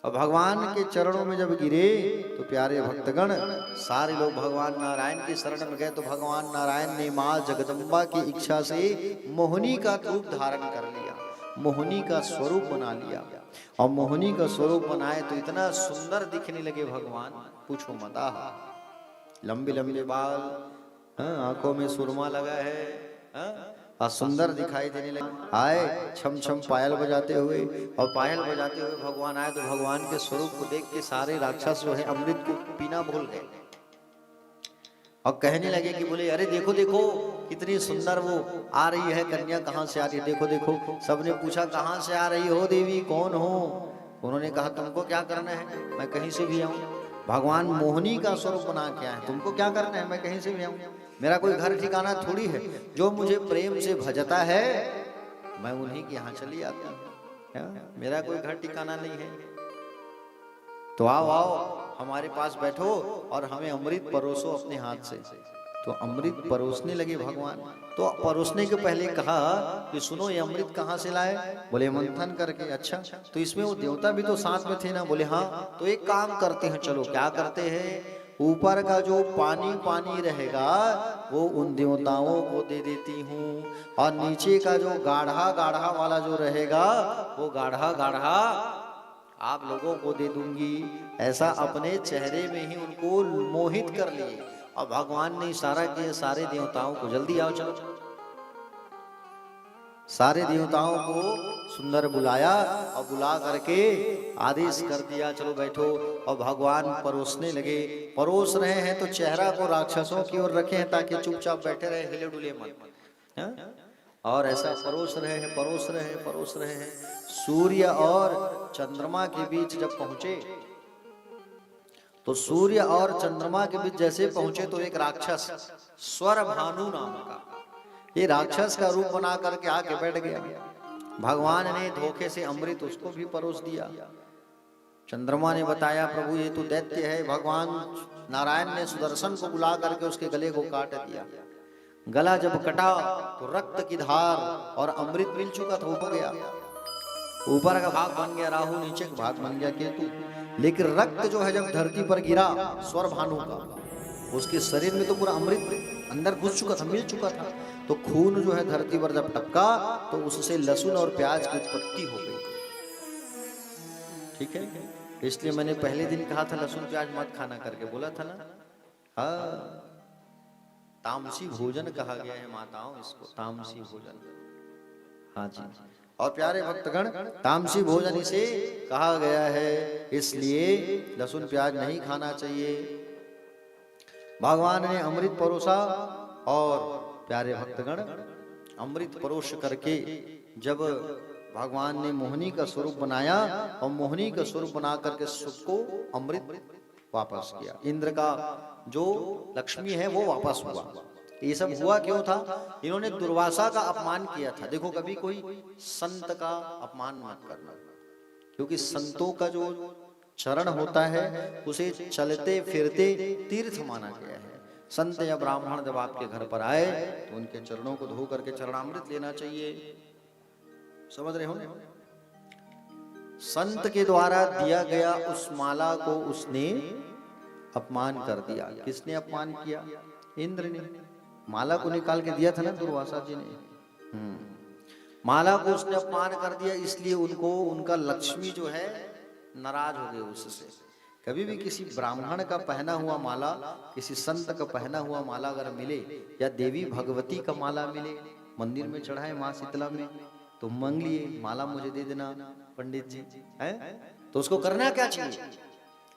और भगवान के चरणों में जब गिरे, तो प्यारे भक्तगण सारे लोग भगवान नारायण की शरण में गए। तो भगवान नारायण ने माँ जगदम्बा की इच्छा से मोहिनी का रूप धारण कर लिया, मोहिनी का स्वरूप बना लिया। और मोहिनी का स्वरूप बनाए तो इतना सुंदर दिखने लगे भगवान, पूछो मत। लंबे लंबे बाल, आंखों में सुरमा लगा है, और सुंदर दिखाई देने लगे। आए छम छम पायल बजाते हुए, और पायल बजाते हुए भगवान आए। तो भगवान के स्वरूप को देख के सारे राक्षस जो है अमृत को पीना भूल गए, और कहने लगे कि बोले अरे देखो देखो कितनी सुंदर वो आ रही है कन्या, कहाँ से आ रही है, देखो देखो। सबने पूछा कहाँ से आ रही हो देवी, कौन हो? उन्होंने कहा तुमको क्या करना है, मैं कहीं से भी आऊं। भगवान मोहिनी का स्वरूप बना के आए, तुमको क्या करना है, मैं कहीं से भी आऊं। मेरा कोई घर ठिकाना थोड़ी है, जो मुझे प्रेम से भजता है मैं उन्हीं के यहाँ चली आती हूँ। मेरा कोई घर ठिकाना नहीं है। तो आओ आओ हमारे पास बैठो और हमें अमृत परोसो अपने हाथ से। तो अमृत परोसने लगे भगवान। तो परोसने के पहले कहा कि सुनो ये अमृत कहाँ से लाए? बोले मंथन करके। अच्छा, तो इसमें वो देवता भी तो साथ में थे ना? बोले हाँ। तो एक काम करते हैं, चलो क्या करते हैं, ऊपर का जो पानी पानी रहेगा वो उन देवताओं को दे देती हूँ, और नीचे का जो गाढ़ा गाढ़ा वाला जो रहेगा वो गाढ़ा गाढ़ा आप लोगों को दे दूंगी। ऐसा अपने चेहरे में ही उनको मोहित कर लिए। और भगवान ने इशारा किया सारे देवताओं को, जल्दी आओ चलो। सारे देवताओं को सुंदर बुलाया और बुला करके आदेश कर दिया चलो बैठो। और भगवान परोसने लगे। परोस रहे हैं तो चेहरा को राक्षसों की ओर रखे हैं ताकि चुपचाप बैठे रहे, हिले डुले मत। हाँ? और ऐसा परोस रहे हैं, परोस रहे हैं, परोस रहे हैं। सूर्य और चंद्रमा के बीच जब पहुंचे तो सूर्य और चंद्रमा के बीच जैसे पहुंचे तो एक राक्षस स्वर भानु नाम का, ये राक्षस का रूप बना करके आके बैठ गया। भगवान ने धोखे से अमृत उसको भी परोस दिया। चंद्रमा ने बताया प्रभु ये तो दैत्य है। भगवान नारायण ने सुदर्शन को बुला करके उसके गले को काट दिया। गला जब कटा तो रक्त की धार और अमृत मिल चुका था, हो गया। ऊपर का भाग बन गया राहु, नीचे का भाग बन गया केतु। लेकिन रक्त जो है जब धरती पर गिरा स्वर भानु का, उसके शरीर में तो पूरा अमृत अंदर घुस चुका था, मिल चुका था। तो खून जो है धरती पर जब टपका तो उससे लहसुन और प्याज की उत्पत्ति हो गई। ठीक है, इसलिए मैंने पहले दिन कहा था लहसुन प्याज मत खाना करके, बोला था ना। हाँ, तामसी भोजन कहा गया है माताओं इसको, तामसी भोजन। हाँ जी। और प्यारे भक्तगण, तामसी भोजन इसे कहा गया है, इसलिए लहसुन प्याज नहीं खाना चाहिए। भगवान ने अमृत परोसा और प्यारे भक्तगण अमृत परोस करके जब भगवान ने मोहिनी का स्वरूप बनाया और मोहिनी का स्वरूप बना करके सबको अमृत वापस किया। इंद्र का जो लक्ष्मी है वो वापस हुआ। ये सब हुआ क्यों था? इन्होंने दुर्वासा का अपमान किया था। देखो कभी कोई संत का अपमान मत करना, क्योंकि संतों का जो चरण होता है उसे चलते फिरते तीर्थ माना गया है। संत या ब्राह्मण जब आपके घर पर आए तो उनके चरणों को धो करके चरणामृत लेना चाहिए। समझ रहे हो? संत के द्वारा दिया गया उस माला को उसने अपमान कर दिया। किसने अपमान किया? इंद्र ने। माला को निकाल के दिया था ना दुर्वासा जी ने। माला को उसने अपमान कर दिया, इसलिए उनको उनका लक्ष्मी जो है नाराज हो गए उससे। कभी भी किसी ब्राह्मण का पहना हुआ माला, किसी संत का पहना हुआ माला अगर मिले, या देवी भगवती का माला मिले, मंदिर में चढ़ाए माँ शीतला में, तो मांग लिए माला मुझे दे देना पंडित जी, है तो उसको करना क्या चाहिए?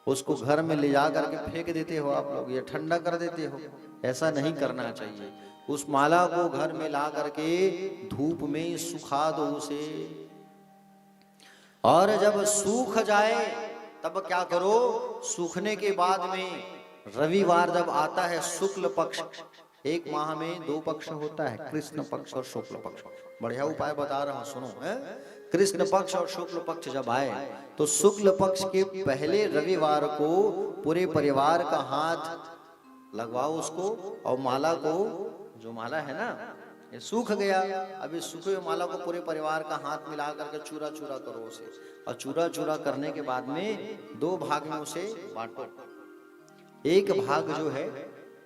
उसको घर में ले जा करके फेंक देते हो आप लोग, या ठंडा कर देते हो। ऐसा नहीं करना चाहिए। उस माला को घर में ला करके धूप में सुखा दो उसे, और जब सूख जाए तब क्या करो, सूखने के बाद में रविवार जब आता है शुक्ल पक्ष, एक माह में 2 पक्ष होता है, कृष्ण पक्ष और शुक्ल पक्ष। बढ़िया उपाय बता रहा हूं, सुनो। कृष्ण पक्ष और शुक्ल पक्ष जब आए तो शुक्ल पक्ष के पहले रविवार को पूरे परिवार का हाथ लगवाओ उसको, और माला को, जो माला है ना ये सूख गया, अब इस सूखे हुए माला को पूरे परिवार का हाथ मिला करके चूरा चूरा करो उसे, और चूरा चूरा करने के बाद में 2 भाग में उसे बांटो। एक भाग जो है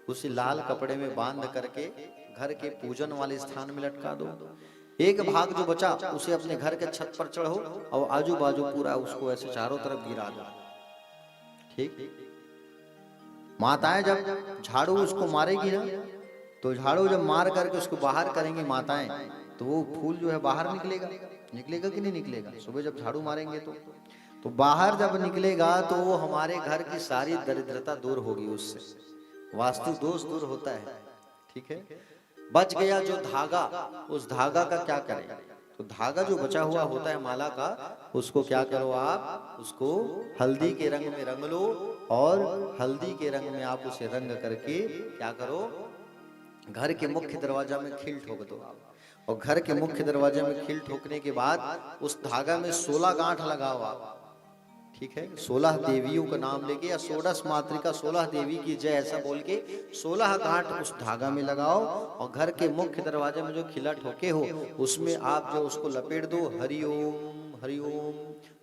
उसे लाल कपड़े में बांध करके घर के पूजन वाले स्थान में लटका दो। एक भाग जो बचा उसे अपने घर के छत पर चढ़ो और आजू बाजू पूरा उसको ऐसे चारों तरफ गिरा दो। ठीक? माताएं जब झाड़ू उसको मारेगी ना, तो झाड़ू जब मार करके उसको बाहर करेंगी माताएं, तो वो फूल जो है बाहर निकलेगा। निकलेगा कि नहीं निकलेगा? सुबह जब झाड़ू मारेंगे तो बाहर जब निकलेगा तो वो हमारे घर की सारी दरिद्रता दूर होगी, उससे वास्तु दोष दूर होता है। ठीक है? बच गया जो धागा, उस धागा का क्या करें? तो धागा जो बचा हुआ होता है माला का, उसको क्या करो आप, उसको हल्दी के रंग में रंग लो, और हल्दी के रंग में आप उसे रंग करके क्या करो, घर के मुख्य दरवाजा में खील ठोक दो। और घर के मुख्य दरवाजे में खील ठोकने के बाद उस धागा में 16 गांठ लगाओ आप। ठीक है, 16 देवियों का नाम लेके या 16 मातृका 16 देवी की जय ऐसा बोल के 16 गांठ उस धागा में लगाओ और घर के मुख्य दरवाजे में जो खिला ठोके हो उसमें आप जो उसको लपेट दो, हरिओम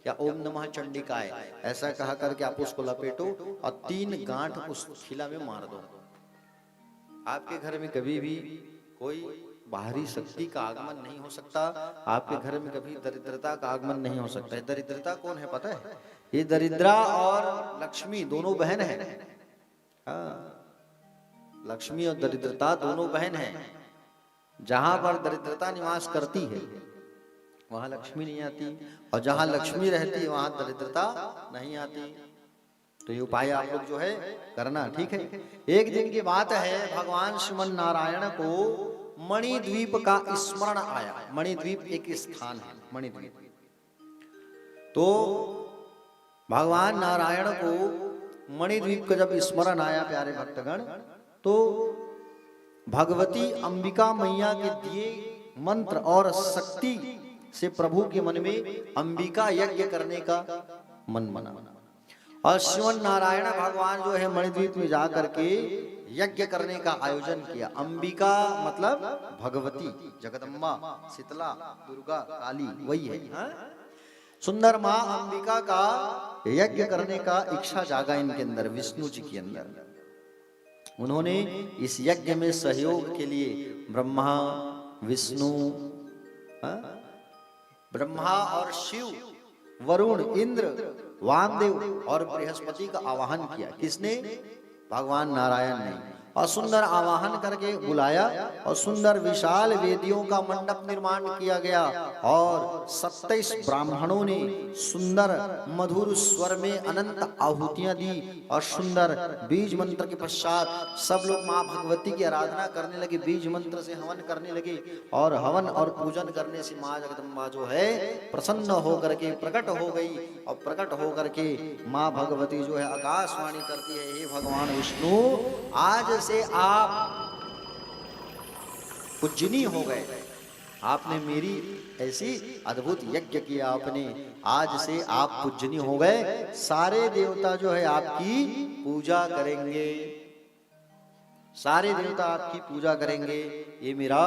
या ओम नमः चंडिकाय ऐसा कहा करके आप उसको लपेटो और 3 गांठ उस खिला में मार दो। आपके घर में कभी भी कोई बाहरी शक्ति का आगमन नहीं हो सकता, आपके घर में कभी दरिद्रता का आगमन नहीं हो सकता है। दरिद्रता कौन है पता है? ये दरिद्रा और लक्ष्मी दोनों बहन है। लक्ष्मी और दरिद्रता दोनों बहन है। जहां पर दरिद्रता निवास करती है वहां लक्ष्मी नहीं आती, और जहां लक्ष्मी रहती है वहां दरिद्रता नहीं आती। तो ये उपाय आप लोग जो है करना, ठीक है। एक दिन की बात है, भगवान श्रीमन नारायण को मणिद्वीप का स्मरण आया। मणिद्वीप एक स्थान है, मणिद्वीप। तो भगवान नारायण को मणिद्वीप का जब स्मरण आया प्यारे भक्तगण, तो भगवती अंबिका मैया के दिए मंत्र और शक्ति से प्रभु के मन में अंबिका यज्ञ करने का मन बना, और श्रीमन नारायण भगवान जो है मणिद्वीप में जाकर के यज्ञ करने का आयोजन किया। अंबिका मतलब भगवती, जगदम्बा, शीतला, दुर्गा, काली, वही है। सुंदर माँ अंबिका का यज्ञ करने का इच्छा जागा इनके अंदर, विष्णु जी के अंदर। उन्होंने इस यज्ञ में सहयोग के लिए ब्रह्मा, विष्णु, ब्रह्मा और शिव, वरुण, इंद्र, वामदेव और बृहस्पति का आवाहन किया। किसने? भगवान नारायण ने। और सुंदर आवाहन करके बुलाया और सुंदर विशाल वेदियों का मंडप निर्माण किया गया, और 27 ब्राह्मणों ने सुंदर मधुर स्वर में अनंत आहुतियां दी, और सुंदर बीज मंत्र के पश्चात सब लोग माँ भगवती की आराधना करने लगे। बीज मंत्र से हवन करने लगे, और हवन और पूजन करने से माँ जगदम्बा जो है प्रसन्न होकर के प्रकट हो गई, और प्रकट होकर के माँ भगवती जो है आकाशवाणी करती है, हे भगवान विष्णु, आज से आप पूजनीय हो गए। आपने मेरी ऐसी अद्भुत यज्ञ किया, आपने आज से आप पूजनीय हो गए। सारे देवता जो है आपकी पूजा करेंगे, सारे देवता आपकी पूजा करेंगे, ये मेरा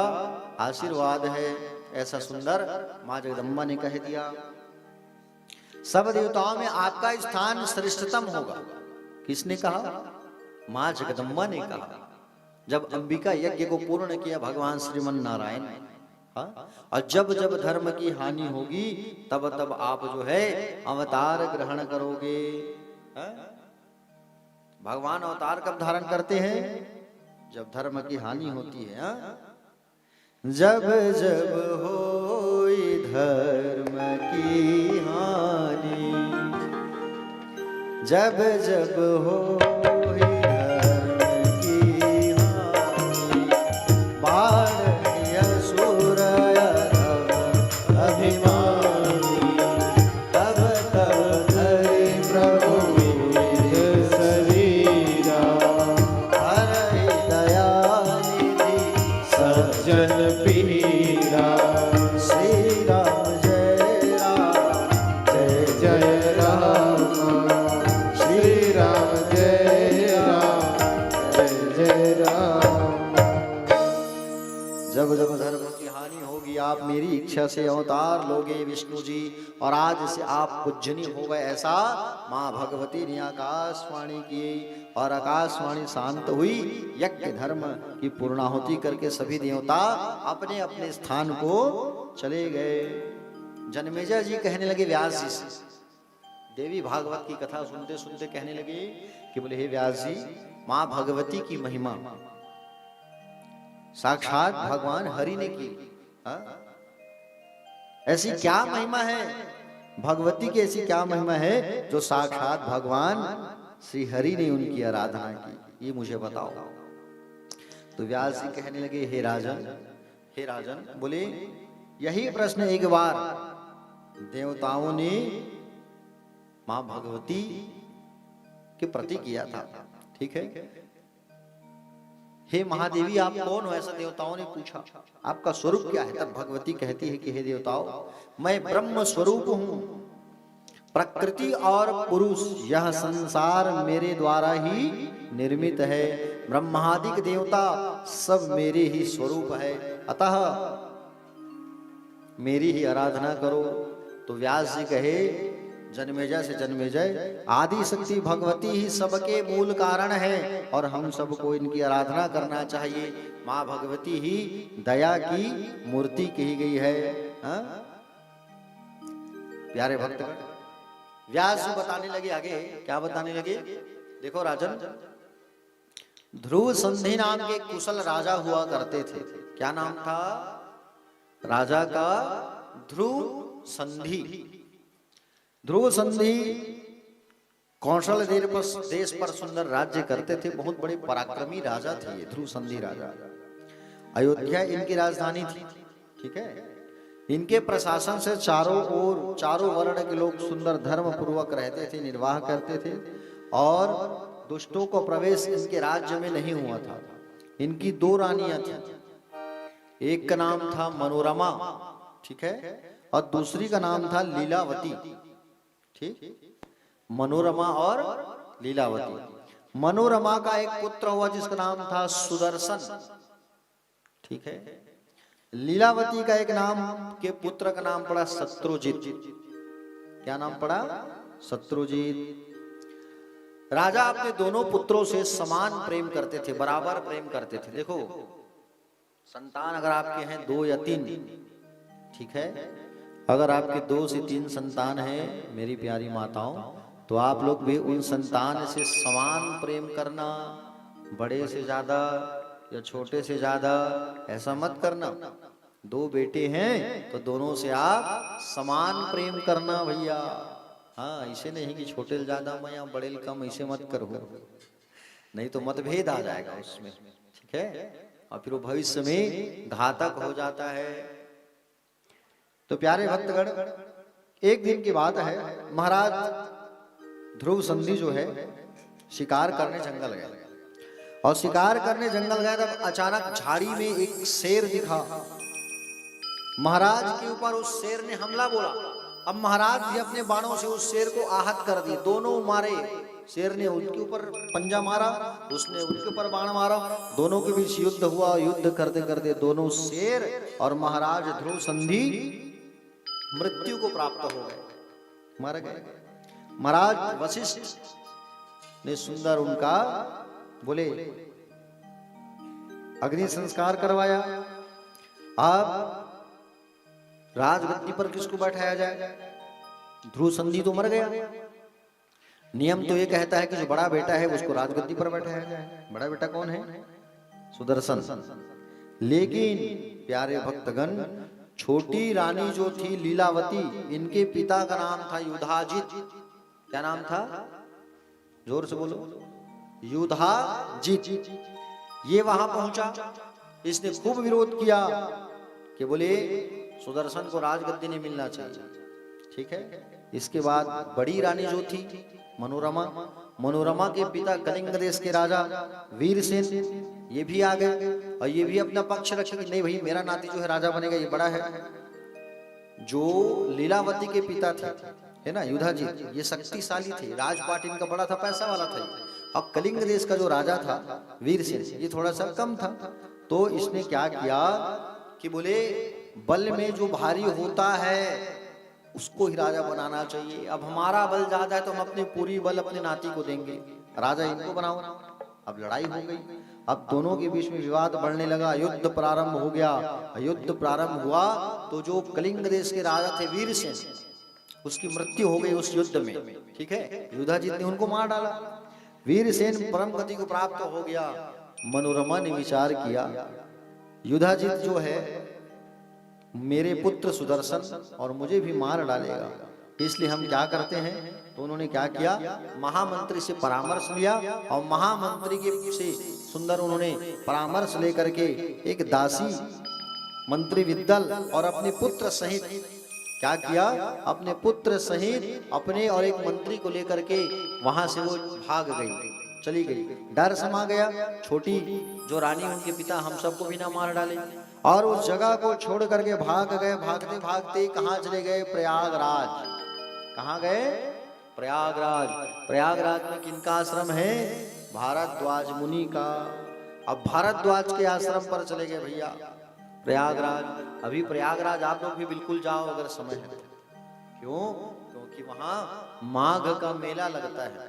आशीर्वाद है। ऐसा सुंदर मां जगदम्बा ने कह दिया। सब देवताओं में आपका स्थान श्रेष्ठतम होगा। किसने कहा? मां जगदम्बा ने कहा। जब अंबिका यज्ञ को पूर्ण किया भगवान श्रीमन नारायण ने, और जब जब धर्म की हानि होगी तब तब आप जो है अवतार ग्रहण करोगे। भगवान अवतार कब धारण करते हैं? जब धर्म की हानि होती है। जब जब होई धर्म की हानि, जब जब होई धर्म की हानि, बाढ़ असुर अभिमानी, तब तब धरि प्रभु निज शरीरा, हरहि दयानिधि सज्जन पीरा। श्री राम जय राम, जय जय राम, श्री राम जय राम, जय जय राम। जब जब धर्म की हानि होगी आप मेरी इच्छा से अवतार लोगे विष्णु जी, और आज से आप पूजनीय हो गए। ऐसा माँ भगवती ने आकाशवाणी की, और आकाशवाणी शांत हुई। यज्ञ धर्म की पूर्णाहुति करके सभी देवता अपने अपने स्थान को चले गए। जन्मेजय जी कहने लगे व्यास जी से, देवी भागवत की कथा सुनते सुनते कहने लगे कि बोले हे व्यास जी, माँ भगवती की महिमा साक्षात भगवान हरि ने की। ऐसी क्या महिमा है भगवती की, ऐसी क्या महिमा है जो साक्षात भगवान श्री हरि ने उनकी आराधना की, ये मुझे बताओ। तो व्यास जी कहने लगे हे राजन, हे राजन, बोले यही प्रश्न एक बार देवताओं ने मां भगवती के प्रति किया था। ठीक है, हे महादेवी आप कौन हो, ऐसा देवताओं ने पूछा। आपका स्वरूप क्या है? तब भगवती कहती है कि हे देवताओं, मैं ब्रह्म स्वरूप हूं, प्रकृति और पुरुष यह संसार मेरे द्वारा ही निर्मित है। ब्रह्मादिक देवता सब मेरे ही स्वरूप है, अतः मेरी ही आराधना करो। तो व्यास जी कहे जन्मेजय से जन्मेजय, आदि शक्ति भगवती ही सबके मूल कारण है और हम सबको इनकी आराधना करना चाहिए। माँ भगवती ही दया की मूर्ति कही गई है। हाँ? प्यारे भक्तगण, व्यास जी बताने लगे आगे, क्या बताने लगे? देखो राजन, ध्रुव संधि नाम के कुशल राजा हुआ करते थे। क्या नाम था राजा का? ध्रुव संधि। ध्रुव संधि कौशल देश पर सुंदर राज्य करते थे। बहुत बड़े पराक्रमी राजा थे ये ध्रुव संधि राजा। अयोध्या इनकी राजधानी थी, ठीक है। इनके प्रशासन से चारों वर्ण के लोग सुंदर धर्म पूर्वक रहते थे, निर्वाह करते थे और दुष्टों को प्रवेश इनके राज्य में नहीं हुआ था। इनकी 2 रानियां थी, एक का नाम था मनोरमा, ठीक है, और दूसरी का नाम था लीलावती, ठीक। मनोरमा और लीलावती। मनोरमा का एक पुत्र हुआ जिसका नाम था सुदर्शन, ठीक है। लीलावती का एक नाम के पुत्र का नाम पड़ा शत्रुजित। क्या नाम पड़ा? शत्रुजित। राजा अपने दोनों पुत्रों से समान प्रेम करते थे, बराबर प्रेम करते थे। देखो, संतान अगर आपके हैं 2 या 3, ठीक है, अगर आपके 2 से 3 संतान हैं मेरी प्यारी माताओं, तो आप लोग भी उन संतान से समान प्रेम करना, बड़े से ज्यादा या छोटे से ज्यादा ऐसा मत करना। 2 बेटे हैं तो दोनों से आप समान प्रेम करना भैया। हाँ, ऐसे नहीं कि छोटे ज्यादा मैं या बड़े कम, ऐसे मत करो, नहीं तो मतभेद आ जाएगा उसमें, ठीक है, और फिर वो भविष्य में घातक हो जाता है। तो प्यारे भक्तगण, एक दिन की बात है, महाराज ध्रुव संधि जो है शिकार करने जंगल गए और शिकार करने जंगल गए तब अचानक झाड़ी में एक शेर दिखा। महाराज के ऊपर उस शेर ने हमला बोला। अब महाराज भी अपने बाणों से उस शेर को आहत कर दिए, दोनों मारे। शेर ने उनके ऊपर पंजा मारा, उसने उनके ऊपर बाण मारा, दोनों के बीच युद्ध हुआ। युद्ध करते करते दोनों शेर और महाराज ध्रुव संधि मृत्यु को प्राप्त हो गए, मर गए। महाराज वशिष्ठ ने सुंदर उनका बोले अग्नि संस्कार करवाया। अब राजगद्दी पर किसको बैठाया जाए? ध्रुव संधि तो मर गया। नियम तो ये कहता है कि जो बड़ा बेटा है उसको राजगद्दी पर बैठाया जाए। बड़ा बेटा कौन है? सुदर्शन। लेकिन प्यारे भक्तगण, छोटी रानी जो थी लीलावती, इनके पिता का नाम था युधाजित। क्या नाम था? जोर से बोलो। युधाजित। ये वहां पहुंचा, इसने खूब विरोध किया कि बोले सुदर्शन को राजगद्दी नहीं मिलना चाहिए, ठीक है। इसके बाद बड़ी रानी जो थी मनोरमा, मनोरमा के पिता कलिंग देश के राजा वीरसेन, ये भी आ गए और ये भी अपना पक्ष रखे कि नहीं भाई, मेरा नाती जो है राजा बनेगा, ये बड़ा है। जो लीलावती के पिता थे, है ना, युधाजित, ये शक्तिशाली थे, राजपाट इनका बड़ा था, पैसा वाला था। अब कलिंग देश का जो राजा था वीरसेन, ये थोड़ा सा कम था। तो इसने क्या किया कि बोले बल में जो भारी होता है उसको ही राजा बनाना चाहिए। अब हमारा बल ज्यादा है तो हम अपने पूरी बल अपने नाती को देंगे, राजा इनको बनाओ। अब लड़ाई हो गई, अब दोनों के बीच में विवाद बढ़ने लगा, युद्ध प्रारंभ हो गया। युद्ध प्रारंभ हुआ तो जो कलिंग देश के राजा थे वीरसेन, उसकी मृत्यु हो गई उस युद्ध में, ठीक है। युधाजित ने उनको मार डाला, वीरसेन परम गति को प्राप्त हो गया। मनोरमा ने विचार किया, युधाजित जो है मेरे पुत्र सुदर्शन और मुझे भी मार डालेगा, इसलिए हम क्या करते हैं। तो उन्होंने क्या किया, महामंत्री से परामर्श लिया और महामंत्री के से सुंदर उन्होंने परामर्श लेकर के एक दासी मंत्री विद्दल और अपने पुत्र सहित क्या किया, अपने पुत्र सहित अपने और एक मंत्री को लेकर के वहां से वो भाग गई, चली गई। डर समा गया, छोटी जो रानी उनके पिता हम सबको भी ना मार डाले, और उस जगह को छोड़ करके भाग गए। भागते भागते कहाँ चले गए? प्रयागराज। कहाँ गए? प्रयागराज। प्रयागराज में किनका आश्रम है? भारद्वाज मुनि का। अब भारद्वाज के आश्रम पर चले गए भैया प्रयागराज। अभी प्रयागराज आप लोग भी बिल्कुल जाओ अगर समय है। क्यों? क्योंकि वहां माघ का मेला लगता है,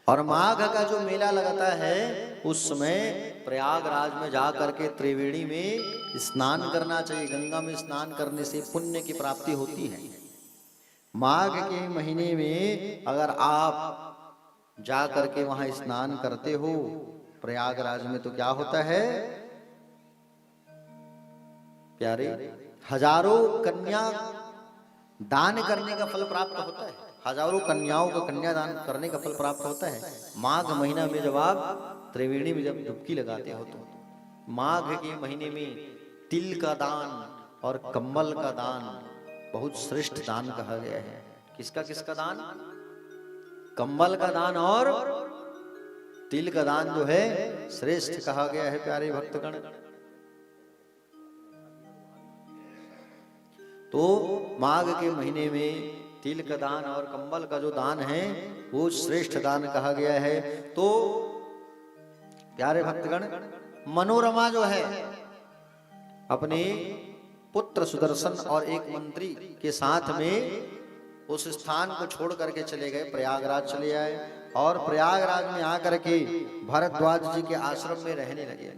और माघ का जो मेला लगता है उस समय प्रयागराज में जा करके त्रिवेणी में स्नान करना चाहिए। गंगा में स्नान करने से पुण्य की प्राप्ति होती है। माघ के महीने में अगर आप जा करके वहां स्नान करते हो प्रयागराज में, तो क्या होता है प्यारे? हजारों कन्या दान करने का फल प्राप्त होता है। हजारों कन्याओं को कन्यादान करने का फल प्राप्त होता है। माघ महीना में जब आप त्रिवेणी में जब डुबकी लगाते हो तो माघ के महीने में तिल का दान और कंबल का दान बहुत श्रेष्ठ दान कहा गया है। किसका किसका दान? कंबल का दान और तिल का दान जो है श्रेष्ठ कहा गया है प्यारे भक्तगण। तो माघ के महीने में तिल का दान और कंबल का जो दान है वो श्रेष्ठ दान कहा गया है। तो प्यारे भक्तगण, मनोरमा जो है अपने पुत्र सुदर्शन और एक मंत्री के साथ में उस स्थान को छोड़ करके चले गए, प्रयागराज चले आए और प्रयागराज में आकर के भारद्वाज जी के आश्रम में रहने लगे।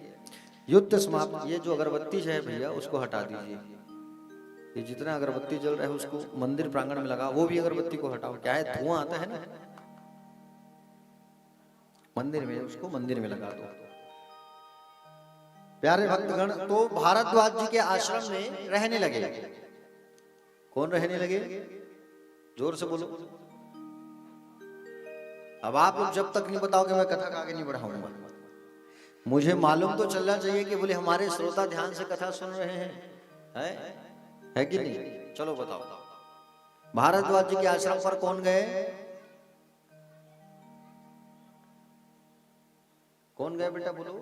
युद्ध समाप्त। ये जो अगरबत्ती है भैया उसको हटा दीजिए। ये जितना अगरबत्ती जल रहा है उसको मंदिर प्रांगण में लगा, वो भी अगरबत्ती को हटाओ। क्या है, धुआं आता है ना मंदिर में, उसको मंदिर में लगा दो। प्यारे भक्तगण, तो भारद्वाज जी के आश्रम में रहने लगे। कौन रहने लगे? जोर से बोलो। अब आप लोग जब तक नहीं बताओगे मैं कथा का आगे नहीं बढ़ाऊंगा। मुझे मालूम तो चलना चाहिए कि बोले हमारे श्रोता ध्यान से कथा सुन रहे हैं, है कि नहीं? चलो बताओ। भारद्वाज जी के आश्रम पर कौन गए? कौन गए बेटा बोलो?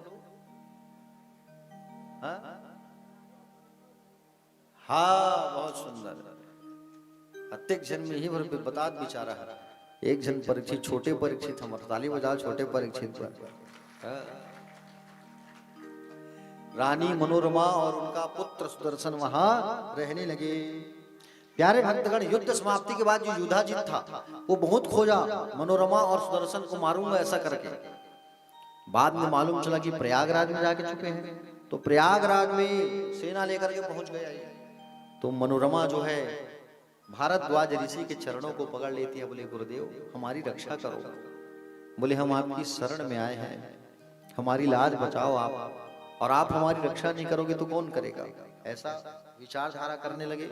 हाँ बहुत सुंदर। प्रत्येक जन्म में ही बता बिचारा है। एक जन परीक्षित, छोटे परीक्षित, हम ताली बजाओ छोटे परीक्षित पर। रानी मनोरमा और उनका पुत्र सुदर्शन वहां रहने लगे। प्यारे भक्तगण, युद्ध समाप्ति के बाद जो युधाजित था वो बहुत खोजा मनोरमा और सुदर्शन को मारूंगा ऐसा करके। बाद में मालूम चला कि प्रयागराज में जाके छुपे हैं, तो प्रयागराज में सेना लेकर के पहुंच गया। तो मनोरमा जो है भारद्वाज ऋषि के चरणों को पकड़ लेती है, बोले गुरुदेव हमारी रक्षा करो। बोले हम आपकी शरण में आए हैं, हमारी लाज बचाओ आप, और आप हमारी रक्षा नहीं करोगे तो कौन करेगा? ऐसा विचारधारा करने लगे।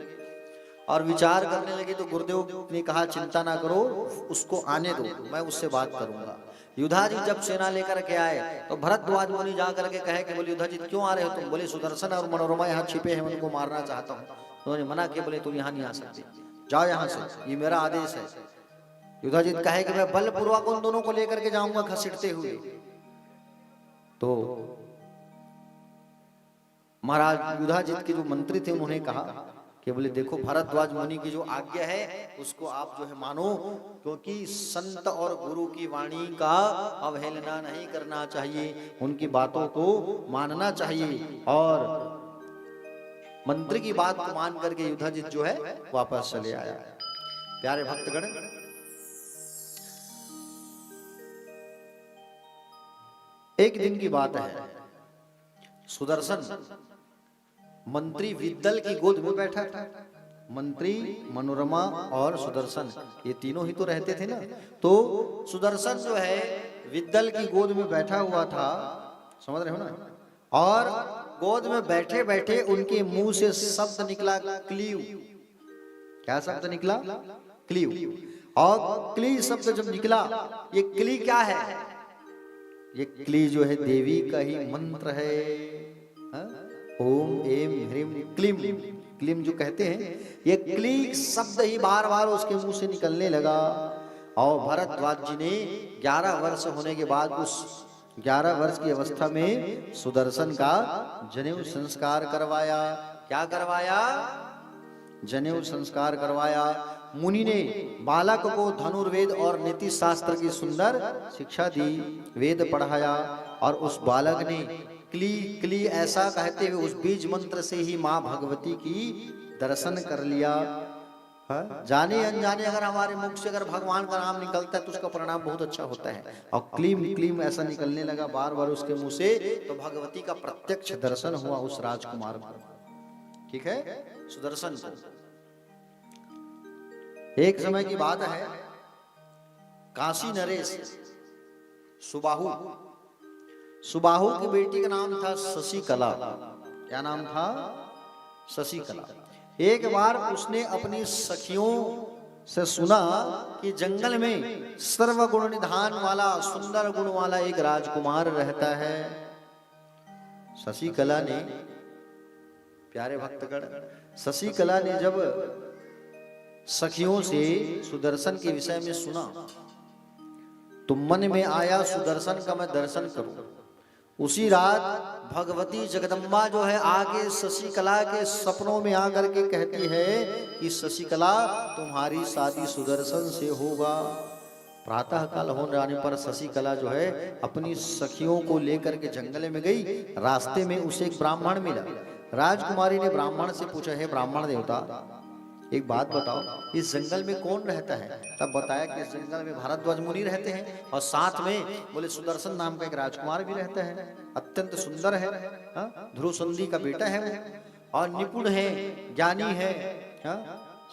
और विचार करने लगे तो गुरुदेव ने कहा चिंता ना करो, उसको आने दो, मैं उससे बात करूंगा। युधाजी जब सेना लेकर के आए तो भरद्वाज मुनि जा करके कहे कि बोले युधाजी क्यों आ रहे हो तुम? बोले सुदर्शन और मनोरमा यहाँ छिपे हैं, उनको मारना चाहता हूँ। उन्होंने मना किया, बोले तुम यहाँ नहीं आ सकते, जाओ यहाँ से, ये मेरा आदेश है। युधाजी कहे कि मैं बलपूर्वक उन दोनों को लेकर के जाऊंगा घसीटते हुए। तो महाराज युधाजित के जो मंत्री थे उन्होंने कहा कि बोले देखो भारद्वाज मुनि की जो आज्ञा है उसको आप जो है मानो, क्योंकि संत और गुरु की वाणी का अवहेलना नहीं करना चाहिए, उनकी बातों को मानना चाहिए। और मंत्री की बात को मान करके युधाजित जो है वापस चले आया। प्यारे भक्तगण, एक दिन की बात है, सुदर्शन मंत्री विद्दल की गोद में बैठा था। मंत्री मनोरमा और सुदर्शन ये तीनों ही तो रहते थे ना। तो सुदर्शन जो है विद्दल की गोद में बैठा हुआ था, समझ रहे हो ना? और गोद में बैठे बैठे उनके मुंह से शब्द निकला क्लीव। क्या शब्द निकला? क्लीव। और क्ली शब्द जब निकला, ये क्ली क्या है? ये क्ली जो है देवी का ही मंत्र है। ओम एम ह्रीम क्लीम, क्लीम जो कहते हैं, ये क्ली शब्द ही बार बार उसके मुंह से निकलने लगा। और भरद्वाज जी ने 11 वर्ष होने के बाद उस 11 वर्ष की अवस्था में सुदर्शन का जनेऊ संस्कार करवाया। क्या करवाया? जनेऊ संस्कार करवाया। मुनि ने बालक को धनुर्वेद और नीति शास्त्र की सुंदर शिक्षा दी, वेद पढ़ाया और उस बालक ने क्ली क्ली ऐसा कहते हुए उस बीज मंत्र से ही माँ भगवती की दर्शन कर लिया। जाने अनजाने अगर हमारे मुख से अगर भगवान का नाम निकलता है तो उसका परिणाम बहुत अच्छा होता है। और क्लीम क्लीम ऐसा निकलने लगा बार बार उसके मुंह से, तो भगवती का प्रत्यक्ष दर्शन हुआ उस राजकुमार को। ठीक है, सुदर्शन को। एक समय की बात है, काशी नरेश सुबाहु की बेटी का नाम था शशिकला। क्या नाम था? शशिकला। एक बार उसने अपनी सखियों से सुना कि जंगल में सर्वगुण निधान वाला सुंदर गुण वाला एक राजकुमार रहता है। शशिकला ने, प्यारे भक्तगण, शशिकला ने जब सखियों से सुदर्शन के विषय में सुना तो मन में आया सुदर्शन का मैं दर्शन करूं। उसी रात भगवती जगदम्बा जो है आगे शशिकला के सपनों में आकर के कहती है कि शशिकला तुम्हारी शादी सुदर्शन से होगा। प्रातः काल हो जाने पर शशिकला जो है अपनी सखियों को लेकर के जंगल में गई। रास्ते में उसे एक ब्राह्मण मिला। राजकुमारी ने ब्राह्मण से पूछा, है ब्राह्मण देवता एक बात बताओ, इस जंगल में कौन रहता है? तब बताया कि इस जंगल में भारद्वाज मुनि रहते हैं और साथ में बोले सुदर्शन नाम का एक राजकुमार भी रहता है, अत्यंत सुंदर है, ध्रुव संधि का बेटा है वो और निपुण है, ज्ञानी है।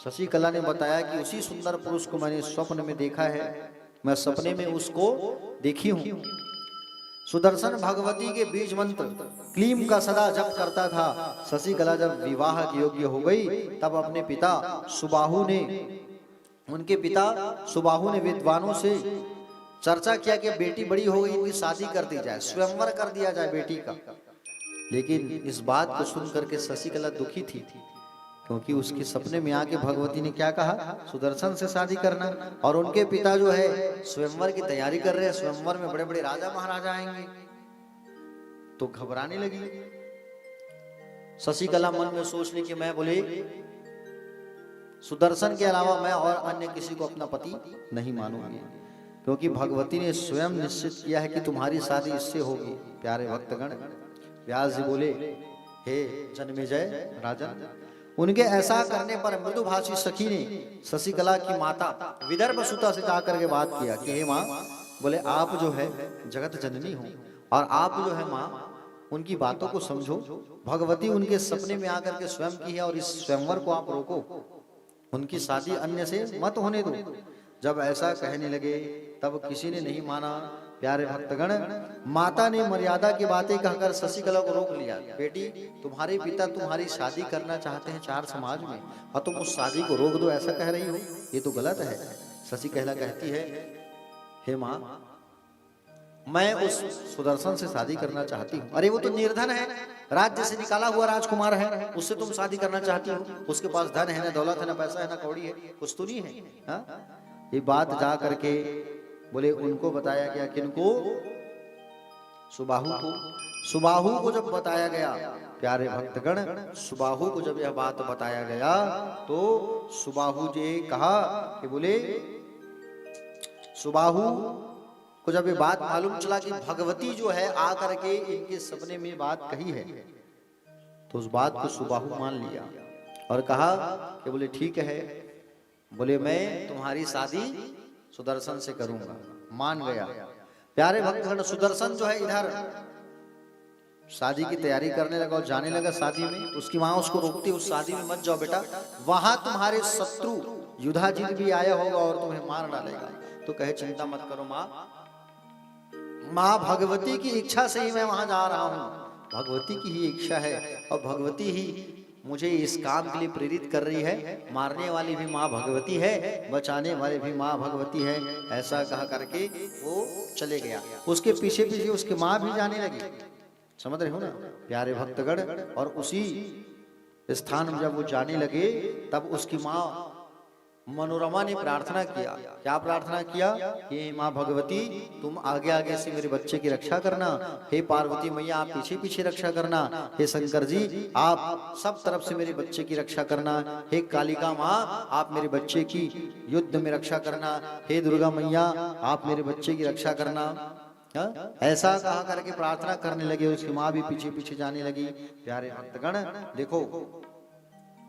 शशिकला ने बताया कि उसी सुंदर पुरुष को मैंने स्वप्न में देखा है, मैं सपने में उसको देखी हूँ। सुदर्शन भगवती के बीज मंत्र क्लीम का सदा जप करता था। शशिकला जब विवाह की योग्य हो गई तब अपने पिता सुबाहु ने, उनके पिता सुबाहु ने विद्वानों से चर्चा किया कि बेटी बड़ी हो गई, इनकी शादी कर दी जाए, स्वयंवर कर दिया जाए बेटी का। लेकिन इस बात को सुन करके शशिकला दुखी थी, क्योंकि उसके सपने में आके भगवती ने क्या कहा, सुदर्शन से शादी करना, और उनके पिता जो है स्वयंवर की तैयारी कर रहे हैं, स्वयंवर में बड़े बड़े राजा महाराजा आएंगे। तो घबराने लगी शशिकला, मन में सोचने की मैं बोले सुदर्शन के अलावा मैं और अन्य किसी को अपना पति नहीं मानूंगी, क्योंकि भगवती ने स्वयं निश्चित किया है कि तुम्हारी शादी इससे होगी। प्यारे भक्तगण, व्यास जी बोले, हे जन्मेजय राजन, उनके ऐसा करने पर मृदुभाषी सखी ने शशिकला की माता विदर्भ सुता से जाकर के बात किया कि हे माँ, बोले आप जो है जगत जननी हो और आप जो है माँ उनकी बातों को समझो। भगवती उनके सपने में आकर के स्वयं की है और इस स्वयंवर को आप रोको, उनकी शादी अन्य से मत होने दो। जब ऐसा कहने लगे तब किसी ने नहीं माना। प्यारे भक्तगण, माता ने मर्यादा की बातें कहकर शशिकला को रोक लिया। बेटी, तुम्हारे पिता तुम्हारी शादी करना चाहते हैं चार समाज में और तुम उस शादी को रोक दो, ऐसा कह रही हो, ये तो गलत है। शशिकला कहती है, हे माँ, मैं उस सुदर्शन से शादी करना चाहती हूँ। अरे वो तो निर्धन है, राज्य से निकाला हुआ राजकुमार है, उससे तुम शादी करना चाहती हो? उसके पास धन है, ना दौलत है, ना पैसा है, ना कौड़ी है, कुछ तो नहीं है। हाँ, ये बात जा करके बोले उनको बताया गया, किनको? सुबाहु को। सुबाहु को जब बताया गया, प्यारे भक्तगण, सुबाहु को जब यह बात बताया गया तो सुबाहु जी कहा कि बोले सुबाहु को जब ये बात मालूम चला कि भगवती जो है आकर के इनके सपने में बात कही है, तो उस बात को सुबाहु मान लिया और कहा कि बोले ठीक है, बोले मैं तुम्हारी शादी सुदर्शन से करूंगा। मान गया। प्यारे भक्तगण, सुदर्शन जो है इधर शादी की तैयारी करने लगा और जाने लगा शादी में। तो उसकी माँ उसको रोकती, उस शादी में मत जाओ बेटा, वहां तुम्हारे शत्रु युधाजित भी आया होगा और तुम्हें मार डालेगा। तो कहे चिंता मत करो माँ, माँ भगवती की इच्छा से ही मैं वहां जा रहा हूँ, भगवती की ही इच्छा है और भगवती ही मुझे इस काम के लिए प्रेरित कर रही है। मारने वाली भी माँ भगवती है, बचाने वाली भी माँ भगवती है। ऐसा कहा करके वो चले गया। उसके पीछे पीछे उसकी माँ भी जाने लगी। समझ रहे हो ना प्यारे भक्तगण? और उसी स्थान में जब वो जाने लगे तब उसकी माँ मनोरमा ने प्रार्थना किया। क्या प्रार्थना किया? कि माँ भगवती तुम आगे आगे से मेरे बच्चे की रक्षा करना, हे पार्वती मैया आप पीछे पीछे रक्षा करना, हे शंकर जी आप सब तरफ से मेरे बच्चे की रक्षा करना, हे कालिका माँ आप मेरे बच्चे की युद्ध में रक्षा करना, हे दुर्गा मैया आप मेरे बच्चे की रक्षा करना। ऐसा कहा करके प्रार्थना करने लगे। उसकी माँ भी पीछे पीछे जाने लगी। प्यारे भक्तगण देखो,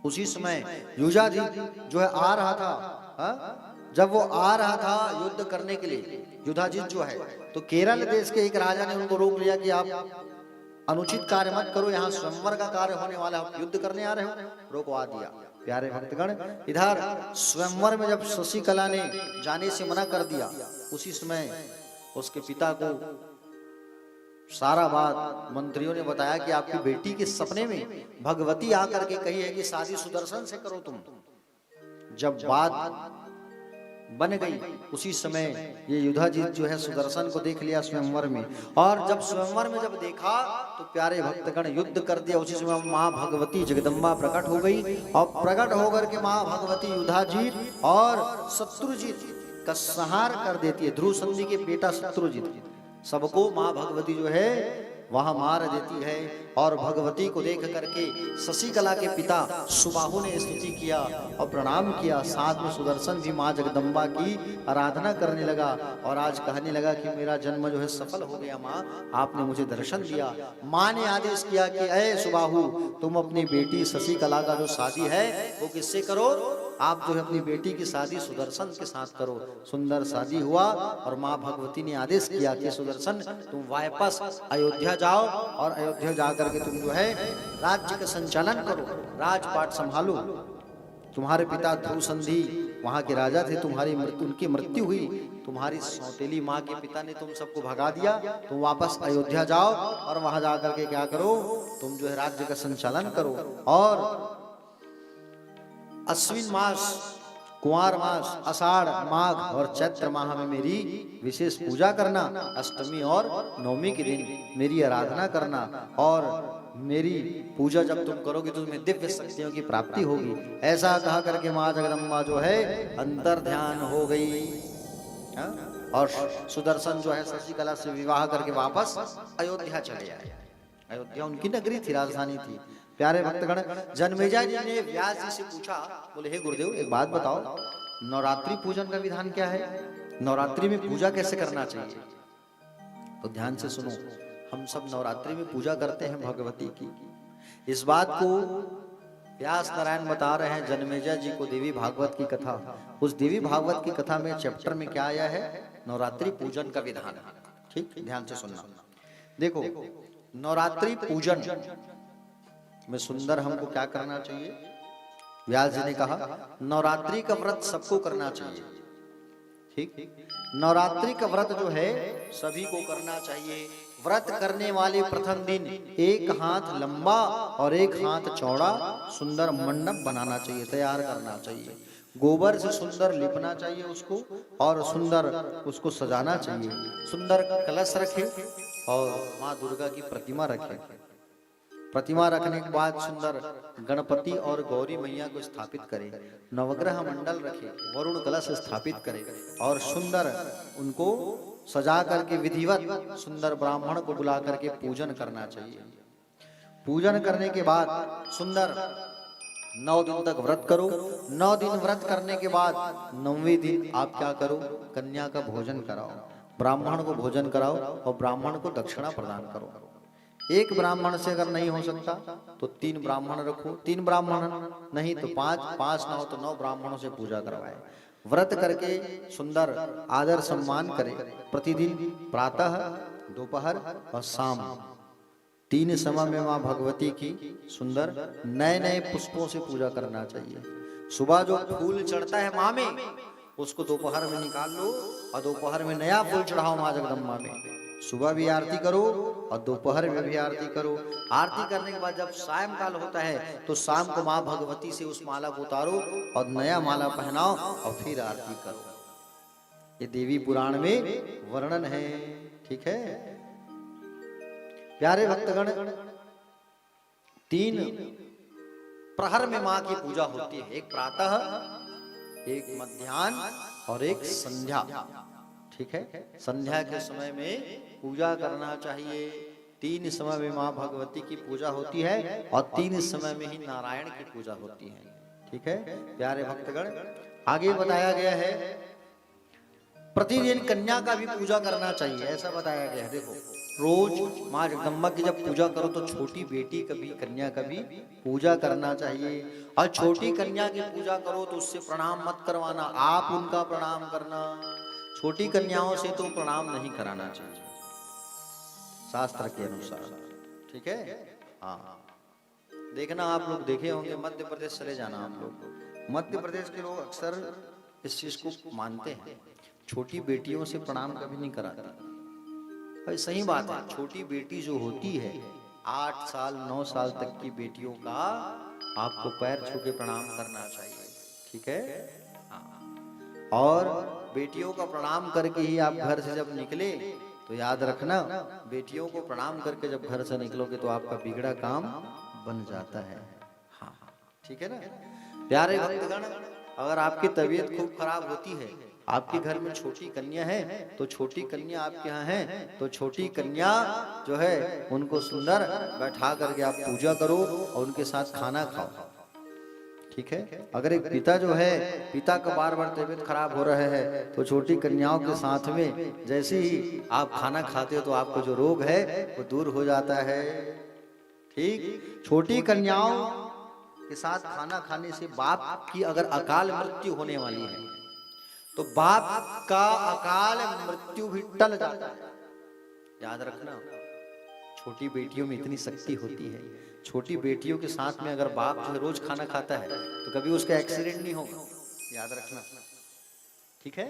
उसी समय युधाजित जो है आ रहा था। जब वो आ रहा था युद्ध करने के लिए, युधाजित जो है, तो केरल देश के एक राजा ने उनको रोक लिया कि आप अनुचित कार्य मत करो, यहाँ स्वयंवर का कार्य होने वाला है, आप युद्ध करने आ रहे हो, रोकवा दिया। प्यारे भक्तगण इधर स्वयंवर में जब शशिकला ने जाने से मना कर दिया, उसी समय उसके पिता को सारा बात मंत्रियों ने बताया कि आपकी बेटी के सपने में भगवती आकर के कही है कि शादी सुदर्शन से करो तुम। जब बात बन गई उसी समय ये युधाजित जो है सुदर्शन को देख लिया स्वयंवर में, और जब स्वयंवर में जब देखा तो प्यारे भक्तगण युद्ध कर दिया। उसी समय माँ भगवती जगदम्बा प्रकट हो गई, और प्रकट होकर के माँ भगवती युधाजित और शत्रुजित का संहार कर देती है। ध्रुव संधि के बेटा शत्रुजित सबको माँ भगवती जो है वहां मार देती है। और भगवती को देख करके शशिकला के पिता सुबाहु ने स्तुति किया और प्रणाम किया। साथ में सुदर्शन भी माँ जगदम्बा की आराधना करने लगा और आज कहने लगा कि मेरा जन्म जो है सफल हो गया माँ, आपने मुझे दर्शन दिया। माँ ने आदेश किया कि अय सुबाहु तुम अपनी बेटी शशिकला का जो शादी है वो किससे करो? आप जो है अपनी बेटी की शादी सुदर्शन के साथ करो। सुंदर शादी हुआ और माँ भगवती ने आदेश किया कि सुदर्शन तुम वापस अयोध्या जाओ और अयोध्या जाकर के तुम जो है राज्य का संचालन करो, राजपाट संभालो। तुम्हारे पिता ध्रुव संधि वहां के राजा थे, तुम्हारी मृत्यु उनकी मृत्यु हुई, तुम्हारी सौतेली माँ के पिता ने तुम सबको भगा दिया, तुम वापस अयोध्या जाओ और वहां जाकर के क्या करो? तुम जो है राज्य का संचालन करो। और अश्विन मास, कुंवर मास, आषाढ़, माघ और चैत्र माह में मेरी विशेष पूजा करना, अष्टमी और नवमी के दिन मेरी आराधना करना, और मेरी पूजा जब तुम करोगे तो तुम्हें दिव्य शक्तियों की प्राप्ति होगी। ऐसा कहा करके माँ जगदम्बा जो है अंतर ध्यान हो गई। और सुदर्शन जो है शशिकला से विवाह करके वापस अयोध्या चले आए। अयोध्या उनकी नगरी थी, राजधानी थी। प्यारे भक्तगण जन्मेजय जी ने व्यास जी से पूछा, बोले हे गुरुदेव एक बात बताओ, नवरात्रि पूजन का विधान क्या है? नवरात्रि में पूजा कैसे करना चाहिए? तो ध्यान से सुनो, हम सब नवरात्रि में पूजा करते हैं भगवती की। इस बात को व्यास नारायण बता रहे हैं जन्मेजय जी को देवी भागवत की कथा। उस देवी भागवत की कथा में चैप्टर में क्या आया है? नवरात्रि पूजन का विधान। ठीक, ध्यान से सुनना। देखो नवरात्रि पूजन में सुंदर हमको क्या करना चाहिए? व्यास जी ने कहा नवरात्रि का व्रत सबको करना चाहिए। ठीक, नवरात्रि का व्रत जो है सभी को करना चाहिए। व्रत करने वाले प्रथम दिन एक हाथ लंबा और एक हाथ चौड़ा सुंदर मंडप बनाना चाहिए, तैयार करना चाहिए। गोबर से सुंदर लिपना चाहिए उसको, और सुंदर उसको सजाना चाहिए। सुंदर कलश रखे और माँ दुर्गा की प्रतिमा रखे। प्रतिमा रखने के बाद सुंदर गणपति और गौरी मैया को स्थापित करे। नवग्रह मंडल रखे, वरुण कलश स्थापित करे और सुंदर उनको सजा करके विधिवत सुंदर ब्राह्मण को बुला करके पूजन करना चाहिए। पूजन करने के बाद सुंदर 9 दिन तक व्रत करो। 9 दिन व्रत करने के बाद 9वें दिन आप क्या करो? कन्या का भोजन कराओ, ब्राह्मण को भोजन कराओ और ब्राह्मण को दक्षिणा प्रदान करो। एक ब्राह्मण से अगर नहीं हो सकता तो 3 ब्राह्मण रखो, 3 ब्राह्मण नहीं तो 5 ना हो तो 9 ब्राह्मणों से पूजा करवाए। व्रत करके सुंदर आदर सम्मान करे। प्रतिदिन प्रातः, दोपहर और शाम 3 समय में माँ भगवती की सुंदर नए नए पुष्पों से पूजा करना चाहिए। सुबह जो फूल चढ़ता है माँ में उसको दोपहर में निकाल लो और दोपहर में नया फूल चढ़ाओ माँ जगदम्बा में। सुबह भी आरती करो और दोपहर में भी आरती करो। आरती करने के बाद जब सायंकाल होता है तो शाम को माँ भगवती से उस माला को उतारो और नया माला पहनाओ और फिर आरती करो। ये देवी पुराण में वर्णन है। ठीक है प्यारे भक्तगण, 3 प्रहर में माँ की पूजा होती है। एक प्रातः, एक मध्याह्न और एक संध्या। ठीक है, संध्या के समय में पूजा करना चाहिए। 3 समय में माँ भगवती की पूजा होती है और 3 समय में ही नारायण की पूजा होती है। ठीक है प्यारे भक्तगण, आगे बताया गया है प्रतिदिन कन्या का भी पूजा करना चाहिए, ऐसा बताया गया है। देखो रोज माँ जगदम्बा की जब पूजा करो तो छोटी बेटी कभी कन्या का भी पूजा करना चाहिए। और छोटी कन्या की पूजा करो तो उससे प्रणाम मत करवाना, आप उनका प्रणाम करना। छोटी कन्याओं से तो प्रणाम नहीं कराना चाहिए शास्त्र के अनुसार। ठीक है, हाँ देखना, आप लोग देखे होंगे, मध्य प्रदेश चले जाना आप लोग, मध्य प्रदेश के लोग अक्सर इस चीज को मानते हैं, छोटी बेटियों से प्रणाम कभी नहीं कराते। भाई सही बात है, छोटी बेटी जो होती है 8 साल 9 साल तक की बेटियों का आपको पैर छू के प्रणाम करना चाहिए। ठीक है, हाँ। और बेटियों का प्रणाम करके ही आप घर से जब निकले तो याद रखना, बेटियों को प्रणाम करके जब घर से निकलोगे तो आपका बिगड़ा काम बन जाता है। हाँ ठीक है ना प्यारे भक्तगण, अगर आपकी तबीयत खूब खराब होती है, आपके घर में छोटी कन्या है, तो छोटी कन्या आपके यहाँ है तो छोटी कन्या जो है उनको सुंदर बैठा करके आप पूजा करो और उनके साथ खाना खाओ। ठीक है, अगर एक पिता जो है, पिता का बार बार तबीयत खराब हो रहा है तो छोटी कन्याओं के साथ में जैसे ही आप खाना खाते हो तो आपको जो रोग है वो दूर हो जाता है। ठीक, छोटी कन्याओं के साथ खाना खाने से बाप की अगर अकाल मृत्यु होने वाली है तो बाप का अकाल मृत्यु भी टल जाता है। याद रखना, छोटी बेटियों में इतनी शक्ति होती है। छोटी बेटियों के साथ में अगर बाप जो है रोज खाना खाता है तो कभी उसका एक्सीडेंट नहीं होगा, याद रखना। ठीक है,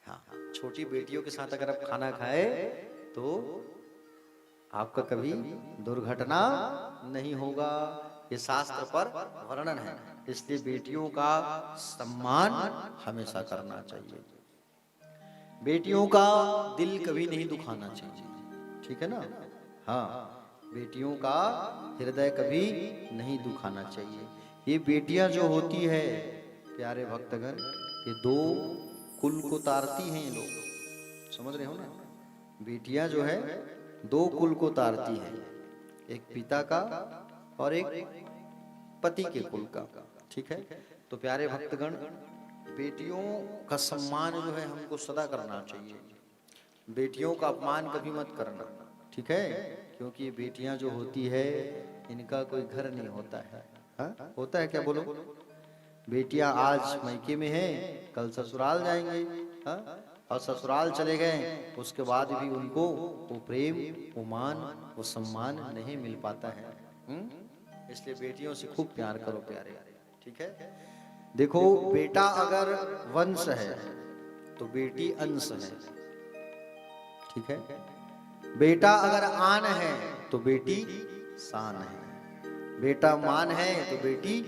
हाँ छोटी बेटियों के साथ अगर आप खाना खाए तो आपका कभी दुर्घटना नहीं होगा, ये शास्त्र पर वर्णन है। इसलिए बेटियों का सम्मान हमेशा करना चाहिए, बेटियों का दिल कभी नहीं दुखाना चाहिए। ठीक है ना, हाँ बेटियों का हृदय कभी नहीं दुखाना चाहिए। ये बेटियां जो होती है प्यारे भक्तगण, ये 2 कुल को तारती हैं, ये लोग समझ रहे हो ना। बेटियां जो है 2 कुल को तारती है, एक पिता का और एक पति के कुल का। ठीक है, तो प्यारे भक्तगण, बेटियों का सम्मान जो है हमको सदा करना चाहिए, बेटियों का अपमान कभी मत करना। ठीक है, क्योंकि बेटियां जो होती है इनका कोई घर नहीं होता है। हा? होता है क्या बोलो? बेटियां आज मैके में है, कल ससुराल जाएंगे। हा? और ससुराल चले गए उसके बाद भी उनको वो प्रेम, वो मान, वो सम्मान नहीं मिल पाता है। इसलिए बेटियों से खूब प्यार करो प्यारे। ठीक है, देखो बेटा अगर वंश है तो बेटी अंश है। ठीक है, बेटा अगर आन है तो बेटी शान है, बेटा मान है तो बेटी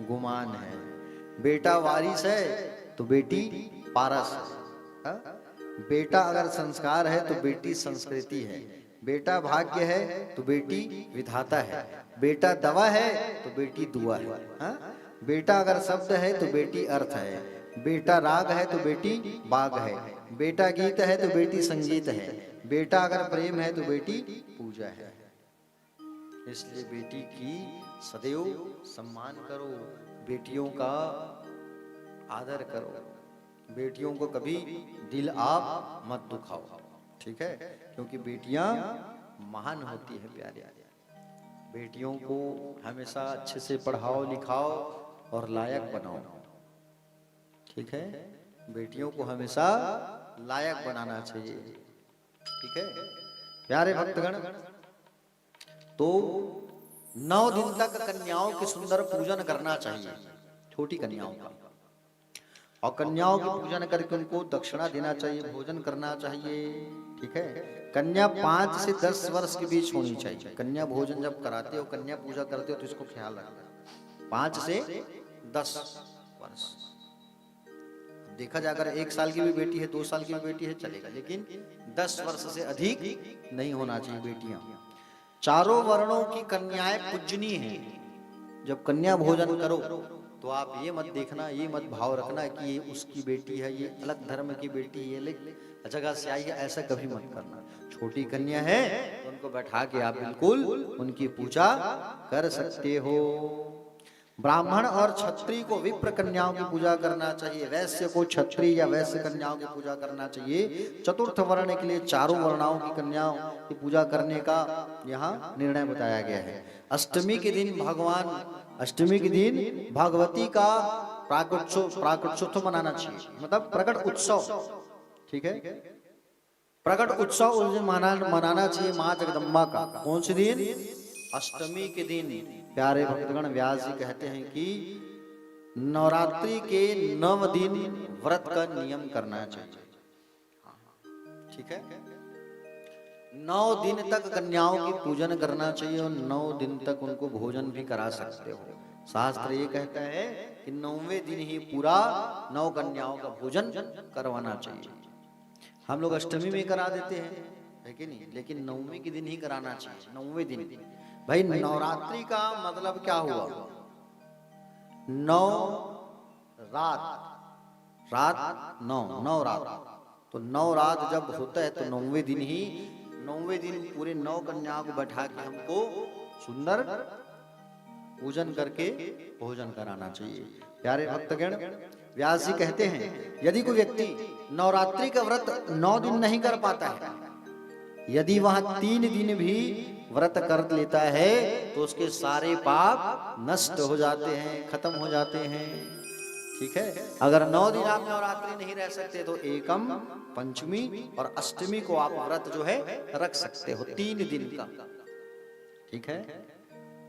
गुमान है, बेटा वारिस है तो बेटी पारस है, बेटा अगर संस्कार है तो बेटी संस्कृति है, बेटा भाग्य है तो बेटी विधाता है, बेटा दवा है तो बेटी दुआ है, बेटा अगर शब्द है तो बेटी अर्थ है, बेटा राग है तो बेटी बाग है, बेटा गीत है तो बेटी संगीत है, बेटा अगर प्रेम है तो बेटी पूजा है। इसलिए बेटी की सदैव सम्मान करो, बेटियों का आदर करो, बेटियों को कभी दिल आप मत दुखाओ। ठीक है, क्योंकि बेटियां महान होती है प्यारे। बेटियों को हमेशा अच्छे से पढ़ाओ लिखाओ और लायक बनाओ। ठीक है, बेटियों को हमेशा लायक बनाना चाहिए। ठीक है प्यारे भक्तगण, तो 9 दिन तक कन्याओं के सुंदर पूजन करना चाहिए, छोटी कन्याओं का। और कन्याओं की पूजन करके उनको दक्षिणा देना चाहिए, भोजन करना चाहिए। ठीक है, कन्या 5 से 10 वर्ष के बीच होनी चाहिए। कन्या भोजन जब कराते हो, कन्या पूजा करते हो तो इसको ख्याल रखना, 5 से 10 वर्ष। देखा जाए अगर 1 साल की भी बेटी है, 2 साल की भी बेटी है चलेगा, लेकिन 10 वर्ष से अधिक नहीं होना चाहिए बेटियां। चारों वर्णों की कन्याएं पूजनीय हैं। जब कन्या भोजन करो तो आप ये मत देखना, ये मत भाव रखना कि ये उसकी बेटी है, ये अलग धर्म की बेटी है, ये जगह से आई है, ऐसा कभी मत करना। छोटी कन्या है तो उनको बैठा के आप बिल्कुल उनकी पूजा कर सकते हो। ब्राह्मण और क्षत्रिय को विप्र कन्याओं की पूजा करना चाहिए, वैश्य को क्षत्रिय या वैश्य कन्याओं की पूजा करना चाहिए। चतुर्थ वर्ण के लिए चारों वर्णाओं की कन्याओं की पूजा करने का यहाँ निर्णय बताया गया है। अष्टमी के दिन भगवती का प्राकटोत्सव मनाना चाहिए, मतलब प्रकट उत्सव, ठीक है, प्रकट उत्सव उस दिन मनाना चाहिए माँ जगदम्बा का। कौन से दिन? अष्टमी के दिन। प्यारे भक्तगण, व्यास जी कहते हैं कि नवरात्रि के 9 दिन व्रत का नियम करना चाहिए, ठीक है। 9 दिन तक कन्याओं की पूजन करना चाहिए और 9 दिन तक उनको भोजन भी करा सकते हो। शास्त्र ये कहता है कि 9वें दिन ही पूरा 9 कन्याओं का भोजन करवाना चाहिए। हम लोग अष्टमी में करा देते हैं, है कि नहीं, लेकिन 9वें के दिन ही कराना चाहिए। 9वें दिन भाई, नवरात्रि का मतलब क्या हुआ? 9 रात 9 रात, तो 9 रात जब होता है तो 9वें दिन ही, 9वें दिन पूरे 9 कन्याओं को बैठा के हमको सुंदर पूजन करके भोजन कराना चाहिए। प्यारे भक्तगण, व्यास जी कहते हैं यदि कोई व्यक्ति नवरात्रि का व्रत 9 दिन नहीं कर पाता है, यदि वह 3 दिन भी व्रत कर लेता है तो उसके सारे पाप नष्ट हो जाते हैं, खत्म हो जाते हैं, ठीक है। अगर 9 दिन आप नवरात्रि नहीं रह सकते तो एकम, पंचमी और अष्टमी को आप व्रत जो है रख सकते हो, 3 दिन का, ठीक है।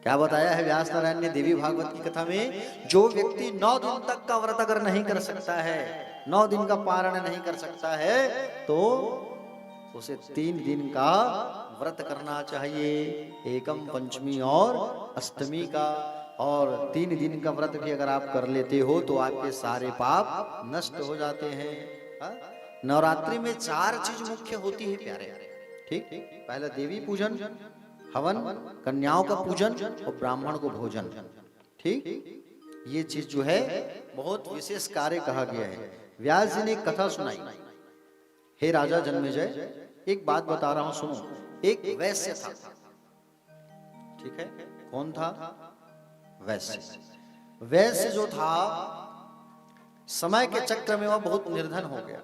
क्या बताया है व्यास नारायण ने देवी भागवत की कथा में? जो व्यक्ति 9 दिन तक का व्रत अगर नहीं कर सकता है, 9 दिन का पारण नहीं कर सकता है, तो उसे 3 दिन का व्रत करना चाहिए, एकम, पंचमी और अष्टमी का। और 3 दिन का व्रत भी अगर आप कर लेते हो तो आपके सारे पाप नष्ट हो जाते हैं। नवरात्रि में 4 चीज मुख्य होती है प्यारे, ठीक। पहला देवी पूजन, हवन, कन्याओं का पूजन और ब्राह्मण को भोजन, ठीक। ये चीज जो है बहुत विशेष कार्य कहा गया है। व्यास जी ने एक कथा सुनाई, हे राजा जन्मेजय, एक बात बता रहा हूं सुनो। एक वैश्य था, ठीक है। कौन था? वैश्य। वैश्य जो था, समय के चक्र में वह बहुत निर्धन हो गया,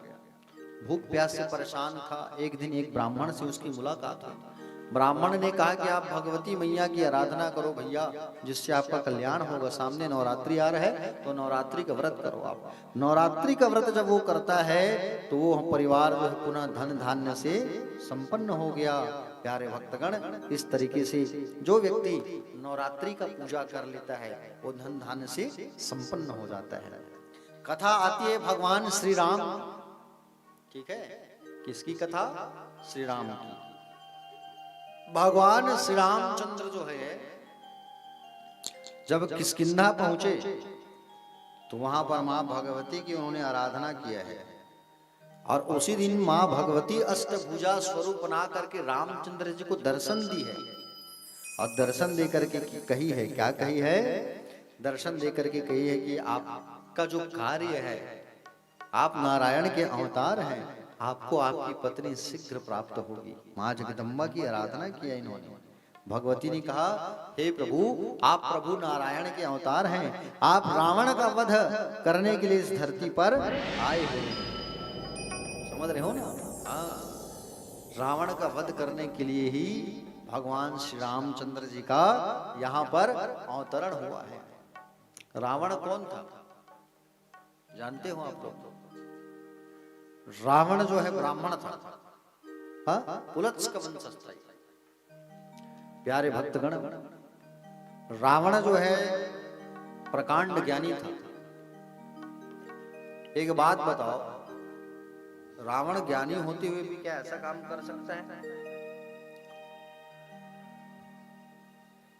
भूख प्यास से परेशान था। एक दिन एक ब्राह्मण से उसकी मुलाकात हुई। ब्राह्मण ने कहा कि आप भगवती मैया की आराधना करो भैया, जिससे आपका कल्याण होगा। सामने नवरात्रि आ रहा है तो नवरात्रि का व्रत करो आप। नवरात्रि का व्रत जब वो करता है तो वो परिवार जो है पुनः धन धान्य से संपन्न हो गया। प्यारे भक्तगण, इस तरीके से जो व्यक्ति नवरात्रि का पूजा कर लेता है वो धन धान्य से संपन्न हो जाता है। कथा आती है भगवान श्री राम, ठीक है। किसकी कथा? श्री राम की। भगवान श्री रामचंद्र जो है जब किष्किंधा पहुंचे तो वहां पर मां भगवती की उन्होंने आराधना किया है। और उसी दिन मां भगवती अष्टभुजा स्वरूप बना करके रामचंद्र जी को दर्शन दी है। और दर्शन दे करके कही है, क्या कही है? दर्शन दे करके कही है कि आपका जो कार्य है, आप नारायण के अवतार हैं, आपको आपकी पत्नी शीघ्र प्राप्त होगी। मां जगदम्बा की आराधना किया इन्होंने। भगवती ने कहा, हे प्रभु, आप प्रभु नारायण के अवतार हैं, आप रावण का वध करने के लिए इस धरती पर आए हुए हैं। समझ रहे हो ना? रावण का वध करने के लिए ही भगवान श्री रामचंद्र जी का यहाँ पर अवतरण हुआ है। रावण कौन था जानते हो आप लोग? रावण जो है ब्राह्मण था, पुलत्स्क वंशस्थ। प्यारे भक्तगण, रावण जो है प्रकांड ज्ञानी था। एक बात बताओ, रावण ज्ञानी होते हुए भी क्या ऐसा काम कर सकता है?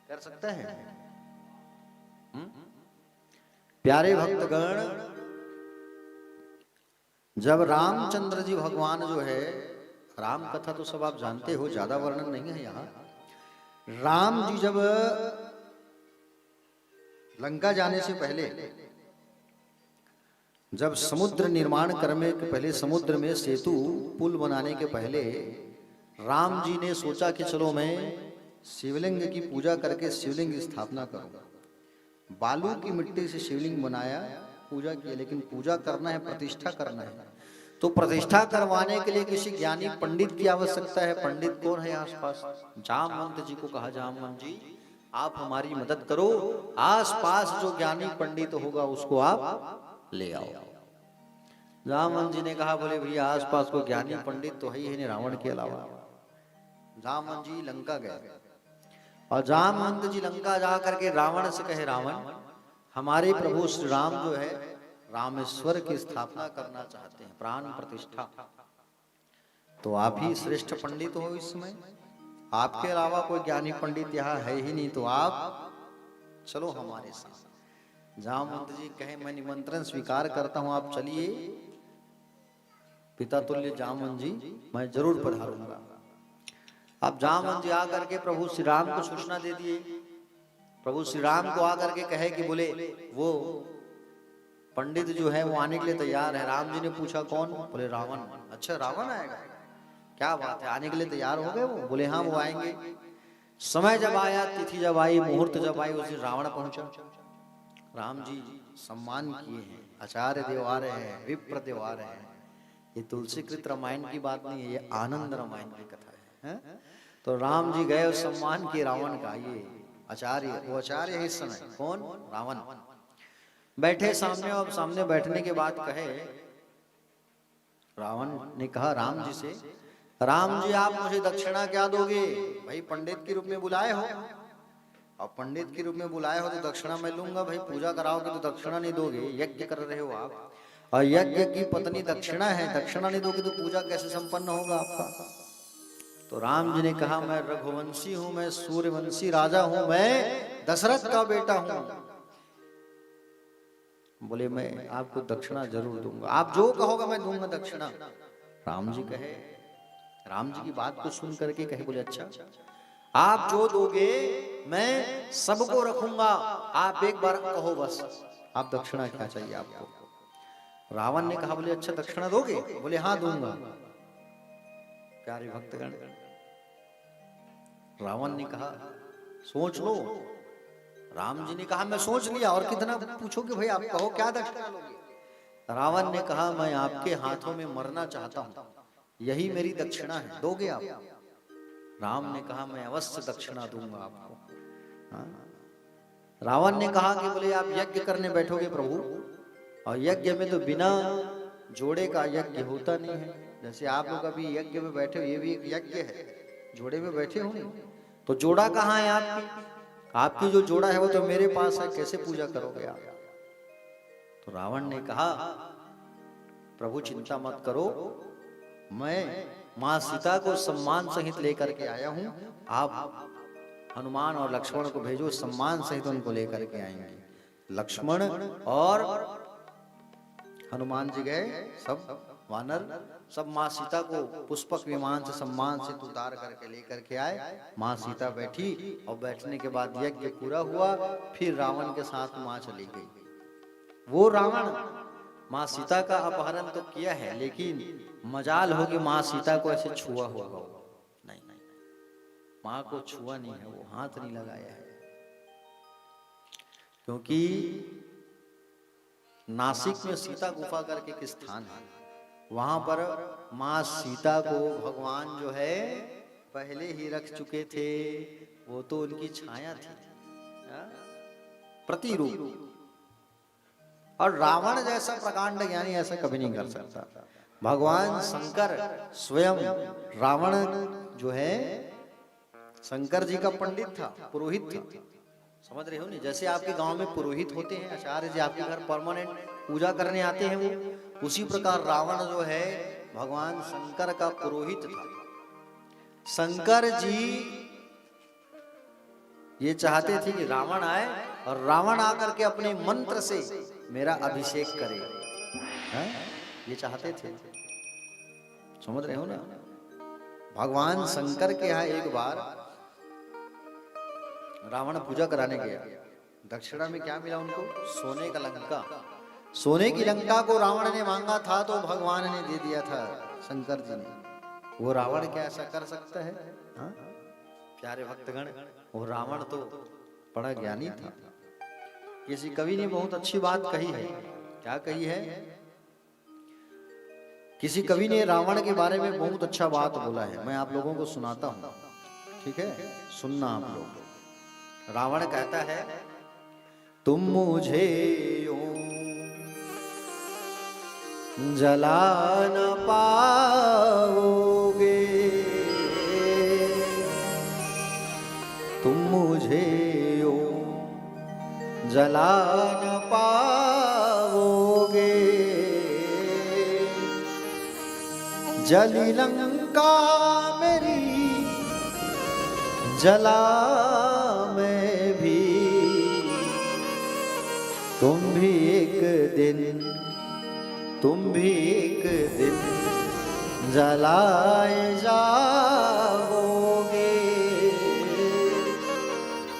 कर सकता है? प्यारे भक्तगण, जब रामचंद्र जी भगवान जो है, राम कथा तो सब आप जानते हो, ज्यादा वर्णन नहीं है यहाँ। राम जी जब लंका जाने से पहले जब समुद्र निर्माण करने के पहले, समुद्र में सेतु पुल बनाने के पहले राम जी ने सोचा कि चलो मैं शिवलिंग की पूजा करके शिवलिंग की स्थापना करूंगा। बालू की मिट्टी से शिवलिंग बनाया, पूजा की, लेकिन पूजा करना है, प्रतिष्ठा करना है, तो प्रतिष्ठा करवाने के लिए किसी ज्ञानी पंडित की आवश्यकता है। पंडित कौन है आसपास? जामवंत जी को कहा, जामवंत जी आप हमारी मदद करो, आसपास जो ज्ञानी पंडित होगा उसको आप ले आओ। जामवंत जी ने कहा, बोले भैया आसपास को ज्ञानी पंडित तो है ही नहीं रावण के अलावा। जामवंत जी लंका गए और जामवंत जी लंका जा करके रावण से कहे, रावण हमारे प्रभु श्री राम जो है रामेश्वर की स्थापना करना चाहते हैं, प्राण प्रतिष्ठा, तो आप ही श्रेष्ठ पंडित हो इस समय, आपके अलावा कोई ज्ञानी पंडित यहाँ है ही नहीं, तो आप चलो हमारे साथ। जामवंत जी कहे, मैं निमंत्रण स्वीकार करता हूं, आप चलिए। पिता तुल्य जामवंत जी, मैं जरूर पधारूंगा। अब जामवंत जी आकर के प्रभु श्री राम को सूचना दे दिए। प्रभु श्री राम को आकर के कहे कि बोले वो पंडित जो है वो आने के लिए तैयार है। राम जी ने पूछा कौन? बोले रावण। अच्छा रावण आएगा, क्या बात है, आने के लिए तैयार हो गए वो? बोले हाँ वो आएंगे। समय जब आया, तिथि जब आई, मुहूर्त जब आई, उस दिन रावण पहुंचा। राम जी सम्मान किए हैं, आचार्य देव आ रहे हैं, विप्र देव आ रहे हैं। ये तुलसीकृत रामायण की बात नहीं है, ये आनंद रामायण की कथा है। तो राम जी गए और सम्मान किए रावण का। ये आचार्य, वो आचार्य है इस समय, कौन? रावण। बैठे सामने, और सामने बैठने के बाद कहे, रावण ने कहा राम जी से, राम जी आप मुझे दक्षिणा क्या दोगे? भाई पंडित के रूप में बुलाए हो, और पंडित के रूप में बुलाए हो तो दक्षिणा मैं लूंगा। भाई पूजा कराओगे तो दक्षिणा नहीं दोगे, यज्ञ कर रहे हो आप, और यज्ञ की पत्नी दक्षिणा है, दक्षिणा नहीं दोगे तो पूजा कैसे संपन्न होगा आपका? तो राम जी ने कहा, मैं रघुवंशी हूं, मैं सूर्यवंशी राजा हूं, मैं दशरथ का बेटा हूं। बोले मैं आपको दक्षिणा जरूर दूंगा, आप जो कहोगे मैं दूंगा दक्षिणा। राम जी कहे, राम जी की बात को सुन करके कहे, बोले अच्छा आप जो दोगे मैं सबको रखूंगा, आप एक बार कहो बस, आप दक्षिणा क्या चाहिए आपको? रावण ने कहा, बोले अच्छा दक्षिणा दोगे? बोले हाँ दूंगा। प्यारे भक्तगण, रावण ने कहा सोच लो। राम जी ने कहा मैं सोच लिया, और कितना पूछोगे भाई, आप कहो क्या दक्षिणा लोगे? रावण ने कहा मैं आपके हाथों में मरना चाहता हूं, यही मेरी दक्षिणा है, दोगे आप? राम ने कहा मैं अवश्य दक्षिणा दूंगा आपको। रावण ने कहा कि बोले आप यज्ञ करने बैठोगे प्रभु, और यज्ञ में तो बिना जोड़े का यज्ञ होता नहीं है। जैसे आप लोग अभी यज्ञ में बैठे हो, ये भी एक यज्ञ है, जोड़े में बैठे हो, तो जोड़ा कहाँ है आपकी? आपकी जो जोड़ा है वो तो मेरे पास है, कैसे पूजा करोगे आप? तो रावण ने कहा प्रभु चिंता मत करो, मैं मां सीता को सम्मान सहित लेकर के आया हूं, आप हनुमान और लक्ष्मण को भेजो, सम्मान सहित उनको लेकर के आएंगे। लक्ष्मण और हनुमान जी गए, सब वानर सब मां सीता को पुष्पक विमान से सम्मान से उतार करके लेकर के आए। मां सीता बैठी, और बैठने के बाद यज्ञ पूरा हुआ। फिर रावण के साथ मां चली गई। वो रावण मां सीता का अपहरण तो किया है, लेकिन मजाल हो कि मां सीता को ऐसे छुआ होगा, नहीं मां को छुआ नहीं है, वो हाथ नहीं लगाया है। क्योंकि नासिक में सीता गुफा करके एक स्थान है, वहां पर मां सीता को भगवान जो है पहले ही रख चुके थे, वो तो उनकी छाया थी, प्रतिरूप। और रावण जैसा प्रकांड ज्ञानी ऐसा कभी नहीं कर सकता। भगवान शंकर स्वयं, रावण जो है शंकर जी का पंडित था, पुरोहित था, समझ रहे हो नहीं? जैसे आपके गांव में पुरोहित होते हैं, आचार्य जी आपके घर परमानेंट पूजा करने आते हैं, वो उसी प्रकार रावण जो है भगवान शंकर का पुरोहित था। शंकर जी ये चाहते थे कि रावण आए, और रावण आकर के अपने मंत्र से मेरा अभिषेक करे, ये चाहते थे, समझ रहे हो ना? भगवान शंकर के यहाँ एक बार रावण पूजा कराने गया, दक्षिणा में क्या मिला उनको? सोने का लंका। सोने की लंका को रावण ने मांगा था तो भगवान ने दे दिया था, शंकर जी ने। वो रावण क्या ऐसा कर सकता है? हाँ? प्यारे भक्तगण, वो रावण तो बड़ा ज्ञानी था। किसी कवि ने बहुत अच्छी बात कही है। क्या कही है? किसी कवि ने रावण के बारे में बहुत अच्छा बात बोला है, मैं आप लोगों को सुनाता हूं, ठीक है? सुनना आप लोग। रावण कहता है, तुम मुझे यूं जला न पाओगे, तुम मुझे यूं जला न पाओगे, जली लंका मेरी जला मैं भी, तुम भी एक दिन जलाए जाओगे,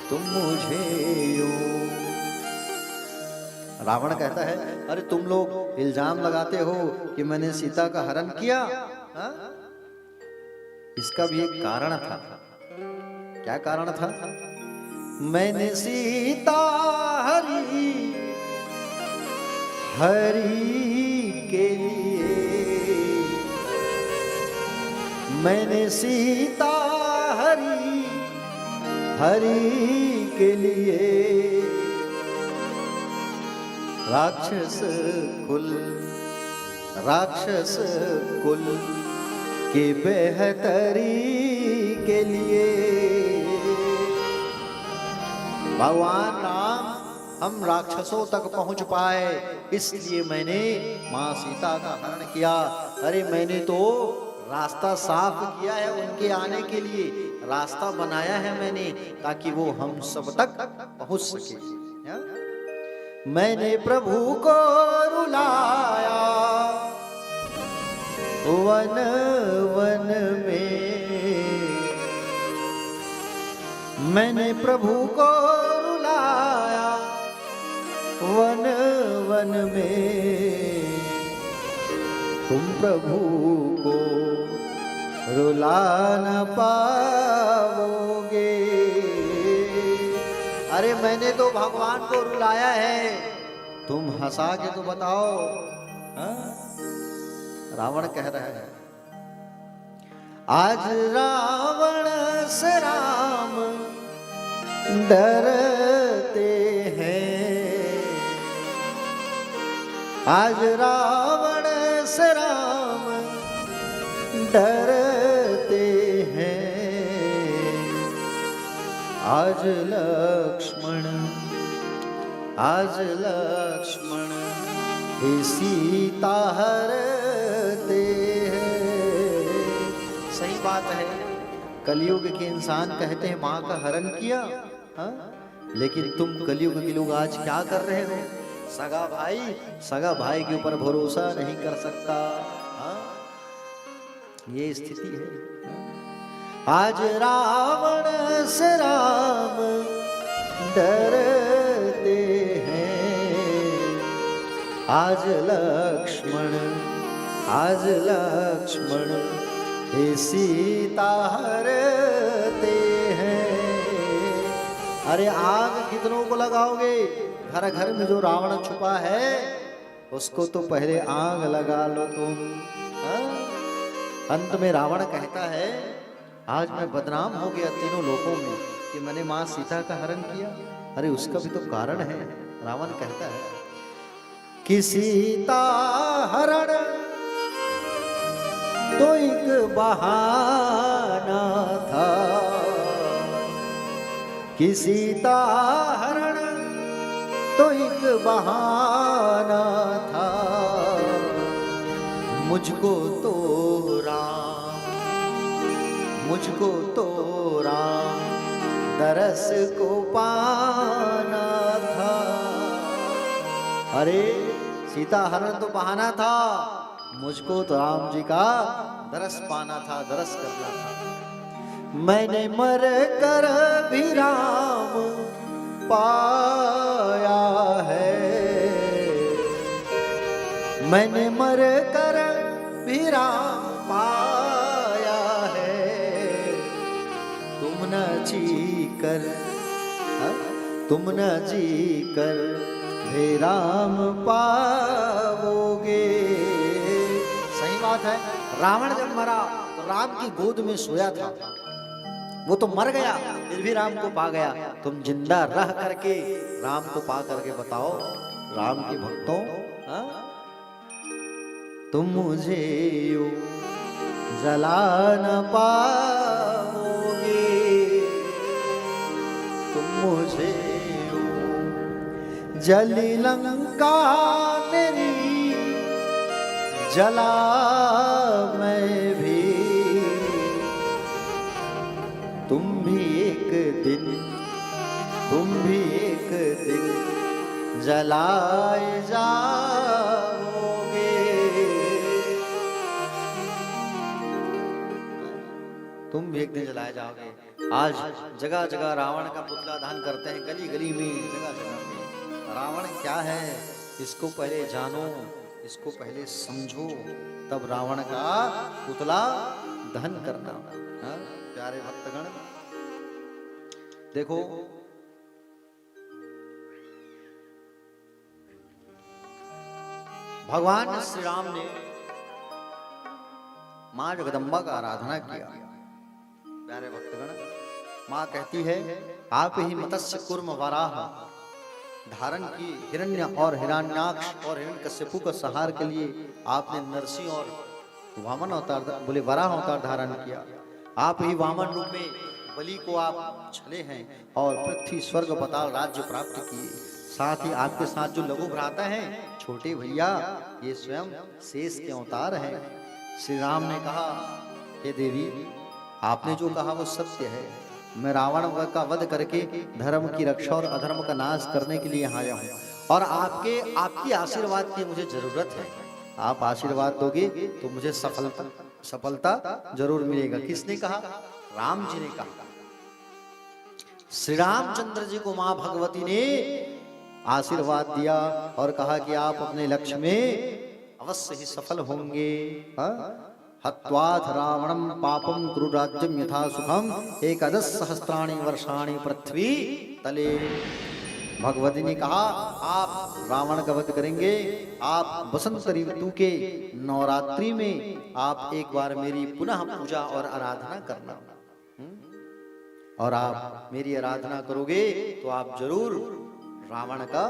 तुम मुझे यूं। रावण कहता है, अरे तुम लोग इल्जाम लगाते हो कि मैंने सीता का हरण किया, हा? इसका भी एक कारण था। क्या कारण था? मैंने सीता हरि के लिए, मैंने सीता हरि के लिए राक्षस कुल के बेहतरी के लिए। भगवान राम हम राक्षसों तक पहुंच पाए, इसलिए मैंने मां सीता का हरण किया। अरे मैंने तो रास्ता साफ किया है उनके आने के लिए, रास्ता बनाया है मैंने ताकि वो हम सब तक पहुंच सके। मैंने प्रभु को रुलाया वन वन में, मैंने प्रभु को रुलाया वन वन में, तुम प्रभु को रुला न पाओगे। अरे मैंने तो भगवान को रुलाया है, तुम हंसा के तो बताओ। हाँ? रावण कह रहा है, आज रावण से राम डरते हैं, आज रावण से राम डरते हैं, आज लक्ष्मण ही सीता हरते हैं। सही बात है, कलयुग के इंसान कहते हैं माँ का हरण किया, हा? लेकिन तुम कलयुग के लोग आज क्या कर रहे हो? सगा भाई के ऊपर भरोसा नहीं कर सकता, हा? ये स्थिति है। आज रावण से राम डरते हैं, आज लक्ष्मण हे सीता हरते हैं। अरे आग कितनों को लगाओगे? घर घर में जो रावण छुपा है उसको तो पहले आग लगा लो तुम। अंत में रावण कहता है, आज मैं बदनाम हो गया तीनों लोगों में कि मैंने मां सीता का हरण किया। अरे उसका भी तो कारण है। रावण कहता है कि सीता हरण तो एक बहाना था, कि सीता हरण तो एक बहाना था, मुझको तो राम दरस को पाना था। अरे सीता हरण तो बहाना था, मुझको तो राम जी का दरस पाना था, दरस करना था। मैंने मर कर भी राम पाया है, मैंने मर कर भी राम पाया है। तुम न जी कर, तुम न जी कर हे राम पाओगे। सही बात है। रावण जब मरा तो राम की गोद में सोया था, वो तो मर गया फिर भी राम को पा गया। तुम जिंदा रह करके राम को पा करके बताओ राम के भक्तों, तुम मुझे यूं जला न पाओगे, तुम मुझे यूं जली लंका मेरी जला मैं भी, तुम भी एक दिन, तुम भी एक दिन जलाए जाओगे। तुम भी एक दिन जलाए जाओगे। आज जगह जगह रावण का पुतला दहन करते हैं, गली गली में, जगह जगह में। रावण क्या है इसको पहले जानो, इसको पहले समझो, तब रावण का पुतला दहन करना। प्यारे भक्तगण देखो, भगवान श्री राम ने मां जगदम्बा का आराधना किया। प्यारे भक्तगण, मां कहती है आप ही मत्स्य कूर्म वराह धारण की, हिरण्य और हिरण्याक्ष और हिरण्यकश्यपु का संहार के लिए आपने नरसिंह और वामन अवतार, बोले वराह अवतार धारण किया। आप ही वामन रूप में बलि को आप छले हैं और पृथ्वी स्वर्ग पाताल राज्य प्राप्त किए। साथ ही आपके साथ जो लघु भ्राता हैं, छोटे भैया, ये स्वयं शेष के अवतार हैं। श्री राम ने कहा हे देवी, आपने जो कहा वो सत्य है। मैं रावण का वध करके धर्म की रक्षा और अधर्म का नाश करने के लिए यहाँ आया हूँ, और आपकी आशीर्वाद की मुझे जरूरत है। आप आशीर्वाद दोगे तो मुझे सफलता जरूर मिलेगा। किसने कहा? राम जी ने कहा। श्री रामचंद्र जी को मां भगवती ने आशीर्वाद दिया और कहा कि आप अपने लक्ष्य में अवश्य ही सफल होंगे। हत्वाथ रावणम पापम कुरु राज्यम यथा सुखम एकादश सहस्त्राणि वर्षाणि पृथ्वी तले। भगवती ने कहा आप रावण का वध करेंगे, आप बसंत ऋतु के नवरात्रि में आप एक बार मेरी पुनः पूजा और आराधना करना, और आप मेरी आराधना करोगे तो आप जरूर रावण का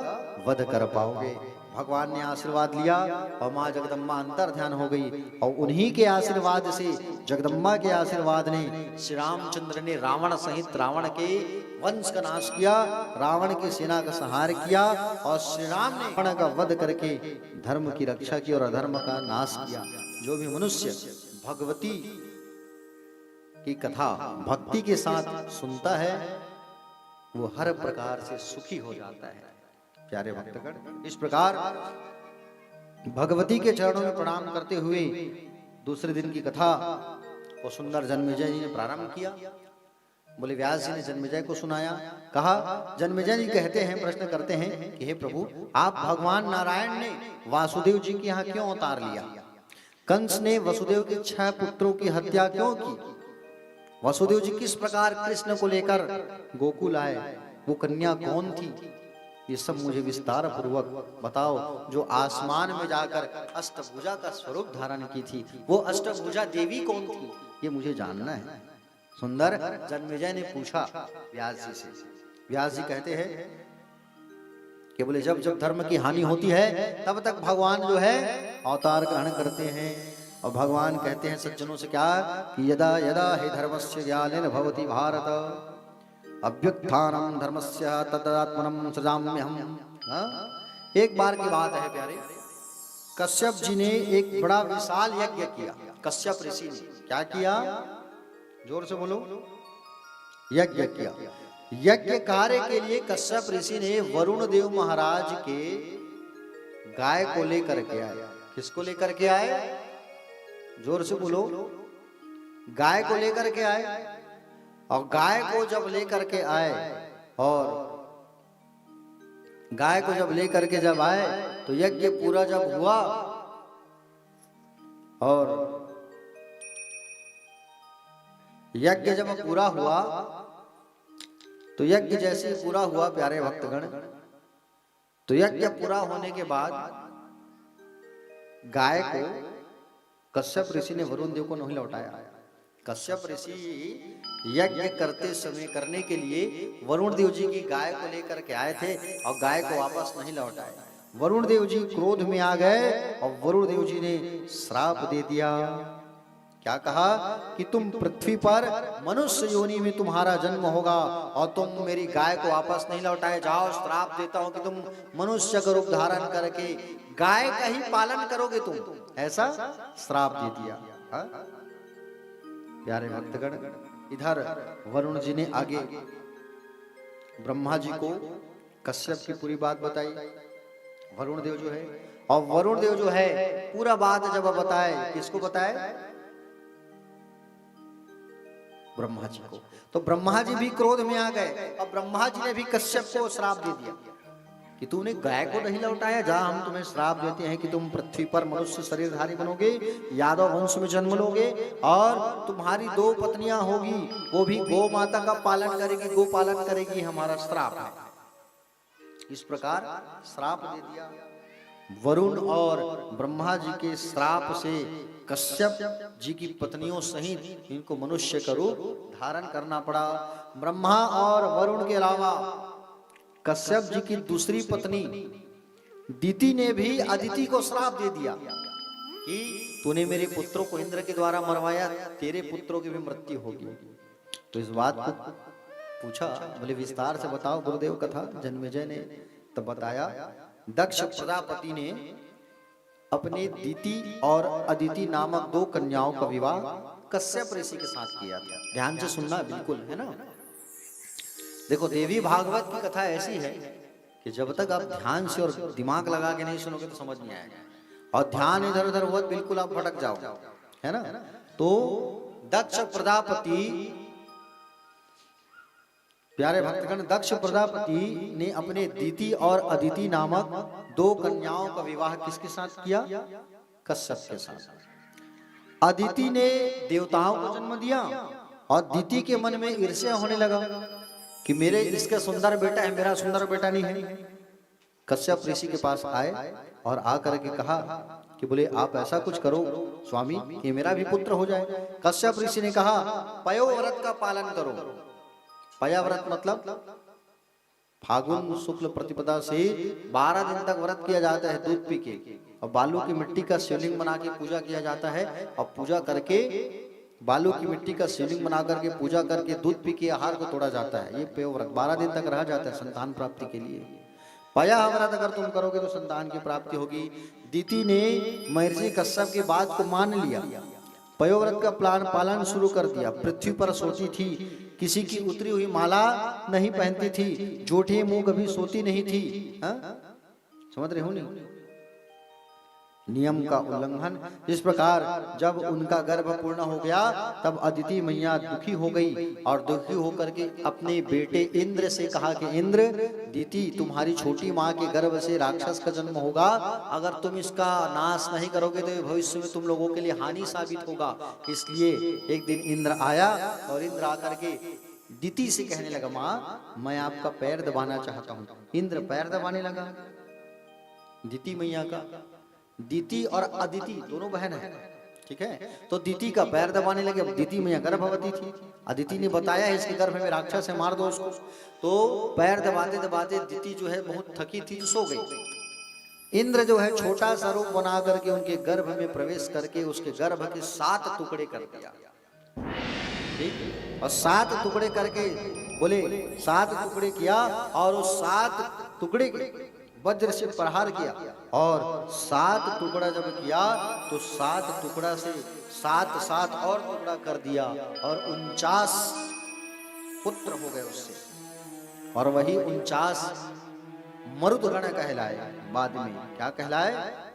वध कर पाओगे। भगवान ने आशीर्वाद लिया और मां जगदम्बा अंतर ध्यान हो गई, और उन्हीं के आशीर्वाद से, जगदम्बा के आशीर्वाद ने श्री रामचंद्र ने रावण सहित रावण के वंश का नाश किया, रावण की सेना का संहार किया, और श्री राम ने रावण का वध करके धर्म की रक्षा की और अधर्म का नाश किया। जो भी मनुष्य भगवती की कथा भक्ति के साथ सुनता है वो हर प्रकार से सुखी हो जाता है। प्यारे भक्तगण, इस प्रकार भगवती के चरणों में प्रणाम करते हुए दूसरे दिन की कथा को सुंदर जन्मेजय जी ने प्रारंभ किया। बोले व्यास जी ने जन्मेजय को सुनाया। कहा जन्मेजय जी कहते हैं, प्रश्न करते हैं कि हे प्रभु, आप भगवान नारायण ने वासुदेव जी के यहाँ क्यों अवतार लिया? कंस ने वसुदेव के 6 पुत्रों की हत्या क्यों की? वसुदेव जी किस प्रकार कृष्ण को लेकर गोकुल आए? वो कन्या कौन थी? ये सब मुझे विस्तार पूर्वक बताओ। जो आसमान में जाकर अष्टभुजा का स्वरूप धारण की थी, वो अष्टभुजा देवी कौन थी? ये मुझे जानना है। सुंदर जन्मेजय ने पूछा व्यास जी से। व्यास जी कहते हैं कि बोले जब जब धर्म की हानि होती है तब तक भगवान जो है अवतार ग्रहण करते हैं। और भगवान कहते हैं सज्जनों से क्या कि यदा यदा हि धर्मस्य ज्ञानेन भवति भारत अभ्युत्थानम धर्मस्य तदात्मनम सृजाम्यहम्। एक बार की बात है प्यारे, कश्यप जी ने एक बड़ा विशाल यज्ञ किया। कश्यप ऋषि ने क्या किया? जोर से बोलो। यज्ञ किया। यज्ञ कार्य के लिए कश्यप ऋषि ने वरुण देव महाराज के गाय को लेकर के आए। किसको लेकर के आए? जोर से बोलो। गाय को लेकर के आए। और गाय को जब लेकर के आए और गाय को जब लेकर के जब आए तो यज्ञ पूरा जब हुआ और यज्ञ जब पूरा हुआ तो यज्ञ जैसे ही पूरा हुआ प्यारे भक्तगण, तो यज्ञ पूरा होने के बाद गाय को कश्यप ऋषि ने वरुण देव को नहीं लौटाया। कश्यप ऋषि यज्ञ करते समय करने के लिए वरुण देव जी की गाय को लेकर के आए थे और गाय को वापस नहीं लौटाए। वरुण देव जी क्रोध में आ गए और वरुण देव जी ने श्राप दे दिया। क्या कहा कि तुम पृथ्वी पर मनुष्य योनि में तुम्हारा जन्म होगा और तुम मेरी गाय को वापस नहीं लौटाए। जाओ, श्राप देता हूं कि तुम मनुष्य का रूप धारण करके गाय का ही पालन करोगे तुम, ऐसा श्राप दे दिया। प्यारे भक्तगण, इधर वरुण जी ने आगे ब्रह्मा जी को कश्यप की पूरी बात बताई। वरुण देव जो है, और वरुण देव जो है पूरा बात जब बताए, किसको बताए? ब्रह्मा जी को। तो ब्रह्मा जी भी क्रोध में आ गए और ब्रह्मा जी ने भी कश्यप को श्राप दे दिया कि तूने गाय को नहीं लौटाया, जा हम तुम्हें श्राप देते हैं कि तुम पृथ्वी पर मनुष्य शरीरधारी बनोगे, यादव वंश में जन्म लोगे और तुम्हारी 2 पत्नियां होगी, वो भी गौ माता का पालन करेगी, गो पालन करेगी, हमारा श्राप है। इस प्रकार श्राप दे दिया। वरुण और ब्रह्मा जी के श्राप से कश्यप जी की पत्नियों सहित इनको मनुष्य का रूप धारण करना पड़ा। ब्रह्मा और वरुण के अलावा कश्यप जी की दूसरी पत्नी दीति ने भी अदिति को श्राप दे दिया कि तूने मेरे पुत्रों को इंद्र के द्वारा मरवाया, तेरे पुत्रों की भी मृत्यु होगी। तो इस बात को पूछा, बोले विस्तार से बताओ गुरुदेव कथा। जन्मेजय ने तब बताया, दक्ष प्रजापति ने अपने दीति और अदिति नामक 2 कन्याओं का विवाह कश्यप ऋषि के साथ किया था। ध्यान से सुनना बिल्कुल, है ना। देखो, देवी भागवत की कथा ऐसी है कि जब तक आप ध्यान से और दिमाग लगा के नहीं सुनोगे तो समझ नहीं आएगा, और ध्यान इधर उधर हुआ बिल्कुल आप भटक जाओ, है ना। तो दक्ष प्रजापति, प्यारे भक्तगण, दक्ष प्रजापति ने अपने दीति और अदिति नामक 2 कन्याओं का विवाह किसके साथ किया? कश्यप के साथ। अदिति ने देवताओं को जन्म दिया और दीति के मन में ईर्ष्या होने लगा कि मेरे इसका सुंदर बेटा है, मेरा सुंदर बेटा नहीं है। कश्यप ऋषि के पास आए और आकर के कहा कि बोले आप ऐसा कुछ करो स्वामी कि मेरा भी पुत्र हो जाए। कश्यप ऋषि ने कहा, पयोव्रत का पालन करो। पयाव्रत मतलब फागुन शुक्ल प्रतिपदा से 12 दिन तक व्रत किया जाता है दूध पी के, और बालू की मिट्टी का शिवलिंग बना के पूजा किया जाता है, और पूजा करके बालू की मिट्टी का शिवलिंग बना करके पूजा करके दूध पी के आहार को तोड़ा जाता है। ये पयोव्रत 12 दिन तक रहा जाता है संतान प्राप्ति के लिए। पया व्रत अगर तुम करोगे तो संतान की प्राप्ति होगी। दीति ने महर्षि कश्यप की बात को मान लिया, पयोव्रत का पालन शुरू कर दिया। पृथ्वी पर सोती थी, किसी की उतरी हुई माला नहीं पहनती थी, जोठे मुंह कभी सोती नहीं थी। समझ रहे हो नहीं? नियम का उल्लंघन। इस प्रकार जब उनका गर्भ पूर्ण हो गया तब अदिति मैया दुखी हो गई और दुखी होकर के अपने बेटे इंद्र से कहा कि इंद्र, दीति तुम्हारी छोटी माँ के गर्भ से राक्षस का जन्म होगा, अगर तुम इसका नाश नहीं करोगे तो भविष्य में तुम लोगों के लिए हानि साबित होगा। इसलिए एक दिन इंद्र आया और इंद्र आकर के दीति से कहने लगा, माँ मैं आपका पैर दबाना चाहता हूँ। इंद्र पैर दबाने लगा दीति मैया का। दीति और अदिति दोनों बहन है, ठीक है। तो दीति का पैर दबाने लगे। अब दीति मैया गर्भवती थी, अदिति ने बताया इसके गर्भ में राक्षस है, मार दो उसको। तो पैर दबाते दबाते दीति जो है बहुत थकी थी तो सो गई। इंद्र जो है छोटा सा रूप बना करके उनके गर्भ में प्रवेश करके उसके गर्भ के 7 टुकड़े कर दिया, ठीक। और 7 टुकड़े करके बोले 7 टुकड़े किया, और उस 7 टुकड़े वज्र से प्रहार किया, और 7 टुकड़ा जब किया तो 7 टुकड़ा से 7 और टुकड़ा कर दिया, और 49 पुत्र हो गए उससे, और वही 49 मरुदगण कहलाए। बाद में क्या कहलाए?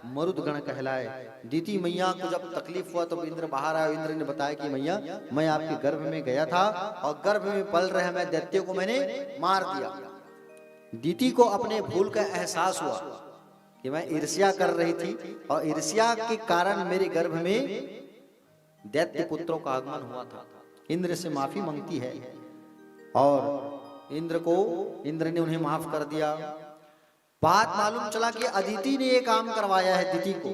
मरुदगण कहलाए। दीति मैया को जब तकलीफ हुआ तो इंद्र बाहर आया। इंद्र ने बताया कि मैया मैं आपके गर्भ में गया था और गर्भ में पल रहे मैं दैत्य को मैंने मार दिया। दीति को अपने भूल का एहसास हुआ कि मैं ईर्ष्या कर रही थी और ईर्ष्या के कारण मेरे गर्भ में दैत्य पुत्रों का आगमन हुआ था। इंद्र से माफी मांगती है और इंद्र ने उन्हें माफ कर दिया। बात मालूम चला कि अदिति ने ये काम करवाया है दीति को।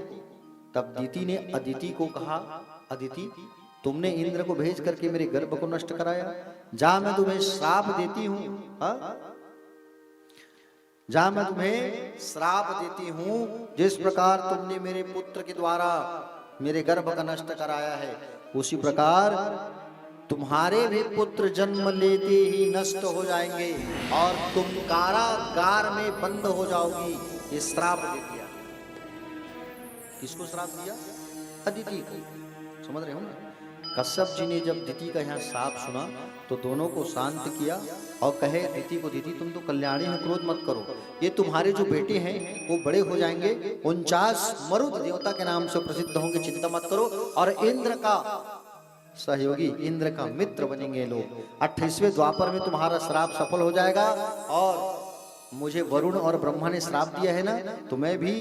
तब दीति ने अदिति को कहा, अदिति तुमने इंद्र को भेज करके मेरे गर्भ को नष्ट कराया, जा मैं तुम्हें श्राप देती हूँ, जा मैं तुम्हें श्राप देती हूँ। जिस प्रकार तुमने मेरे पुत्र के द्वारा मेरे गर्भ का नष्ट कराया है, उसी प्रकार तुम्हारे भी पुत्र जन्म लेते ही नष्ट हो जाएंगे और तुम कारागार में बंद हो जाओगी। ये श्राप दे दिया। किसको श्राप दिया? अदिति को। समझ रहे हो ना? कश्यप जी ने जब दिति का यहाँ श्राप सुना तो दोनों को शांत किया और कहे दिति को, दिति तुम तो कल्याणी है, क्रोध मत करो। ये तुम्हारे जो बेटे हैं वो बड़े हो जाएंगे, 49 मरुद देवता के नाम से प्रसिद्ध होंगे, चिंता मत करो। और इंद्र का सहयोगी, इंद्र का मित्र बनेंगे लोग। 28वें द्वापर में तुम्हारा श्राप सफल हो जाएगा। और मुझे वरुण और ब्रह्मा ने श्राप दिया है ना, तो मैं भी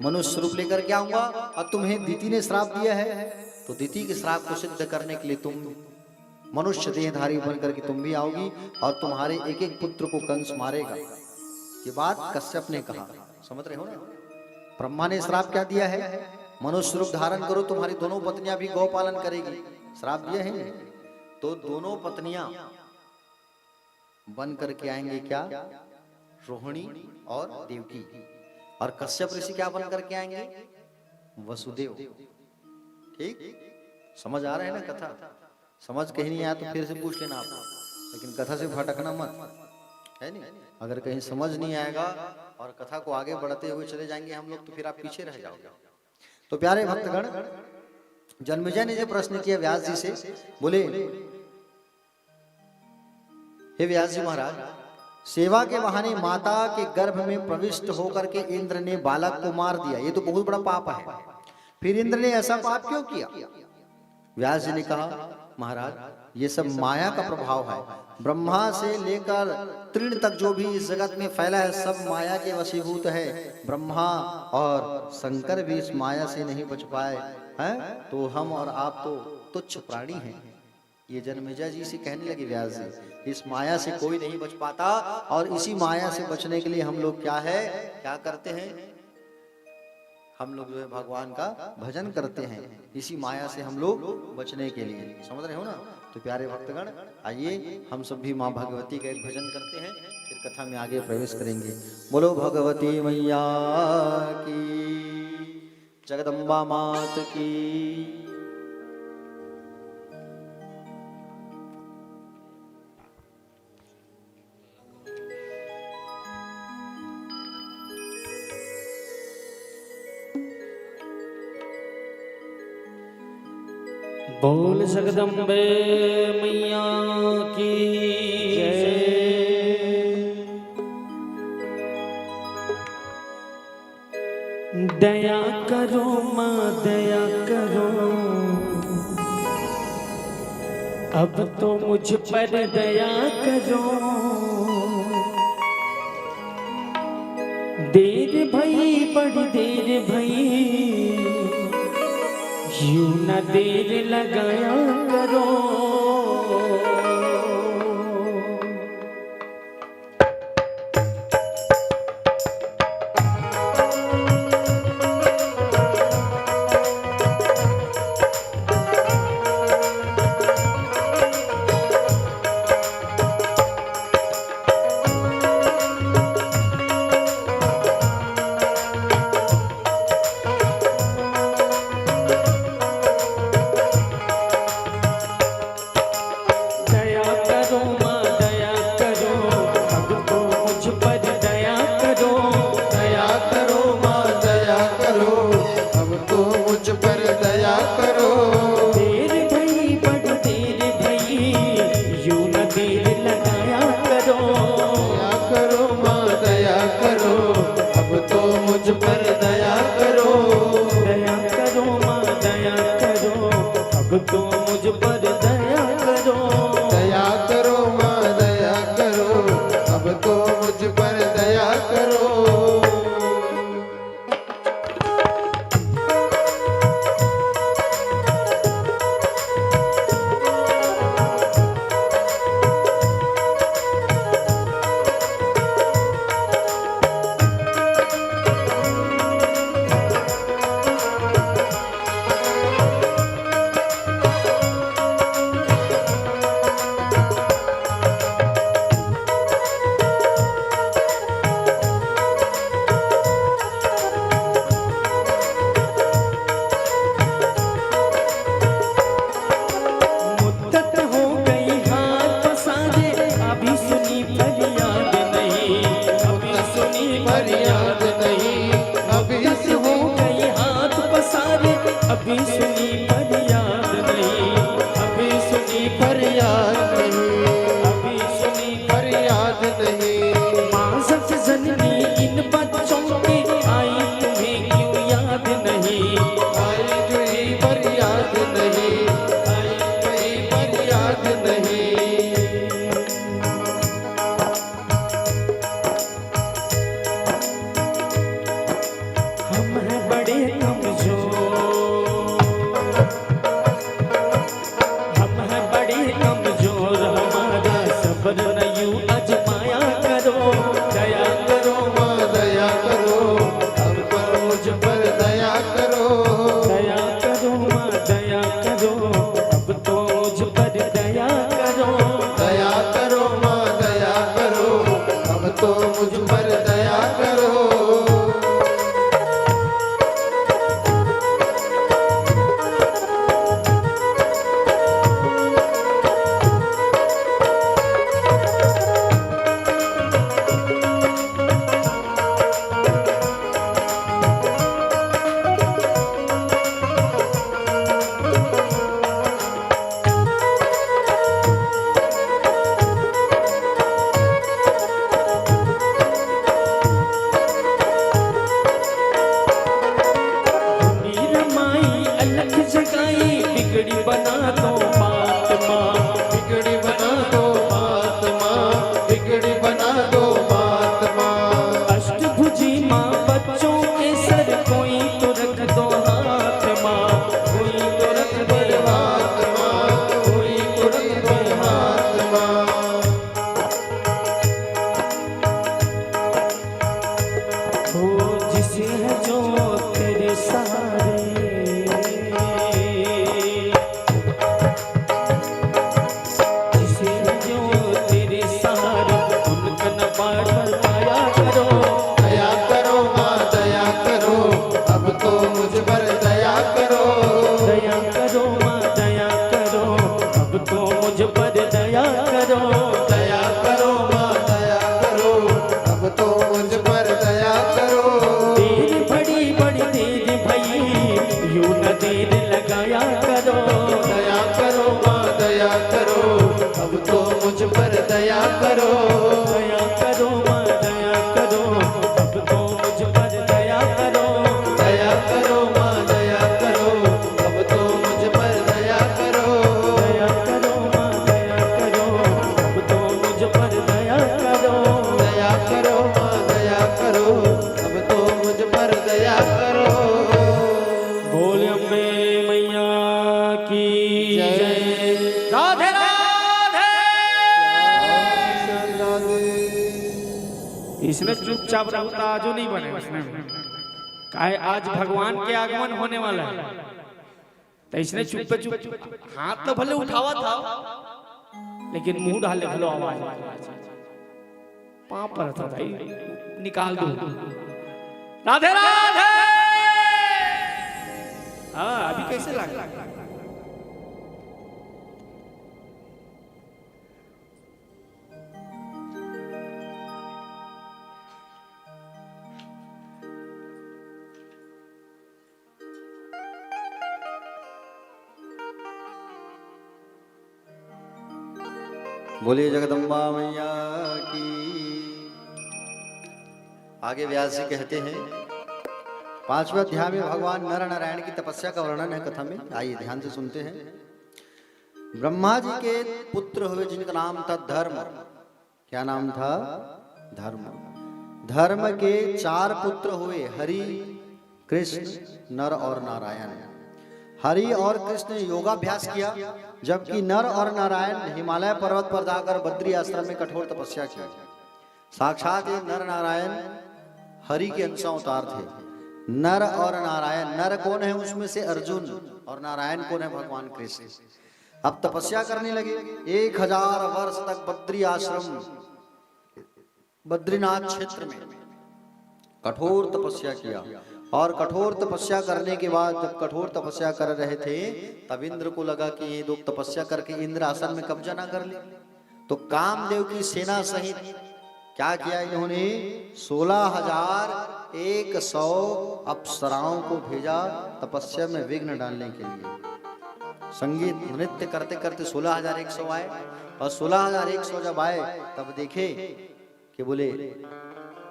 मनुष्य रूप लेकर के आऊंगा। और तुम्हें दिति ने श्राप दिया है, तो दिति के श्राप को सिद्ध करने के लिए तुम मनुष्य देहधारी बनकर के तुम भी आओगी और तुम्हारे एक एक पुत्र को कंस मारेगा। ये बात कश्यप ने कहा। समझ रहे हो ना? ब्रह्मा ने श्राप क्या दिया है? मनुष्य रूप धारण करो, तुम्हारी दोनों पत्नियां भी गौ पालन करेगी। श्राप दिया है। तो दोनों पत्नियां बन करके आएंगे क्या? रोहिणी और देवकी। और कश्यप ऋषि क्या बन करके आएंगे? वसुदेव। ठीक, समझ आ रहा है ना कथा? समझ कहीं नहीं आया तो फिर से पूछ लेना आप, लेकिन कथा से भटकना मत, है नहीं? अगर कहीं समझ नहीं आएगा और कथा को आगे बढ़ते हुए चले जाएंगे हम लोग, तो फिर आप पीछे रह जाओगे। तो प्यारे भक्तगण, जन्मेजय ने जो प्रश्न किया व्यास जी से, बोले हे व्यास जी महाराज, सेवा के बहाने माता के गर्भ में प्रविष्ट होकर के इंद्र ने बालक को मार दिया, ये तो बहुत बड़ा पाप है। फिर इंद्र ने ऐसा पाप क्यों किया? व्यास जी ने कहा, महाराज ये सब माया का प्रभाव है। ब्रह्मा से लेकर तृण तक जो भी इस जगत में फैला है, सब माया के वशीभूत है। ब्रह्मा और शंकर भी इस माया से नहीं बच पाए हैं, तो हम और आप तो तुच्छ प्राणी हैं। ये जन्मेजय जी से कहने लगे व्यास जी, इस माया से कोई नहीं बच पाता, और इसी माया से बचने के लिए हम लोग क्या करते हैं? हम लोग जो है भगवान का भजन करते हैं, इसी माया से हम लोग बचने के लिए। समझ रहे हो ना? तो प्यारे भक्तगण, आइए हम सब भी माँ भगवती का एक भजन करते हैं, फिर कथा में आगे प्रवेश करेंगे। बोलो भगवती मैया की, जगदम्बा मात की। बोल जगदम्बे मैया की जय। दया करो माँ दया करो, अब तो मुझ पर दया करो। देर भई बड़ी देर भई, यूं न देर लगाया करो। अब तो मुझ पर दया करो, दया करो माँ दया करो, अब तो मुझ पर फरियाद नहीं, अभी सुनी फरियाद नहीं, अभी सुनी फरियाद नहीं। माँ सच जननी इन बच्चों की आई तुम्हें क्यों याद नहीं, आई तुम्हें फरियाद नहीं, आई तुम्हें फरियाद नहीं। हम हैं बड़े कमजोर, हम हैं बड़े कमजोर, हमारा सब्र न यूं आजमाया करो, दया करो माँ दया करो, अब तो मुझ पर दया करो, दया करो माँ दया करो, अब तो मुझ पर दया करो, दया करो माँ दया करो, अब तो मुझ पर दया करो। मीरामाई अलग जगाई, बिगड़ी बना दो बात माँ, बिगड़ी बना दो बात माँ, बिगड़ी बना दो बात माँ। अष्टभुजी माँ बच्चों के सर कोई तो रख दो हाथ माँ, कोई तो रख दे हाथ माँ, कोई तो रख दे हाथ माँ। हो जिसे है जो तेरे सहारे, जिसे है जो तेरे सहारे, उनका न बार बार दया करो, दया करो माँ दया करो, अब तो मुझ पर दया करो, दया करो माँ दया करो, अब तो मुझ पर दया करो, दया करो माँ दया करो, अब तो मुझ पर दया करो। देर बड़ी बड़ी देर भई, यूं न देर लगाया करो, दया करो माँ दया करो, अब तो मुझ पर दया करो, दया करो माँ दया करो, अब तो मुझ पर दया करो, दया करो माँ दया करो, अब तो मुझ पर दया करो, दया करो माँ दया करो, अब तो मुझ पर दया करो, दया करो माँ दया करो, अब तो मुझ पर दया करो। बोल अम्बे मैया की जय। राधे राधे। इसने चुपचाप रहता जो नहीं बने उसने, काहे आज भगवान के आगमन होने वाला है, तो इसने चुप हाथ तो भले उठावा था, लेकिन मुंह डाले भलो आवाज पाप पर था भाई, निकाल दो। राधे राधे। हाँ अभी कैसे लगा? बोलिए जगदम्बा मैया की। आगे व्यास जी कहते हैं, 5वें अध्याय में भगवान नर नारायण की तपस्या का वर्णन है कथा में। आइए ध्यान से सुनते हैं। ब्रह्मा जी के पुत्र हुए जिनका नाम था धर्म। क्या नाम था? धर्म। धर्म के 4 पुत्र हुए, हरि, कृष्ण, नर और नारायण। हरि और कृष्ण ने योगाभ्यास किया, जबकि नर और नारायण हिमालय पर्वत पर जाकर बद्री आश्रम में कठोर तपस्या किया। साक्षात ये नर नारायण हरि के अंश अवतार थे। नर और नारायण, नर कौन है उसमें से? अर्जुन। और नारायण कौन है? भगवान कृष्ण। अब तपस्या करने लगे। 1000 वर्ष तक बद्री आश्रम, बद्रीनाथ क्षेत्र में कठोर तपस्या किया। और कठोर तपस्या करने के बाद जब कठोर तपस्या कर रहे थे, तब इंद्र को लगा कि ये लोग तपस्या करके इंद्र आसन में कब्जा ना कर ले। तो कामदेव की सेना सहित क्या किया इन्होंने? 16,100 अप्सराओं को भेजा तपस्या में विघ्न डालने के लिए। संगीत नृत्य करते करते 16,100 आए। और 16,100 जब आए तब देखे कि बोले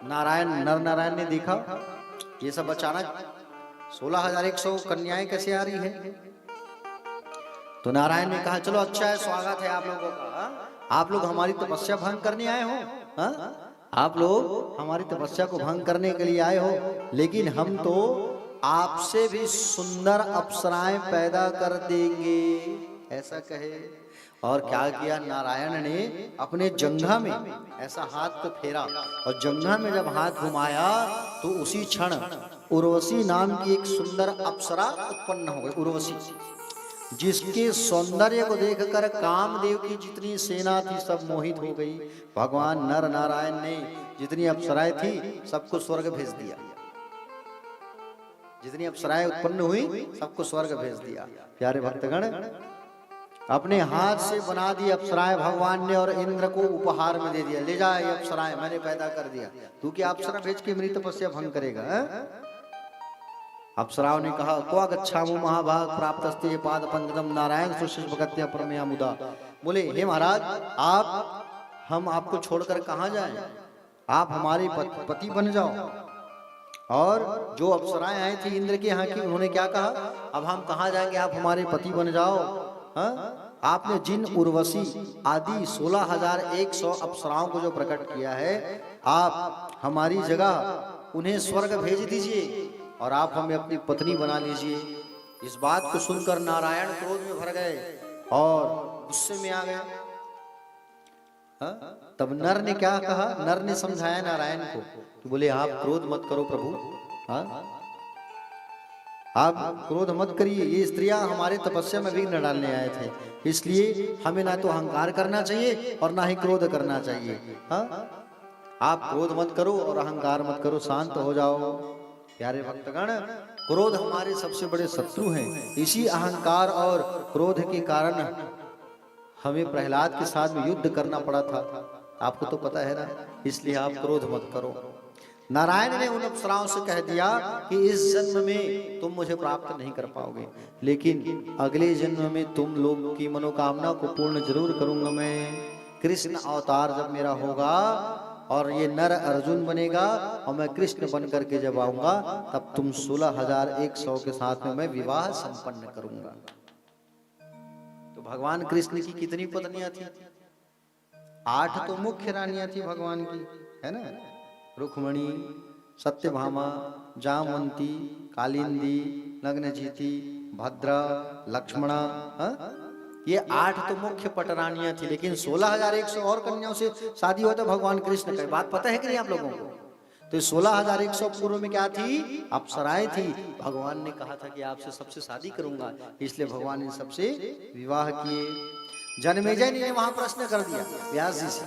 नारायण, नर नारायण ने देखा ये सब अचानक 16,100 कन्याएं कैसे आ रही है। तो नारायण ने कहा चलो अच्छा है, स्वागत है आप लोगों का। आप लोग हमारी तपस्या भंग करने आए हो, आप लोग हमारी तपस्या को भंग करने के लिए आए हो, लेकिन हम तो आपसे भी सुंदर अप्सराएं पैदा कर देंगे, ऐसा कहे। और क्या किया नारायण ने, अपने जंघा में ऐसा हाथ को फेरा और जंघा में जब हाथ घुमाया तो उसी क्षण उर्वशी नाम की एक सुंदर अप्सरा उत्पन्न हो गई। उर्वशी, जिसके सौंदर्य को देखकर कामदेव की जितनी सेना थी सब मोहित हो गई। भगवान नर नारायण ने जितनी अप्सराएं थी सबको स्वर्ग भेज दिया। जितनी अप्सराएं उत्पन्न हुई सबको स्वर्ग भेज दिया। प्यारे भक्तगण, अपने हाथ से बना दी अप्सराएं भगवान ने और इंद्र को उपहार में दे दिया, ले जा ये अप्सराएं मैंने पैदा कर दिया, तू क्या अप्सरा भेज के मेरी तपस्या भंग करेगा। अप्सराओं ने कहा क्वा गच्छामो महाभाग प्राप्तस्ते पाद पंकजम नारायण सुशिष भगत्या परमया मुदा। बोले हे महाराज, आप हम आपको छोड़कर कहाँ जाएं, आप हमारे पति बन जाओ। और जो अप्सराएं आई थी इंद्र के यहाँ की, उन्होंने क्या कहा, अब हम कहाँ जाएंगे, आप हमारे पति बन जाओ। आपने जिन उर्वशी आदि 16,100 अप्सराओं को जो प्रकट किया है, आप हमारी जगह उन्हें स्वर्ग भेज दीजिए और आप हमें अपनी पत्नी बना लीजिए। इस बात को सुनकर नारायण क्रोध में भर गए और गुस्से में आ गया। तब नर ने क्या कहा, नर ने समझाया नारायण को, तो बोले आप क्रोध मत करो प्रभु, आप क्रोध मत करिए, ये स्त्रियां हमारे तपस्या में विघ्न डालने आए थे, इसलिए हमें ना तो अहंकार करना चाहिए और ना ही क्रोध करना चाहिए। आप क्रोध मत करो और अहंकार मत करो, शांत हो जाओ। प्यारे भक्तगण, क्रोध हमारे सबसे बड़े शत्रु हैं। इसी अहंकार और क्रोध के कारण हमें प्रहलाद के साथ में युद्ध करना पड़ा था, आपको तो पता है ना, इसलिए आप क्रोध मत करो। नारायण ने उन अप्सराओं से कह दिया कि इस जन्म में तुम मुझे प्राप्त नहीं कर पाओगे, लेकिन अगले जन्म में तुम लोग की मनोकामना को पूर्ण जरूर करूंगा मैं। कृष्ण अवतार जब मेरा होगा और ये नर अर्जुन बनेगा और मैं कृष्ण बन करके जब आऊंगा, तब तुम 16,100 के साथ में मैं विवाह संपन्न करूंगा। तो भगवान कृष्ण की कितनी पत्नियां थी? 8 तो मुख्य रानियां थी भगवान की, है ना, रुक्मणी, सत्यभामा, जामवंती, कालिंदी, नग्नजीति, भद्रा, लक्ष्मणा, ये 8 तो मुख्य पटरानियां थी। लेकिन 16,100 और कन्याओं से शादी हुआ था भगवान कृष्ण का, बात पता है कि नहीं आप लोगों को? तो 16,100 पूर्व में क्या थी? अप्सराएं थी। भगवान ने कहा था कि आपसे सबसे शादी करूंगा, इसलिए भगवान ने सबसे विवाह किए। जन्मेजय ने वहां प्रश्न कर दिया व्यास जी से,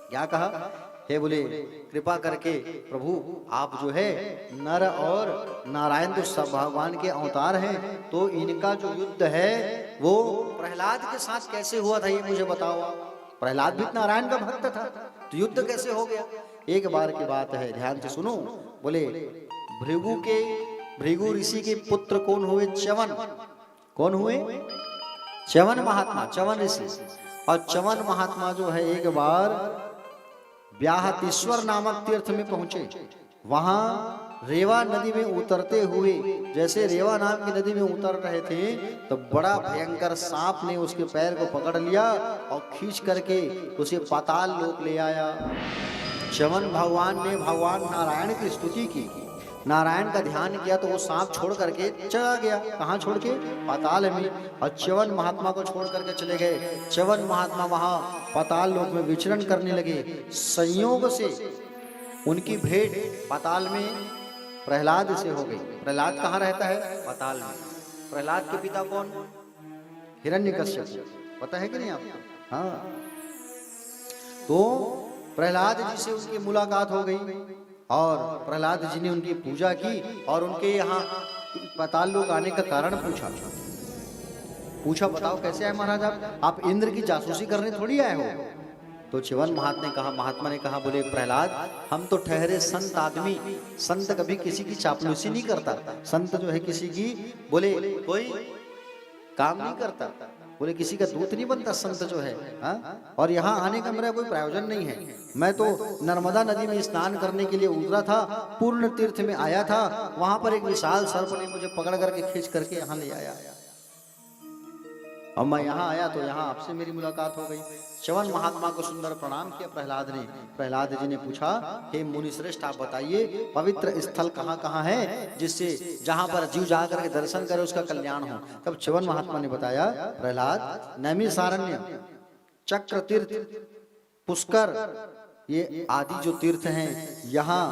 क्या कहा, हे बोले कृपा करके प्रभु आप जो है नर और नारायण तो सब भगवान के अवतार हैं, तो इनका जो युद्ध है वो प्रहलाद के साथ कैसे हुआ था ये मुझे बताओ। प्रहलाद भी नारायण का भक्त था, तो युद्ध कैसे हो गया? एक बार की बात है, ध्यान से सुनो। बोले भृगु ऋषि के पुत्र कौन हुए? च्यवन। कौन हुए? च्यवन महात्मा, च्यवन ऋषि। और च्यवन महात्मा जो है एक बार व्याहतीश्वर नामक तीर्थ में पहुंचे। वहां रेवा नदी में उतरते हुए, जैसे रेवा नाम की नदी में उतर रहे थे, तो बड़ा भयंकर सांप ने उसके पैर को पकड़ लिया और खींच करके उसे पाताल लोक ले आया। च्यवन भगवान ने भगवान नारायण की स्तुति की, नारायण का ध्यान किया, तो वो सांप छोड़ करके चला गया। कहाँ छोड़ के? पाताल में। और च्यवन महात्मा को छोड़ करके चले गए। च्यवन महात्मा वहां पाताल लोक में विचरण करने लगे। संयोग से उनकी भेंट पाताल में प्रहलाद से हो गई। प्रहलाद कहाँ रहता है? पाताल में। प्रहलाद के पिता कौन? हिरण्यकश्यप। पता है कि नहीं आपको? हाँ। तो प्रहलाद जी से उनकी मुलाकात हो गई और प्रहलाद जी ने उनकी पूजा की और उनके यहाँ पाताल लोक आने का कारण पूछा बताओ कैसे आए महाराज आप इंद्र की जासूसी करने थोड़ी आए हो? तो च्यवन महात्मा ने कहा बोले प्रहलाद हम तो ठहरे संत आदमी, संत कभी किसी की चापलूसी नहीं करता। संत जो है किसी की बोले कोई काम नहीं करता। बोले किसी का दूत नहीं बनता संत जो है, हाँ? और यहाँ आने का मेरा कोई प्रयोजन नहीं है। मैं तो नर्मदा नदी में स्नान करने के लिए उतरा था, पूर्ण तीर्थ में आया था, वहां पर एक विशाल सर्प ने मुझे पकड़ करके खींच करके यहाँ ले आया, और मैं यहाँ आया तो यहाँ आपसे मेरी मुलाकात हो गई। च्यवन महात्मा को सुंदर प्रणाम किया प्रहलाद ने। प्रहलाद जी ने पूछा, हे मुनि श्रेष्ठ आप बताइए पवित्र स्थल कहाँ कहाँ है जिससे जहाँ पर जीव जा करके दर्शन करे उसका कल्याण हो। तब च्यवन महात्मा ने बताया, प्रहलाद नैमिषारण्य, चक्र तीर्थ, पुष्कर, ये आदि जो तीर्थ हैं, यहाँ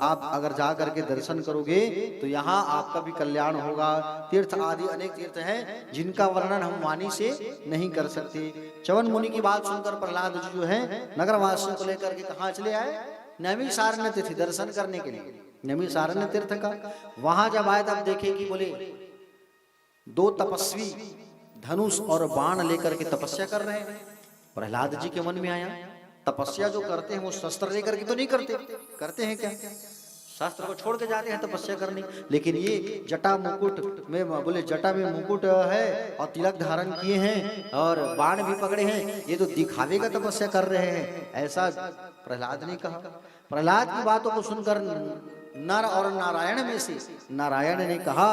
आप अगर जा करके दर्शन करोगे तो यहाँ आपका भी कल्याण होगा। तीर्थ आदि अनेक तीर्थ हैं जिनका वर्णन हम वाणी से नहीं कर सकते। च्यवन मुनि की बात सुनकर प्रहलाद जी जो है नगर वासियों को लेकर के कहाँ चले आए? नैमिषारण्य तीर्थ दर्शन करने के लिए। नैमिषारण्य तीर्थ का वहां जब आए तब देखे कि बोले दो तपस्वी धनुष और बाण लेकर के तपस्या कर रहे हैं। प्रहलाद जी के मन में आया, तपस्या जो करते हैं वो शस्त्र लेकर के तो नहीं करते, करते हैं क्या? शास्त्र को छोड़ के जाते हैं तपस्या करने। लेकिन ये जटा मुकुट में, बोले जटा में मुकुट है और तिलक धारण किए हैं और बाण भी पकड़े हैं, ये तो दिखावे का तपस्या कर रहे हैं, ऐसा प्रहलाद ने कहा। प्रहलाद की बातों को सुनकर नर और नारायण में से नारायण ने कहा,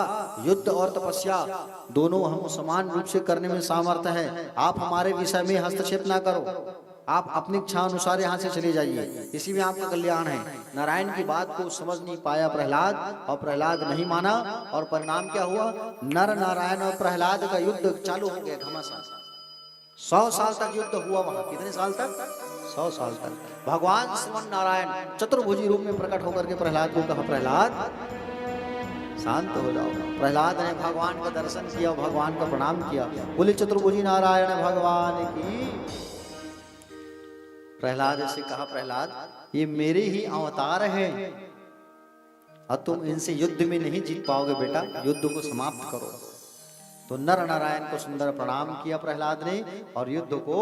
युद्ध और तपस्या दोनों हम समान रूप से करने में सामर्थ्य है, आप हमारे विषय में हस्तक्षेप ना करो, आप अपनी इच्छा अनुसार यहाँ से चले जाइए, इसी में आपका कल्याण है। नारायण की बात को समझ नहीं पाया प्रहलाद, और प्रहलाद नहीं माना, और परिणाम क्या हुआ? नर नारायण और प्रहलाद का युद्ध चालू हो गया घमासान। 100 साल तक युद्ध हुआ वहां। कितने साल तक? 100 साल तक। भगवान श्रीमन नारायण चतुर्भुजी रूप में प्रकट होकर के प्रहलाद को कहा, प्रहलाद शांत हो जाओ। प्रहलाद ने भगवान का दर्शन किया, भगवान का प्रणाम किया, बोले चतुर्भुजी नारायण भगवान की। प्रहलाद से कहा, प्रहलाद ये मेरे ही अवतार हैं और तुम इनसे युद्ध में नहीं जीत पाओगे बेटा, युद्ध को समाप्त करो। तो नर नारायण को सुंदर प्रणाम किया प्रहलाद ने, और युद्ध को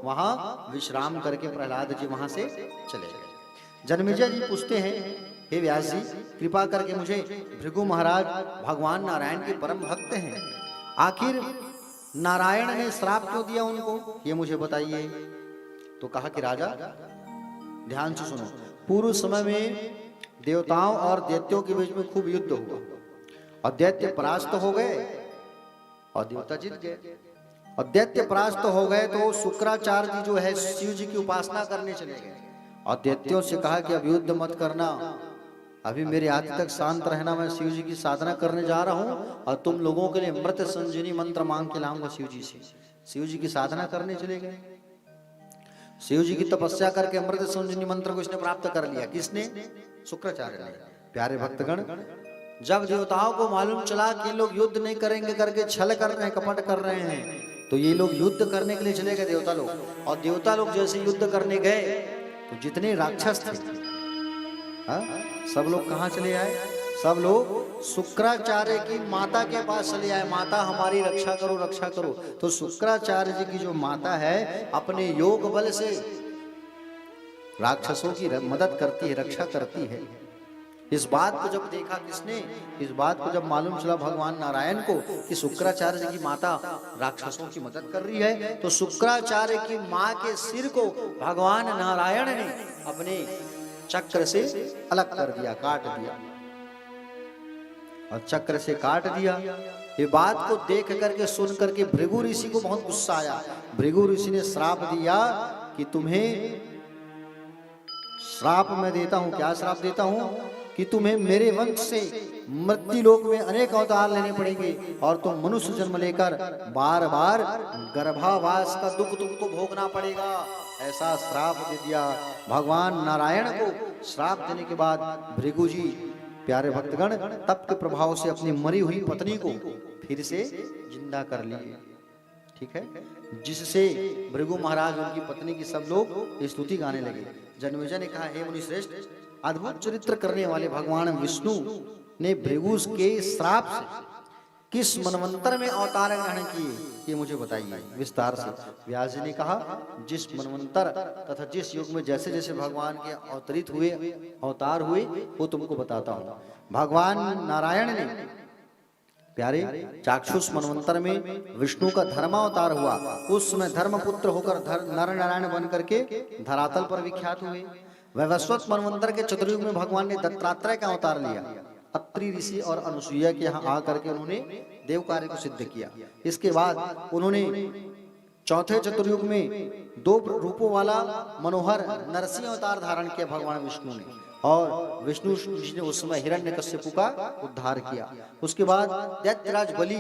वहां विश्राम करके प्रहलाद जी वहां से चले गए। जन्मेजय जी पूछते हैं, हे व्यास जी कृपा करके मुझे, भृगु महाराज भगवान नारायण के परम भक्त हैं, आखिर नारायण ने श्राप क्यों दिया उनको, ये मुझे बताइए। तो कहा कि राजा ध्यान से सुनो, पूर्व समय में देवताओं और दैत्यों के बीच में खूब युद्ध हुआ, और दैत्य परास्त हो गए और देवता जीत गए। और दैत्य परास्त हो गए तो शुक्राचार्य जी जो है शिव जी की उपासना करने चले गए, और दैत्यों से कहा कि अब युद्ध मत करना, अभी मेरे हाथ तक शांत रहना, मैं शिव जी की साधना करने जा रहा हूँ, और तुम लोगों के लिए मृत संजीवनी मंत्र मांग के लाऊंगा शिव जी से। शिव जी की साधना करने चले गए। शिव जी की तपस्या करके अमृत संजीवनी मंत्र को इसने प्राप्त कर लिया। किसने? शुक्राचार्य ने। प्यारे भक्तगण, जब देवताओं को मालूम चला कि लोग युद्ध नहीं करेंगे करके छल कर रहे हैं, कपट कर रहे हैं, तो ये लोग युद्ध करने के लिए चले गए देवता लोग। और देवता लोग जैसे युद्ध करने गए तो जितने राक्षस थे, सब लोग कहाँ चले आए? सब लोग शुक्राचार्य की माता के पास चले आए, माता हमारी रक्षा करो, रक्षा करो। तो शुक्राचार्य जी की जो माता है अपने योग बल से राक्षसों की मदद करती है, रक्षा करती है। इस बात को जब देखा किसने? इस बात को जब मालूम चला भगवान नारायण को कि शुक्राचार्य जी की माता राक्षसों की मदद कर रही है, तो शुक्राचार्य की माँ के सिर को भगवान नारायण ने अपने चक्र से अलग कर दिया, काट दिया, और चक्र से काट दिया। ये बात को देख करके सुन करके भृगु ऋषि को बहुत गुस्सा आया। भृगु ऋषि ने श्राप दिया कि तुम्हें श्राप मैं देता हूं। क्या श्राप देता हूं? कि तुम्हें मेरे वंश से मृत्यु लोक में अनेक अवतार लेने पड़ेंगे, और तुम मनुष्य जन्म लेकर बार बार गर्भावास का दुख तुमको भोगना पड़ेगा। ऐसा श्राप दे दिया भगवान नारायण को। श्राप देने के बाद भृगु जी, प्यारे भक्तगण, तप के प्रभाव से अपनी मरी हुई पत्नी को फिर से जिंदा कर लिए। ठीक है, जिससे भृगु महाराज, उनकी पत्नी की सब लोग स्तुति गाने लगे। जन्मेजय ने कहा, हे मुनि श्रेष्ठ, अद्भुत चरित्र करने वाले भगवान विष्णु ने भृगु के श्राप से किस मनवंतर में अवतार ग्रहण किए, ये मुझे बताइए विस्तार से। व्यास जी ने कहा, जिस मनवंतर तथा जिस युग में जैसे जैसे भगवान के अवतरित हुए, अवतार हुए, वो तुमको बताता हूँ। भगवान नारायण ने प्यारे, चाक्षुष मनवंतर में विष्णु का धर्मावतार हुआ। उस समय धर्मपुत्र होकर नर नारायण बन करके धरातल पर विख्यात हुए। वैवस्वत मनवंतर के चतुर्युग में भगवान ने दत्तात्रेय का अवतार लिया। अत्रि ऋषि और अनुसुईया के यहाँ आकर के उन्होंने देव कार्य को सिद्ध किया। इसके बाद उन्होंने चौथे चतुर्युग में 2 रूपों वाला मनोहर नरसिंह अवतार धारण किया भगवान विष्णु ने, और विष्णु जी ने उस समय हिरण्यकश्यपु का उद्धार किया। उसके बाद दैत्यराज बलि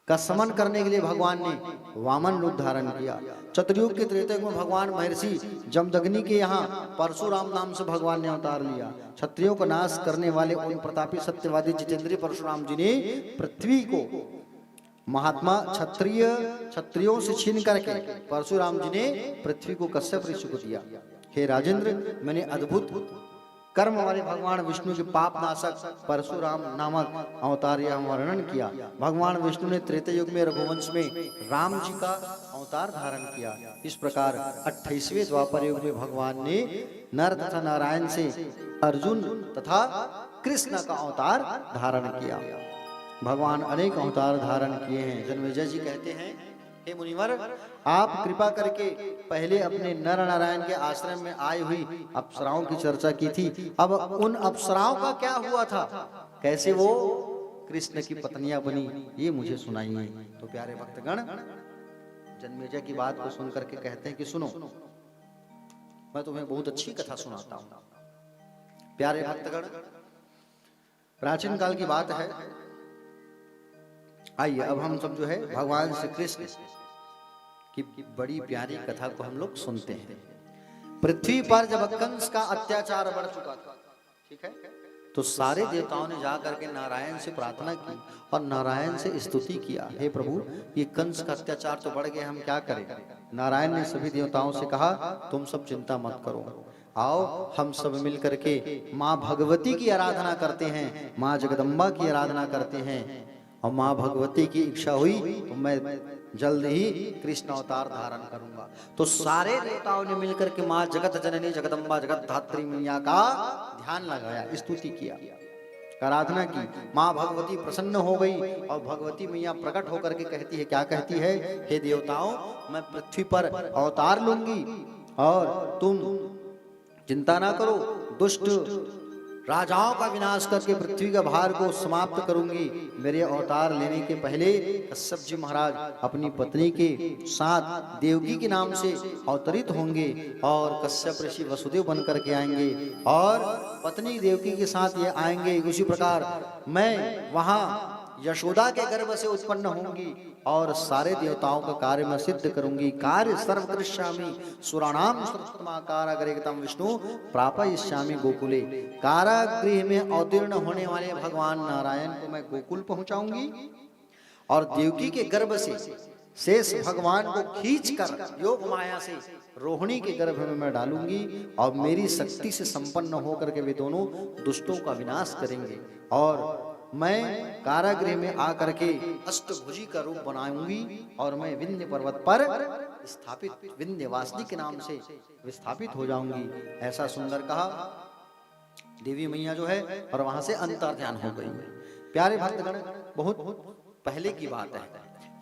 का समन करने के लिए भगवान ने वामन रूप धारण किया। चतुर्युग के त्रेता युग में भगवान महर्षि जमदग्नि के यहाँ परशुराम नाम से भगवान ने अवतार लिया। क्षत्रियों का नाश करने वाले उन प्रतापी सत्यवादी जितेंद्रीय परशुराम जी ने पृथ्वी को महात्मा क्षत्रियों से छीन करके परशुराम जी ने पृथ्वी को कश्यप ऋषि को दिया। हे राजेंद्र, मैंने अद्भुत कर्म वाले भगवान विष्णु के पाप नाशक परशुराम नामक अवतार यह वर्णन किया। भगवान विष्णु ने त्रेता युग में रघुवंश में राम जी का अवतार धारण किया। इस प्रकार 28वें द्वापर युग में भगवान ने नर तथा नारायण से अर्जुन तथा कृष्ण का अवतार धारण किया। भगवान अनेक अवतार धारण किए हैं। जन्मेजय जी कहते हैं, हे मुनिवर, आप कृपा करके पहले अपने नर नारायण के आश्रम में आई हुई अप्सराओं की चर्चा की थी। अब उन अप्सराओं का क्या हुआ था, कैसे वो कृष्ण की पत्नियां बनी, ये मुझे सुनाइए। तो प्यारे भक्तगण जन्मेजय की बात को सुन करके कहते हैं कि सुनो, मैं तुम्हें बहुत अच्छी कथा सुनाता हूं। प्यारे भक्तगण, प्राचीन काल की बात है। आइए अब हम सब जो है भगवान श्री कृष्ण की बड़ी प्यारी कथा को हम लोग सुनते हैं। पृथ्वी पर जब कंस का अत्याचार बढ़ चुका था, ठीक है, तो सारे देवताओं ने जाकर के नारायण से प्रार्थना की और नारायण से स्तुति किया, हे प्रभु, ये कंस का अत्याचार तो बढ़ गया, हम क्या करें। नारायण ने सभी देवताओं से कहा, तुम सब चिंता मत करो, आओ हम सब मिल करके माँ भगवती की आराधना करते हैं, माँ जगदम्बा की आराधना करते हैं। और माँ भगवती की इच्छा हुई तो मैं जल्द ही कृष्ण अवतार धारण करूंगा। तो सारे देवताओं ने मिलकर के माँ जगत जननी जगदम्बा जगत धात्री मैया का ध्यान लगाया, स्तुति किया, आराधना की। माँ भगवती प्रसन्न हो गई और भगवती मैया प्रकट होकर के कहती है, क्या कहती है, हे देवताओं, मैं पृथ्वी पर अवतार लूंगी और तुम चिंता ना करो, दुष्ट राजाओं का विनाश करके पृथ्वी का भार को समाप्त करूंगी। मेरे अवतार लेने के पहले कश्यप जी महाराज अपनी पत्नी के साथ देवकी के नाम से अवतरित होंगे और कश्यप ऋषि वसुदेव बन करके आएंगे और पत्नी देवकी के साथ ये आएंगे। उसी प्रकार मैं वहां यशोदा के गर्भ से उत्पन्न होंगी और सारे देवताओं का कार्य मैं सिद्ध करूंगी। कार्य सर्व करिष्यामि सुराणाम कारागृहतम विष्णु प्रापयिष्यामि गोकुले। कारागृह में अवतीर्ण होने वाले भगवान नारायण को मैं गोकुल पहुंचाऊंगी और देवकी के गर्भ से शेष भगवान को खींचकर योग माया से रोहिणी के गर्भ में मैं डालूंगी और मेरी शक्ति से संपन्न होकर के वे दोनों दुष्टों का विनाश करेंगे और मैं कारागृह में आकर के अष्टभुजी का रूप बनाऊंगी और मैं विंध्य पर्वत पर स्थापित विंध्यवासिनी के नाम से विस्थापित हो जाऊंगी। ऐसा सुंदर कहा देवी मैया जो है और वहां से अंतर्ध्यान हो गई। प्यारे भक्तगण, बहुत पहले की बात है,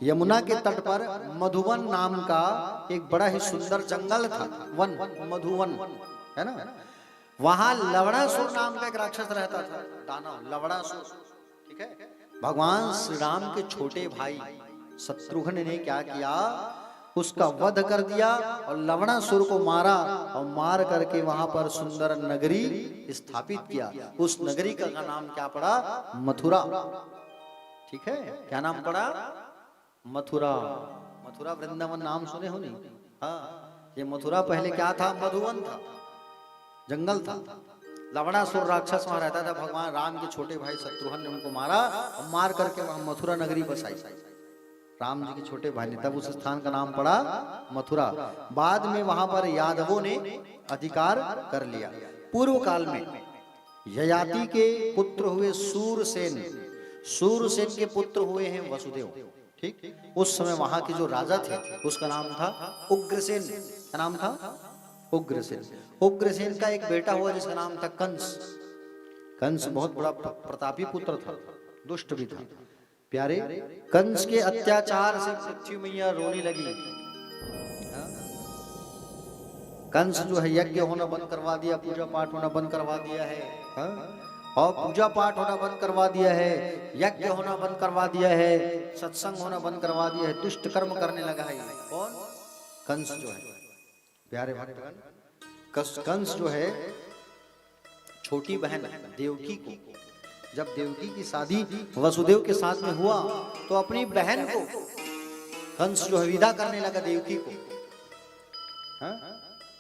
यमुना के तट पर मधुवन नाम का एक बड़ा ही सुंदर जंगल था, वन मधुवन है ना। वहां लवणासुर नाम का एक राक्षस रहता था, दानव लवणासुर, ठीक है। भगवान श्री राम के छोटे भाई शत्रुघ्न ने क्या किया, उसका वध कर दिया और लवणासुर को मारा और मार करके वहां पर सुंदर नगरी स्थापित किया। उस नगरी का नाम क्या पड़ा, मथुरा, ठीक है। क्या नाम पड़ा, मथुरा। मथुरा वृंदावन नाम सुने हो नहीं? हाँ, ये मथुरा पहले क्या था, मधुवन था, जंगल था। लवणासुर राक्षस वहां रहता था। भगवान राम के छोटे भाई शत्रुघ्न ने उनको मारा और मार करके वहां मथुरा नगरी बसाई, राम जी के छोटे भाई ने, तब उस स्थान का नाम पड़ा मथुरा। बाद में वहां पर यादवों ने अधिकार कर लिया। पूर्व काल में ययाति के पुत्र हुए सूरसेन, सूरसेन के पुत्र हुए हैं वसुदेव, ठीक। उस समय वहां के जो राजा थे उसका नाम था उग्रसेन, का नाम था उग्रसेन। उग्रसेन का एक बेटा हुआ जिसका नाम था कंस। कंस बहुत बड़ा प्रतापी पुत्र था, दुष्ट भी था। प्यारे, कंस के अत्याचार से पृथ्वी मैया रोने लगी। कंस जो है यज्ञ होना बंद करवा दिया, पूजा पाठ होना बंद करवा दिया है, और पूजा पाठ होना बंद करवा दिया है, यज्ञ होना बंद करवा दिया है, सत्संग होना बंद करवा दिया है, दुष्ट कर्म करने लगा है। कौन? कंस जो है। प्यारे भक्तगण, कंस जो है छोटी बहन देवकी को, जब देवकी की शादी वसुदेव के साथ में हुआ तो अपनी बहन को कंस जो है विदा करने लगा देवकी को।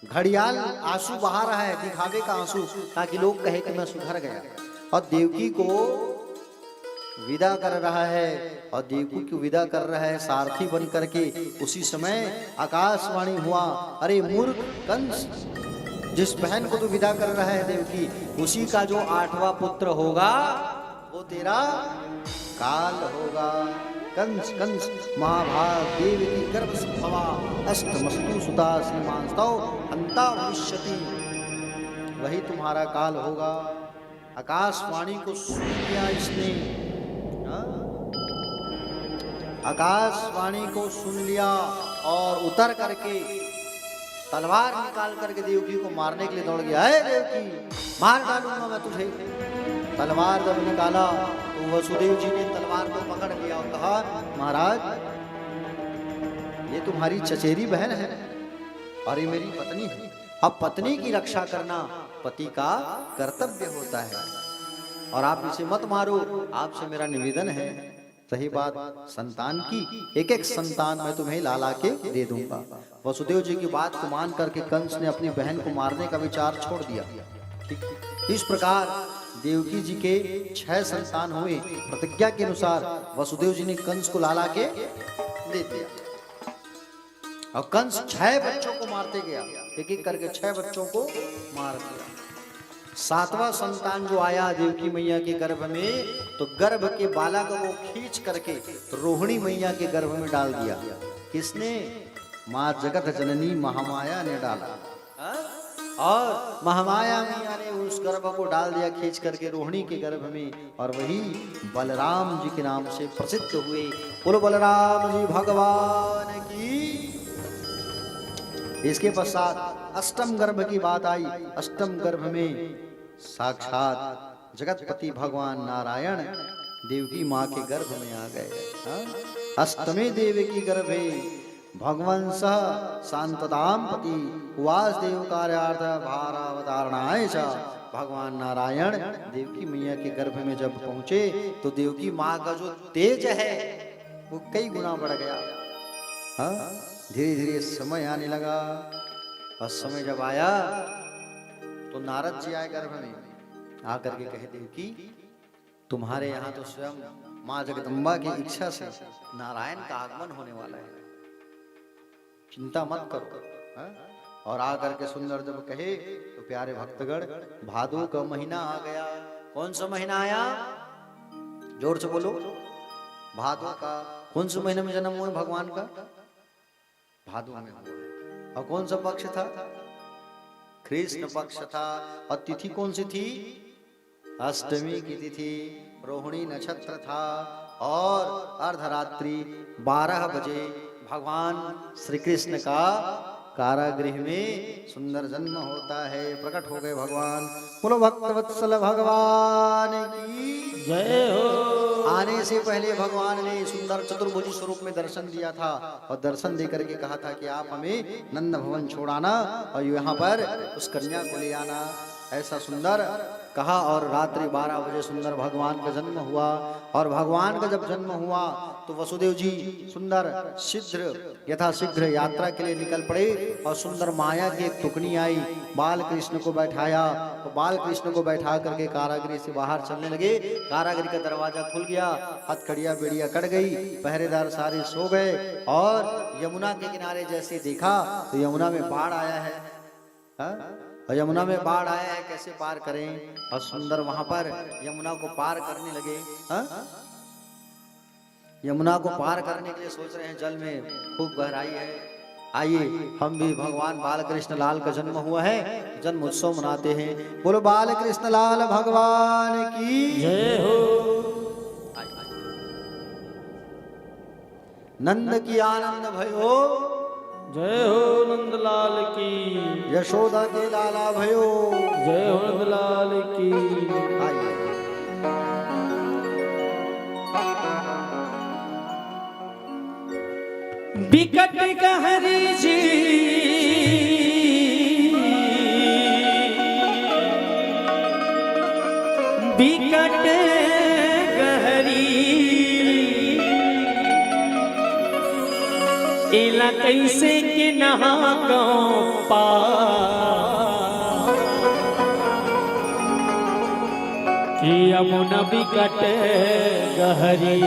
घड़ियाल आंसू बहा रहा है, दिखावे का आंसू, ताकि लोग कहे कि मैं सुधर गया, और देवकी को विदा कर रहा है, और देवकी को विदा कर रहा है सारथी बन करके। उसी समय आकाशवाणी हुआ, अरे मूर्ख कंस, जिस बहन को तू विदा कर रहा है देवकी, उसी का जो 8वां पुत्र होगा वो तेरा काल होगा। कंस कंस महाभाग देवकी गर्भ संभवा, अष्टमस्तु सुता श्रीमांस्तव हंता भविष्यति, वही तुम्हारा काल होगा। आकाशवाणी को सुन लिया इसने, आकाशवाणी को सुन लिया और उतर करके तलवार निकाल करके देवकी को मारने के लिए दौड़ गया। है देवकी, मार डालूंगा मैं तुझे। तलवार जब निकाला तो वसुदेव जी ने तलवार को पकड़ लिया और कहा, महाराज ये तुम्हारी चचेरी बहन है और ये मेरी पत्नी है। अब पत्नी की रक्षा करना पति का कर्तव्य होता है, और आप इसे मत मारो। आपसे मेरा निवेदन है, सही बात, संतान की एक एक संतान मैं तुम्हें लाला के दे दूंगा। वसुदेव जी की बात को मान करके कंस ने अपनी बहन को मारने का विचार छोड़ दिया। इस प्रकार देवकी जी के 6 संतान हुए। प्रतिज्ञा के अनुसार वसुदेव जी ने कंस को लाला के दे दिया, और कंस 6 बच्चों को मारते गया, एक एक करके 6 बच्चों को मार दिया। 7वां संतान जो आया देवकी मैया के गर्भ में, तो गर्भ के बालक को खींच करके रोहिणी मैया के गर्भ में डाल दिया। किसने? माँ जगत जननी महामाया ने डाला, और महामाया मैया ने उस गर्भ को डाल दिया खींच करके रोहिणी के गर्भ में, और वही बलराम जी के नाम से प्रसिद्ध हुए। बोलो बलराम जी भगवान की। इसके पश्चात अष्टम गर्भ की बात आई। अष्टम गर्भ में साक्षात जगतपति भगवान नारायण देवकी माँ के गर्भ में आ गए। अष्टमे देवकी गर्भे भगवंस शांतताम पति उवास देव कार्यार्थ भारावतारणाय च। भगवान नारायण देवकी मैया के गर्भ में जब पहुंचे तो देवकी माँ का जो तेज है वो कई गुना बढ़ गया। धीरे धीरे समय आने लगा, और समय जब आया तो नारद जी आए गर्भ में, आकर के कहे देवकी तुम्हारे यहाँ तो स्वयं माँ जगदम्बा की इच्छा से नारायण का आगमन होने वाला है, चिंता मत करो। और आकर के सुंदर जब कहे तो प्यारे भक्तगण, भादो का महीना आ गया। कौन सा महीना आया? जोर से बोलो। भादो का। कौन से महीने में जन्म हुआ भगवान का? भादो में हुआ। और कौन सा पक्ष था? कृष्ण पक्ष था। और तिथि कौन सी थी? अष्टमी की तिथि। रोहिणी नक्षत्र था, और अर्धरात्रि 12 बजे भगवान श्री कृष्ण का कारागृह में सुंदर जन्म होता है। प्रकट हो गए भगवान। बोलो भक्तवत्सल भगवान की जय हो। आने से पहले भगवान ने सुंदर चतुर्भुज स्वरूप में दर्शन दिया था, और दर्शन देकर के कहा था कि आप हमें नंद भवन छोड़ाना और यहाँ पर उस कन्या को ले आना। ऐसा सुंदर कहा, और रात्रि 12 बजे सुंदर भगवान का जन्म हुआ। और भगवान का जब जन्म हुआ तो वसुदेव जी सुंदर शीघ्र यथाशीघ्र यात्रा के लिए निकल पड़े, और सुंदर माया की एक टुकनी आई, बाल कृष्ण को बैठाया, तो बाल कृष्ण को बैठा करके कारागृह से बाहर चलने लगे। कारागृह का दरवाजा खुल गया, हथकड़िया बेड़िया कट गई, पहरेदार सारे सो गए, और यमुना के किनारे जैसे देखा तो यमुना में बाढ़ आया है। और यमुना में बाढ़ आया है, कैसे पार करें? और सुंदर वहां पर यमुना को पार करने लगे। यमुना को पार करने के लिए सोच रहे हैं, जल में खूब गहराई है, आइए हम भी भगवान बाल कृष्ण लाल का जन्म हुआ है, जन्म उत्सव मनाते हैं। बोलो बाल कृष्ण लाल भगवान की जय हो। नंद की आनंद भयो, जय हो नंदलाल की, यशोदा के लाला भयो। जय हो नंदलाल की। आइए बिकट कहरी जी बिकट गहरी, इला कैसे के नहा गाँव पा, कि यमुना बिकट गहरी।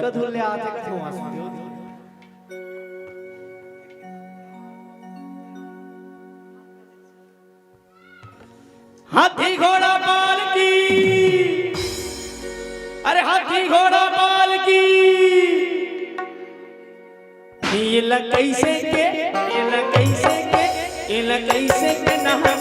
धुले आते कथो आसमान हाथी घोड़ा पाल की, अरे हाथी घोड़ा पाल की, ये कैसे के, ये कैसे के, ये कैसे के नहा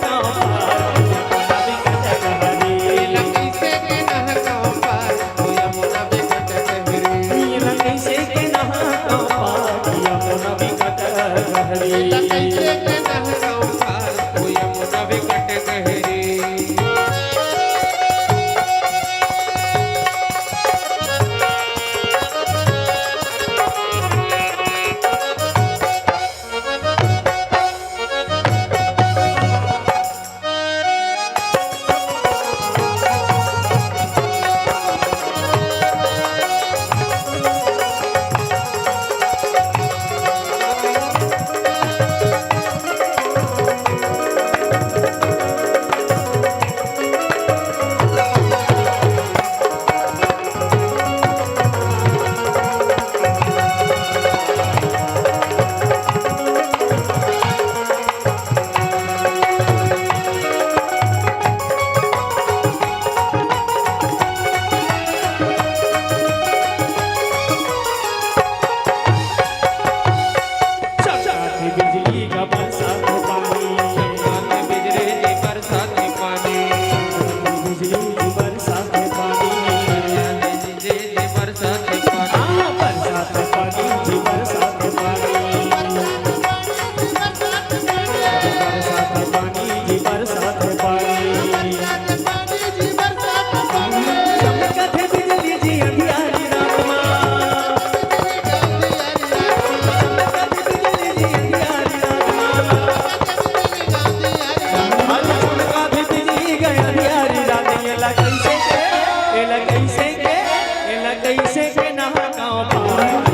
कैसे के ना गाँव पार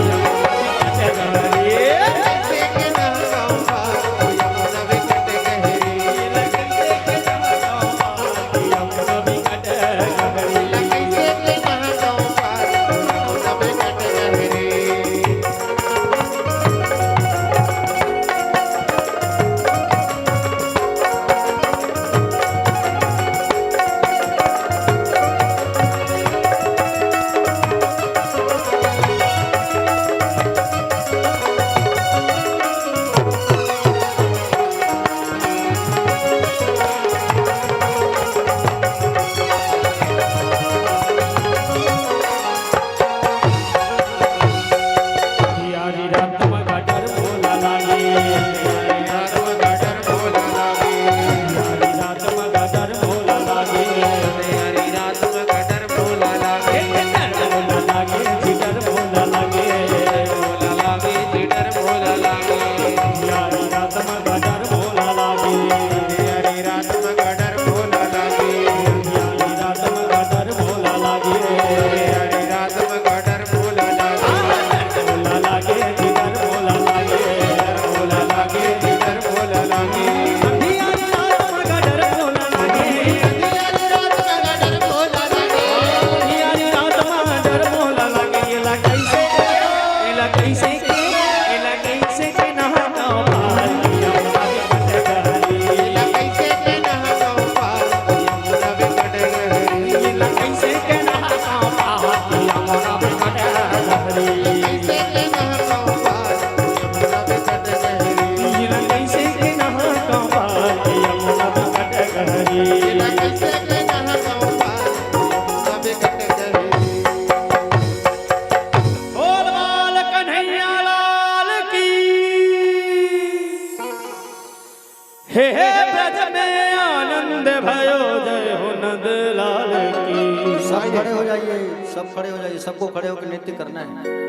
हे ब्रज में आनंद भयो जय हो नंद लाल की। सब खड़े हो जाइए, सब खड़े हो जाइए, सबको खड़े होकर नृत्य करना है।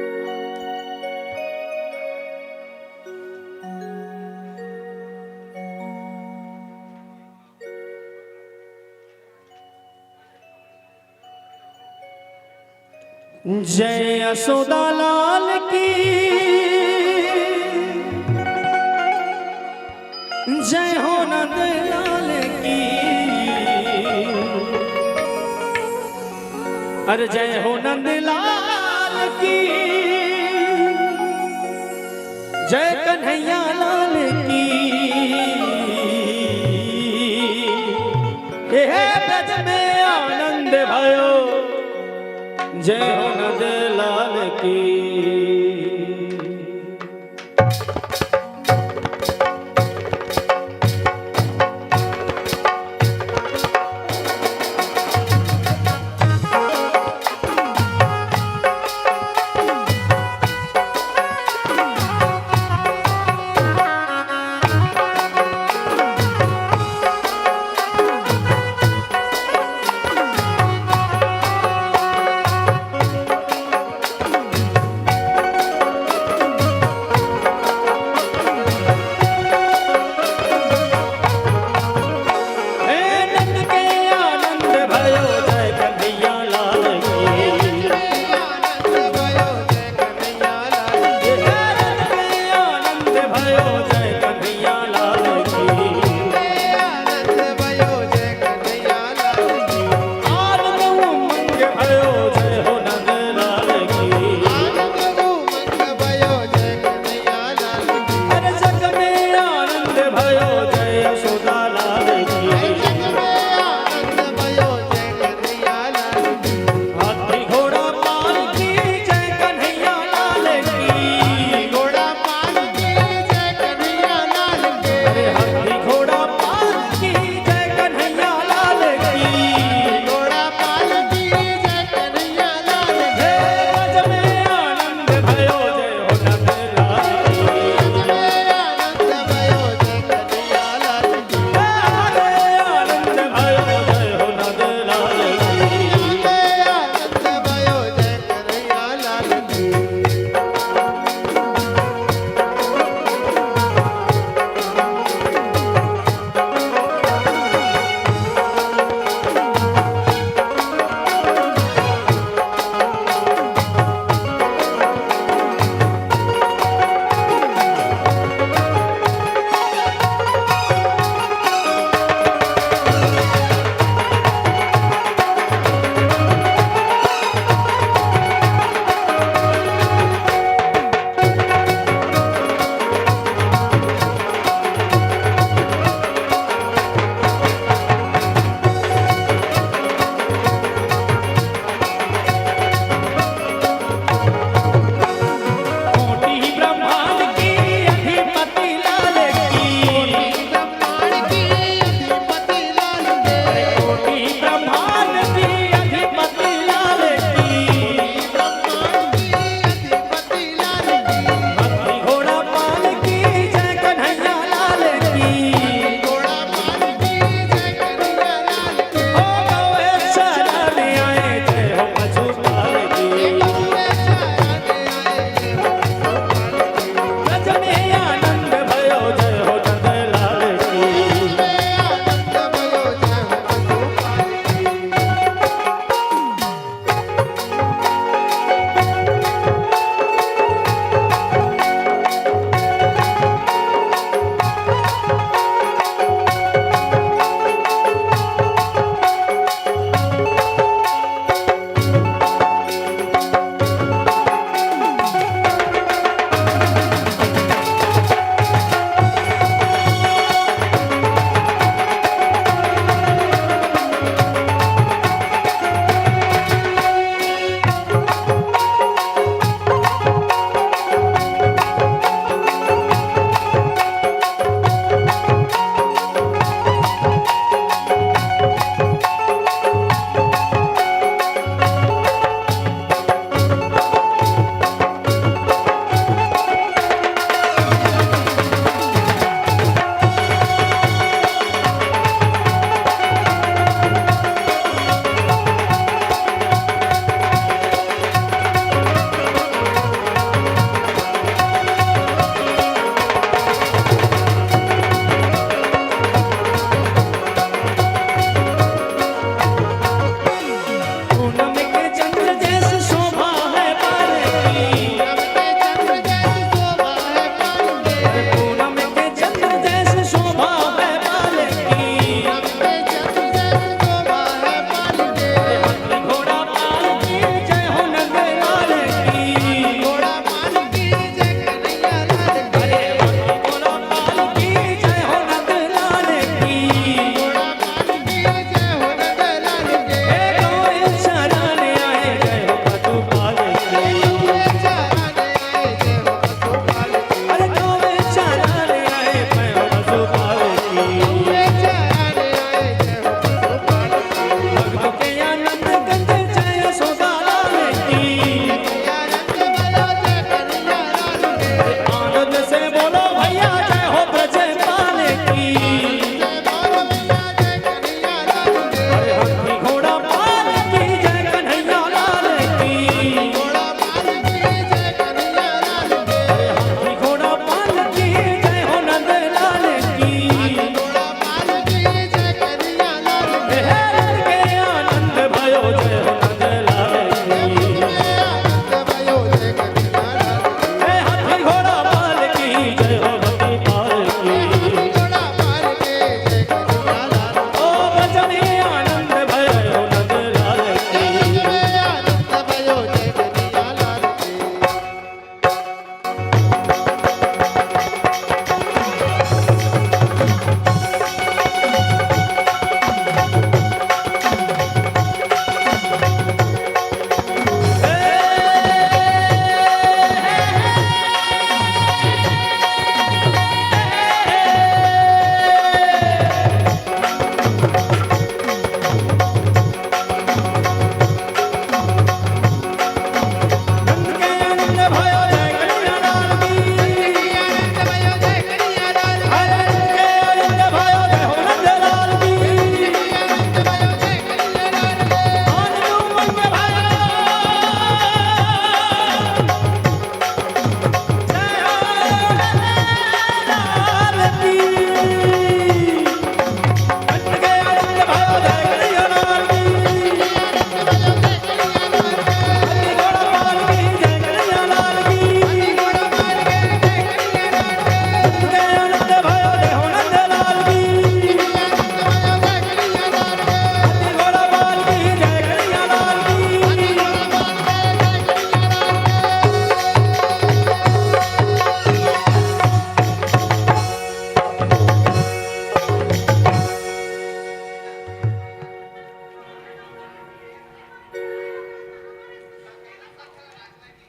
जय यशोदा लाल की, जय हो नंद लाल की, अरे जय हो नंद लाल की, जय कन्हैया लाल की। हे ब्रज में आनंद भयो जय हो नंद लाल की।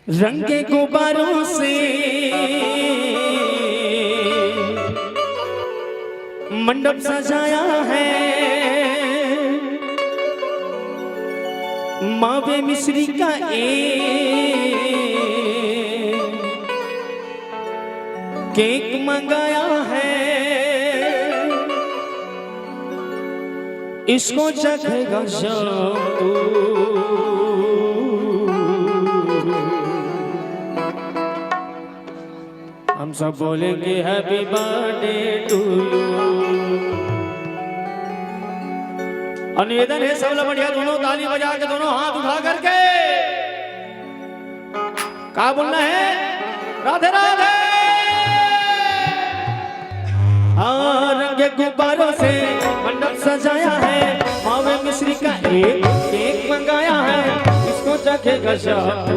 रंग के गुब्बारों से मंडप सजाया है, मावे मिश्री का केक मंगाया है, इसको चखेगा शाम तू। हम सब बोलेंगे हैप्पी बर्थडे टू यू। और निवेदन है सब लोग बढ़िया दोनों ताली बजा के दोनों हाथ उठा करके क्या बोलना है? राधे राधे। रंग के गुब्बारों से मंडप सजाया है, मावे मिश्री का केक मंगाया है, इसको चखेगा शाम तू।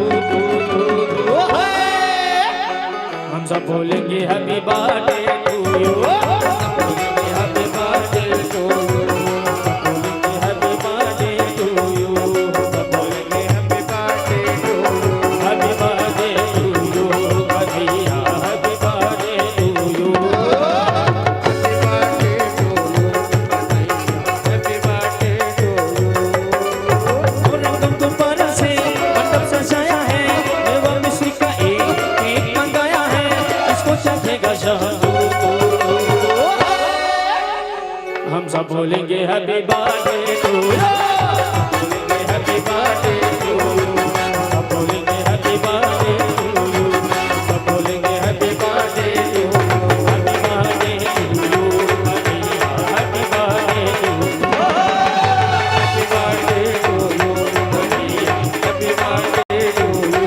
हम सब बोलेंगे हैप्पी बर्थडे टू यू, बोलेंगे हैप्पी बर्थडे टू यू, बोलेंगे हैप्पी बर्थडे टू यू, बोलेंगे happy birthday to you, happy birthday to you, भैया happy birthday to you, happy birthday to you. रंग गुब्बारों से मंडप सजाया है, मेवा मिश्री का केक मंगाया है, इसको चखेगा शाम तू। हम सब बोलेंगे हैप्पी बर्थडे टू यू, बोलेंगे हैप्पी बर्थडे टू यू, सब बोलेंगे हैप्पी बर्थडे टू यू, सब बोलेंगे happy birthday to you, happy birthday to you, भैया happy birthday to you, happy birthday to you, भैया हैप्पी बर्थडे टू यू।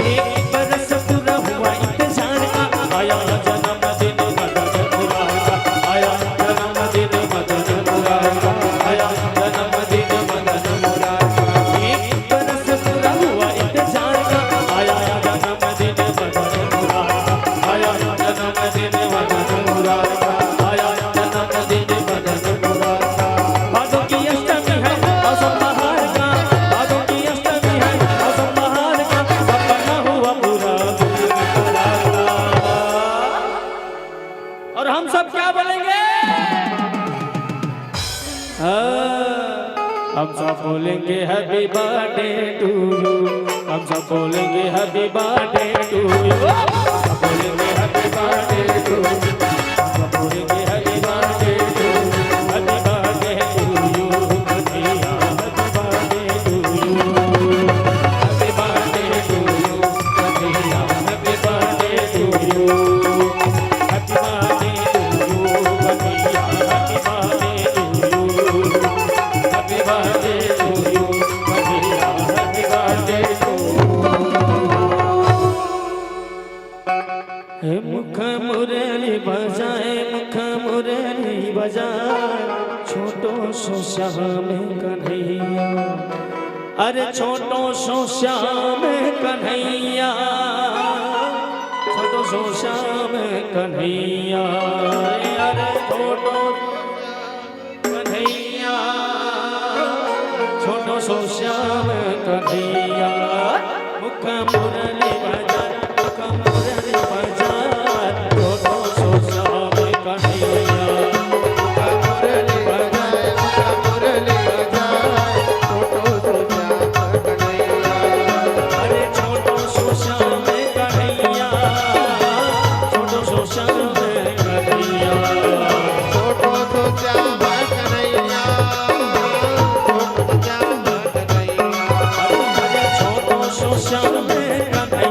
एक बरस पूरा हुआ इंतजार का, आया जन्मदिन मदन मुराद का, आया जन्मदिन मदन मुराद का, आया जन्मदिन मदन मुराद का। एक बरस पूरा हुआ इंतजार का, आया जन्मदिन मदन मुराद का, आया जन्मदिन मदन मुराद का, आया जन्मदिन मदन मुराद का। भादों की अष्टमी है मौसम बहार का, भादों की अष्टमी है मौसम बहार का, सपना हुआ पूरा और हम सब क्या बोलेंगे? हम सब बोलेंगे हैप्पी बर्थडे टू यू, हम सब बोलेंगे हैप्पी बर्थडे टू यू, सब बोलेंगे हैप्पी बर्थडे टू यू, सब बोलेंगे happy birthday to you, happy birthday to you, भैया happy birthday to you, happy birthday to you, भैया happy birthday to you, happy birthday to you, भैया happy birthday to you, happy birthday to you, भैया happy birthday to you. मुख मुरली बजाए, मुख मुरली बजाए, छोटो सो श्याम कन्हैया, अरे छोटो सो श्याम कन्हैया, छोटो सो श्याम कन्हैया, अरे छोटो कन्हैया, छोटो सो श्याम कन्हैया। मुख मुरली बजाए, मुख मुरली बजाए, छोटो सो श्याम कन्हैया, मुख मुरली बजाए, मुख मुरली बजाए, छोटो सो श्याम कन्हैया, अरे छोटो सो श्याम कन्हैया, छोटो सो श्याम कन्हैया, छोटो सो श्याम कन्हैया, छोटो श्याम कन्हैया, अरे छोटो सो श्याम कन्हैया।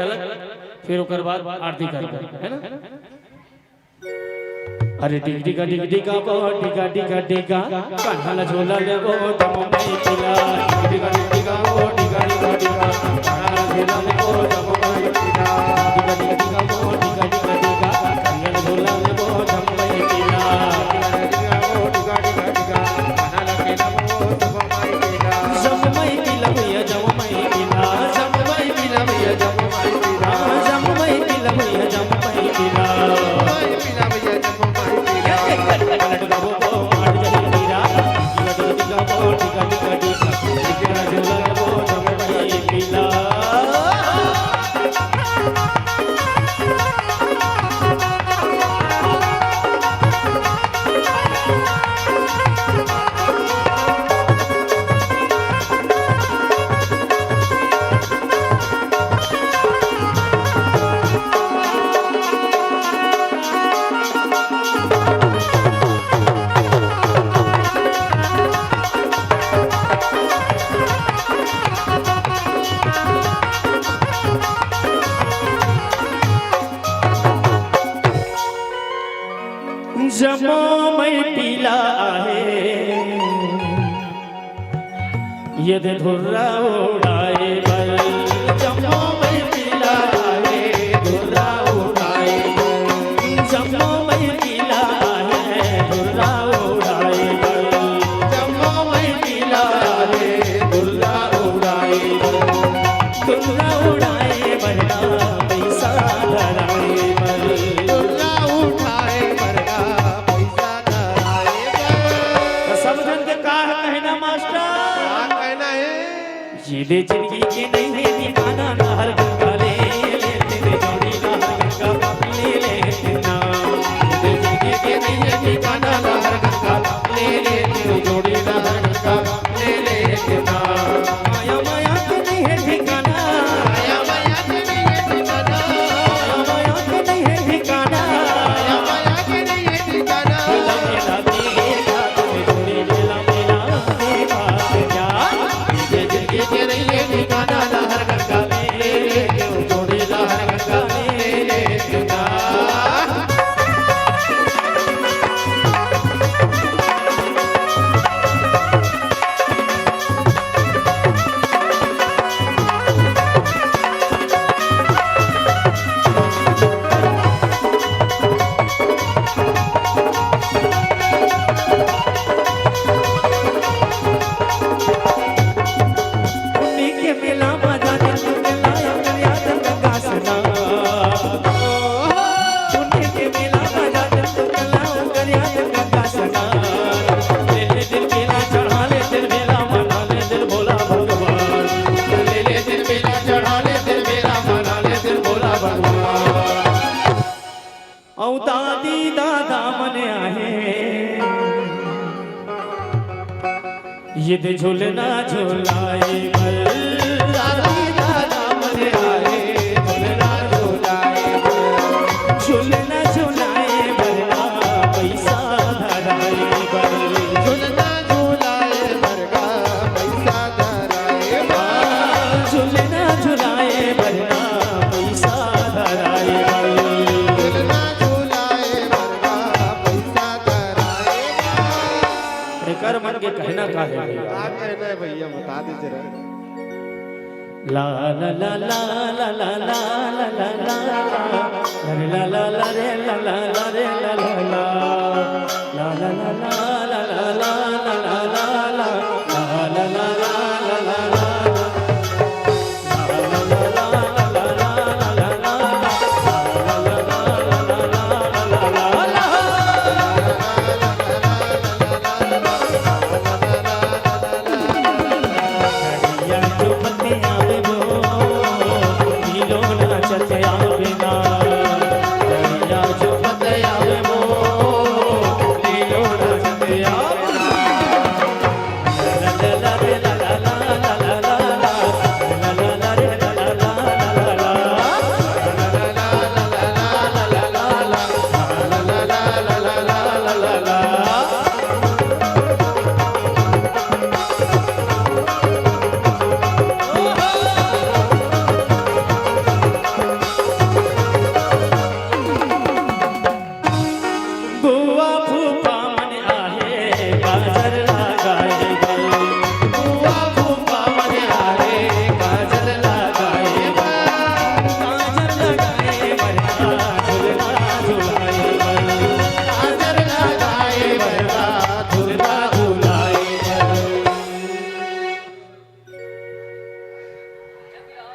झलक फिर ओकर बाद आरती करबे है ना। अरे डिग डिगा बो डिगा डिगा डिगा कान्हा ला झोला लेबो दम मई पिला डिगा डिगा बो डिगा डिगा डिगा कान्हा ला झोला लेबो दम मई पिला डिगा डिगा बो डिगा डिगा डिगा कान्हा ला झोला लेबो दम मई पिला डिगा बो डिगा डिगा डिगा कान्हा ला लेबो दम मई पिला जम मई पिला भैया जम मई पिला जम मई पिला भैया जम मई पिला जम मई पिला भैया जम मई पिला मई पिला भैया जम जमो मई पीला आहे यद धुर्रा उड़ाए बल जमो मई पीला आहे धुर्रा उड़ाए बल जमो मई पीला आहे धुर्रा उड़ाए बल जमो मई पीला आहे धुर्रा उड़ाए बल धुर्रा उड़ाए बरना पैसा धराए बल धुर्रा उठाए बरना ये जिंदगी के नहीं है दीवाना ना हर गंगा ले लेते रे जोड़ी ना हर गंगा ले लेते ना ये जिंदगी के नहीं है दीवाना ना हर गंगा ले लेते रे जोड़ी ना हर गंगा ले लेते ना माया माया के नहीं है ठिकाना माया माया के नहीं है ठिकाना माया के नहीं है ठिकाना माया माया के नहीं है ठिकाना मेला मेला देखा तुम्हें जोड़ी मेला मेला देखा क्या ये जिंदगी के नहीं है ठिकाना ना हर गंगा ले लेते जोड़ी ना हर गंगा ले लेते ना दादी दादा मने आहे ये दे झूलना झूलाए बल दादी दादा मने आहे झूलना झूलाए बल झूलना झूलाए बरना पैसा धराए बल झूलना झूलाए बरना पैसा धराए बल झूलना झूलाए बरना पैसा धराए बल कर मन के कहना का है भैया कहना है भैया बता दीजिए ला ला ला ला ला ला ला ला ला ला ला ला ला रे ला ला ला रे ला ला ला ला ला ला ला ला ला ला ला ला ला ला ला ला ला चते आवे ना जो पते आवे वो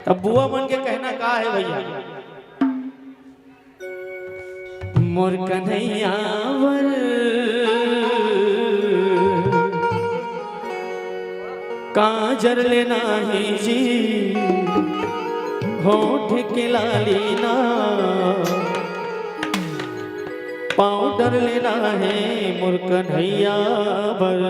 अब बुआ मन के कहना का है भैया, मोर कन्हैया वर काजर लेना है जी, होठ के लाली ना, पाउडर लेना है मोर कन्हैया वर।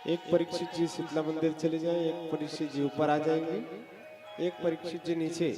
एक परीक्षित जी शीतला मंदिर चले जाएं, एक परीक्षित जी ऊपर आ जाएंगे, एक परीक्षित जी नीचे।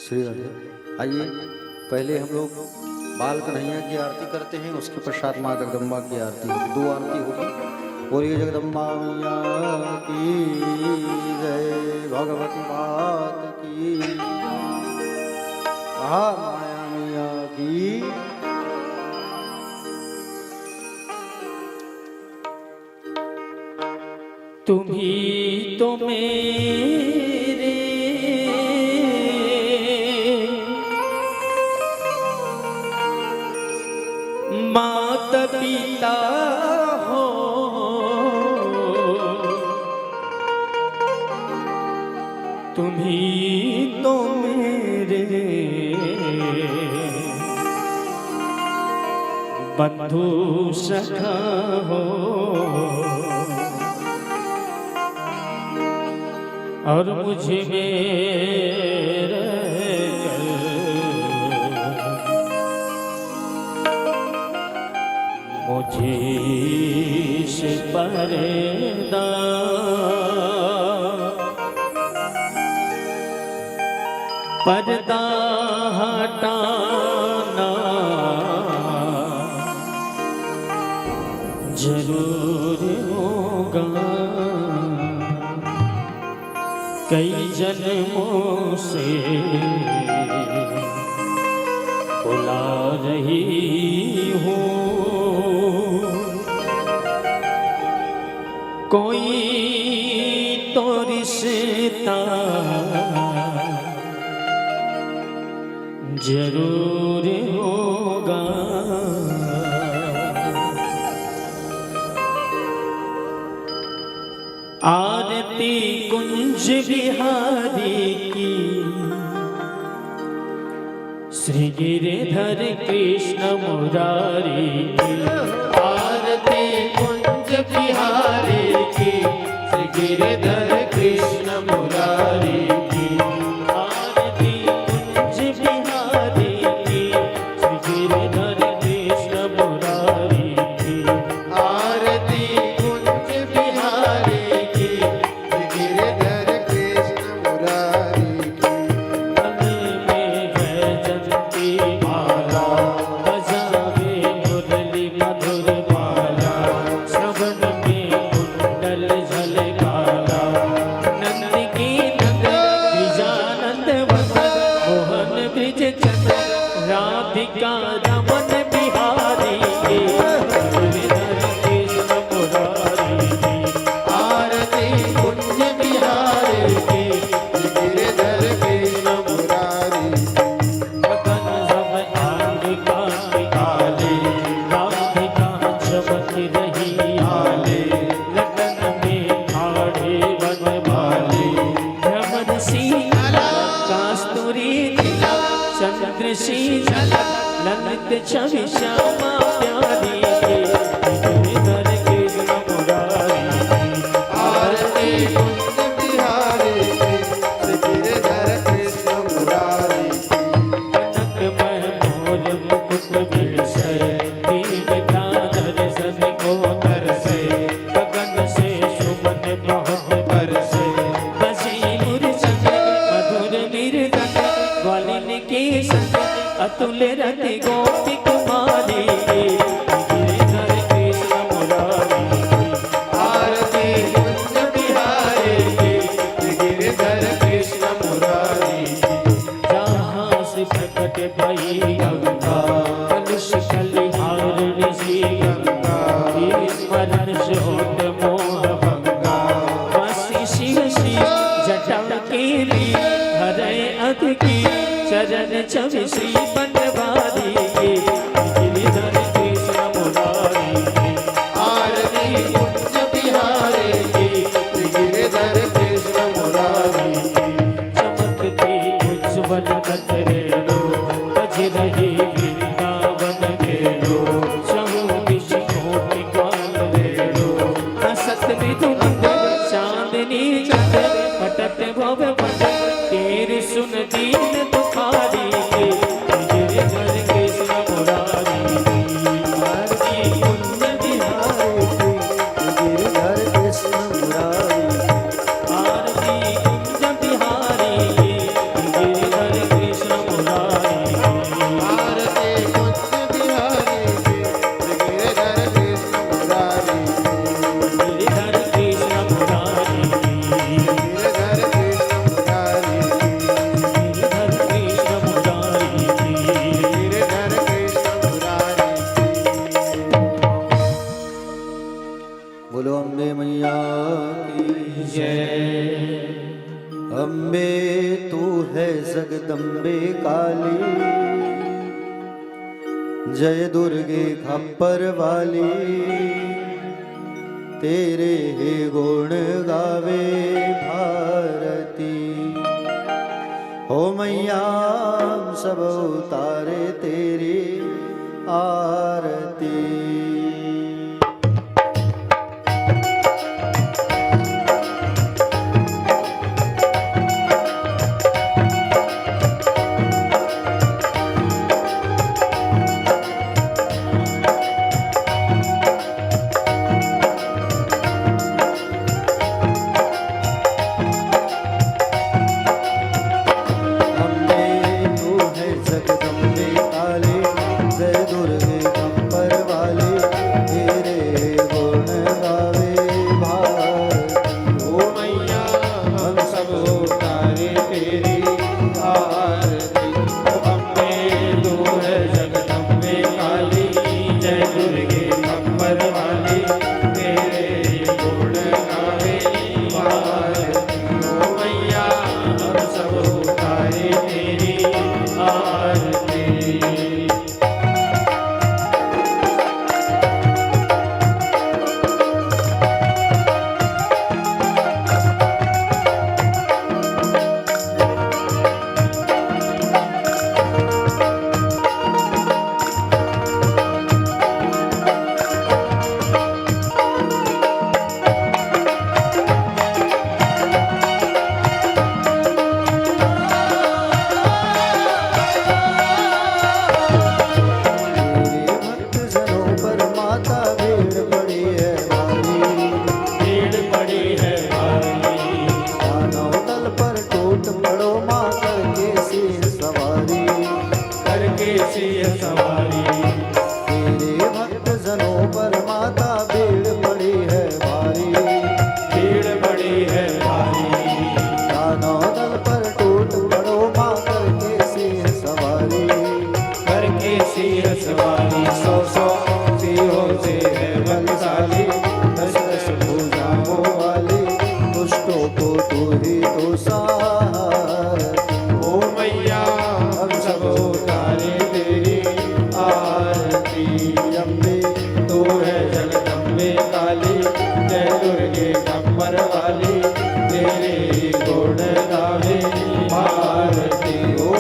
श्री राधे। आइए पहले हम लोग बाल कन्हैया की आरती करते हैं, उसके पश्चात माँ जगदम्बा की आरती होगी। 2 आरती होगी। बोलिए जगदम्बा मैया की जय, भगवती मात की, माया मैया की। तुम ही तो मेरे माता पिता हो, तुम ही तो मेरे बंधु सखा हो, और मुझे मेरे मुझे से पर्दा पर्दा हटाना जरूर होगा। कई जन्मों से बुला रही हूँ, कोई तो रिश्ता जरूर होगा। आरती कुंज बिहारी की, श्री गिरिधर कृष्ण मुरारी की। आरती कुंज बिहारी की, श्री गिरिधर कृष्ण मुरारी की। आरती कुंज बिहारी की, श्री गिरिधर कृष्ण मुरारी की। आरती कुंज बिहारी की, श्री गिरिधर कृष्ण मुरारी की। गले में वैजयंती माला, बजावे मुरली मधुर माला, श्रवण में कुंडल झलकाला। नंद की नंद द्विजानंद वदन, मोहन ब्रिज चंद्र राधिका रमन बिहारी के। गिरिधर कृष्ण मुरारी की। आरती कुंज बिहारी की, गिरिधर कृष्ण मुरारी की। बदन सब अंगिका काले, राधिका चमक रही आले। लगन में आड़े बनवाले, भ्रमर शीला कास्तूरी तिला, चंद्र शीला ललित छवि श्यामा प्यारी के। गिरिधर कृष्ण मुरारी की। आरती कुंज बिहारी की, श्री गिरिधर कृष्ण मुरारी की। कनक मोर मुकुट बिलसै, दीवता दर्शन को तरसै। गगन से सुमन बहुत बरसै, बसी मुरझक मधुर मृदंग, ग्वालिन के संग अतुल रति गोपी कुमारी के। गिरिधर कृष्ण मुरारी की। आरती कुंज बिहारी की, गिरिधर कृष्ण मुरारी की। जहाँ से प्रकट भई गंगा, कलुष कली अम्बे तू है जगदम्बे काली, जय दुर्गे खप्पर वाली, तेरे ही गुण गावे भारती। हो मैया सब उतारे तेरी आरती।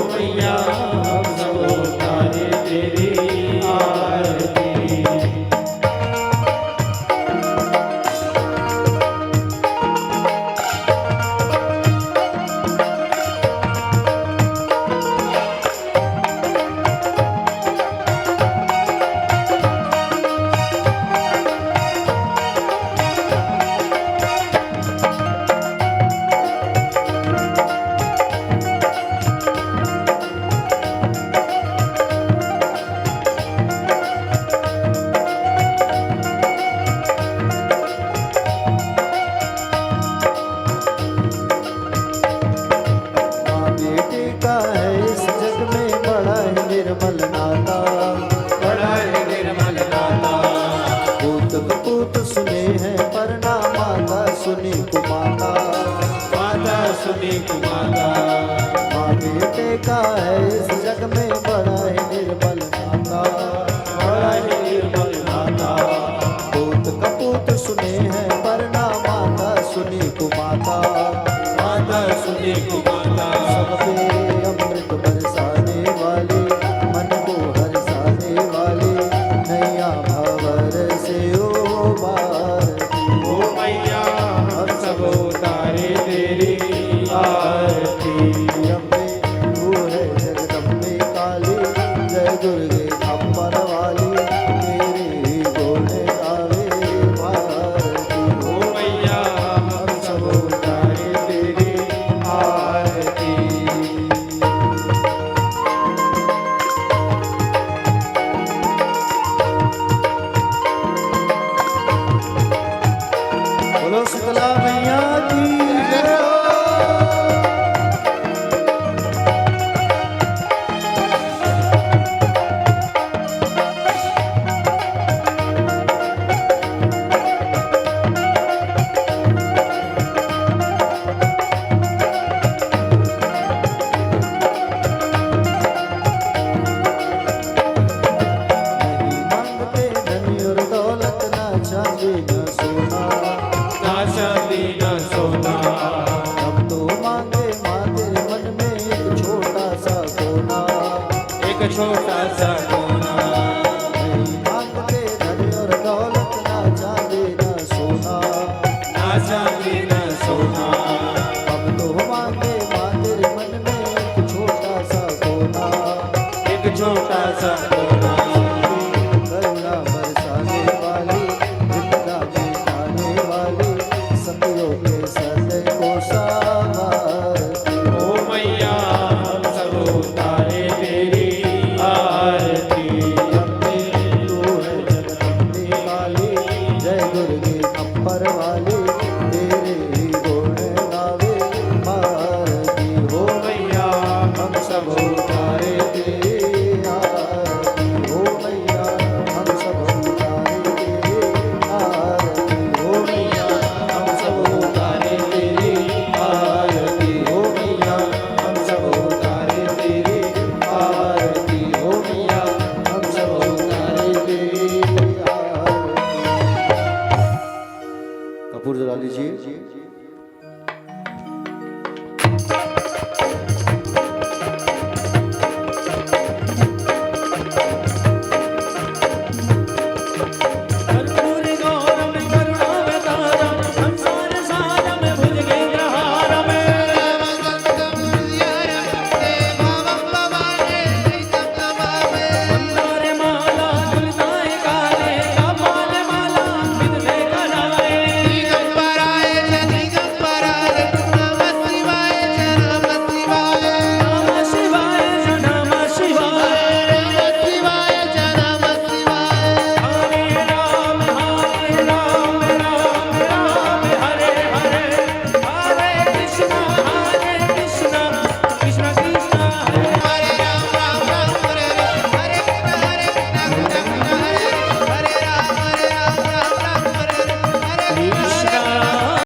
मैया हम सब उतारे तेरी आरती। लीजिए।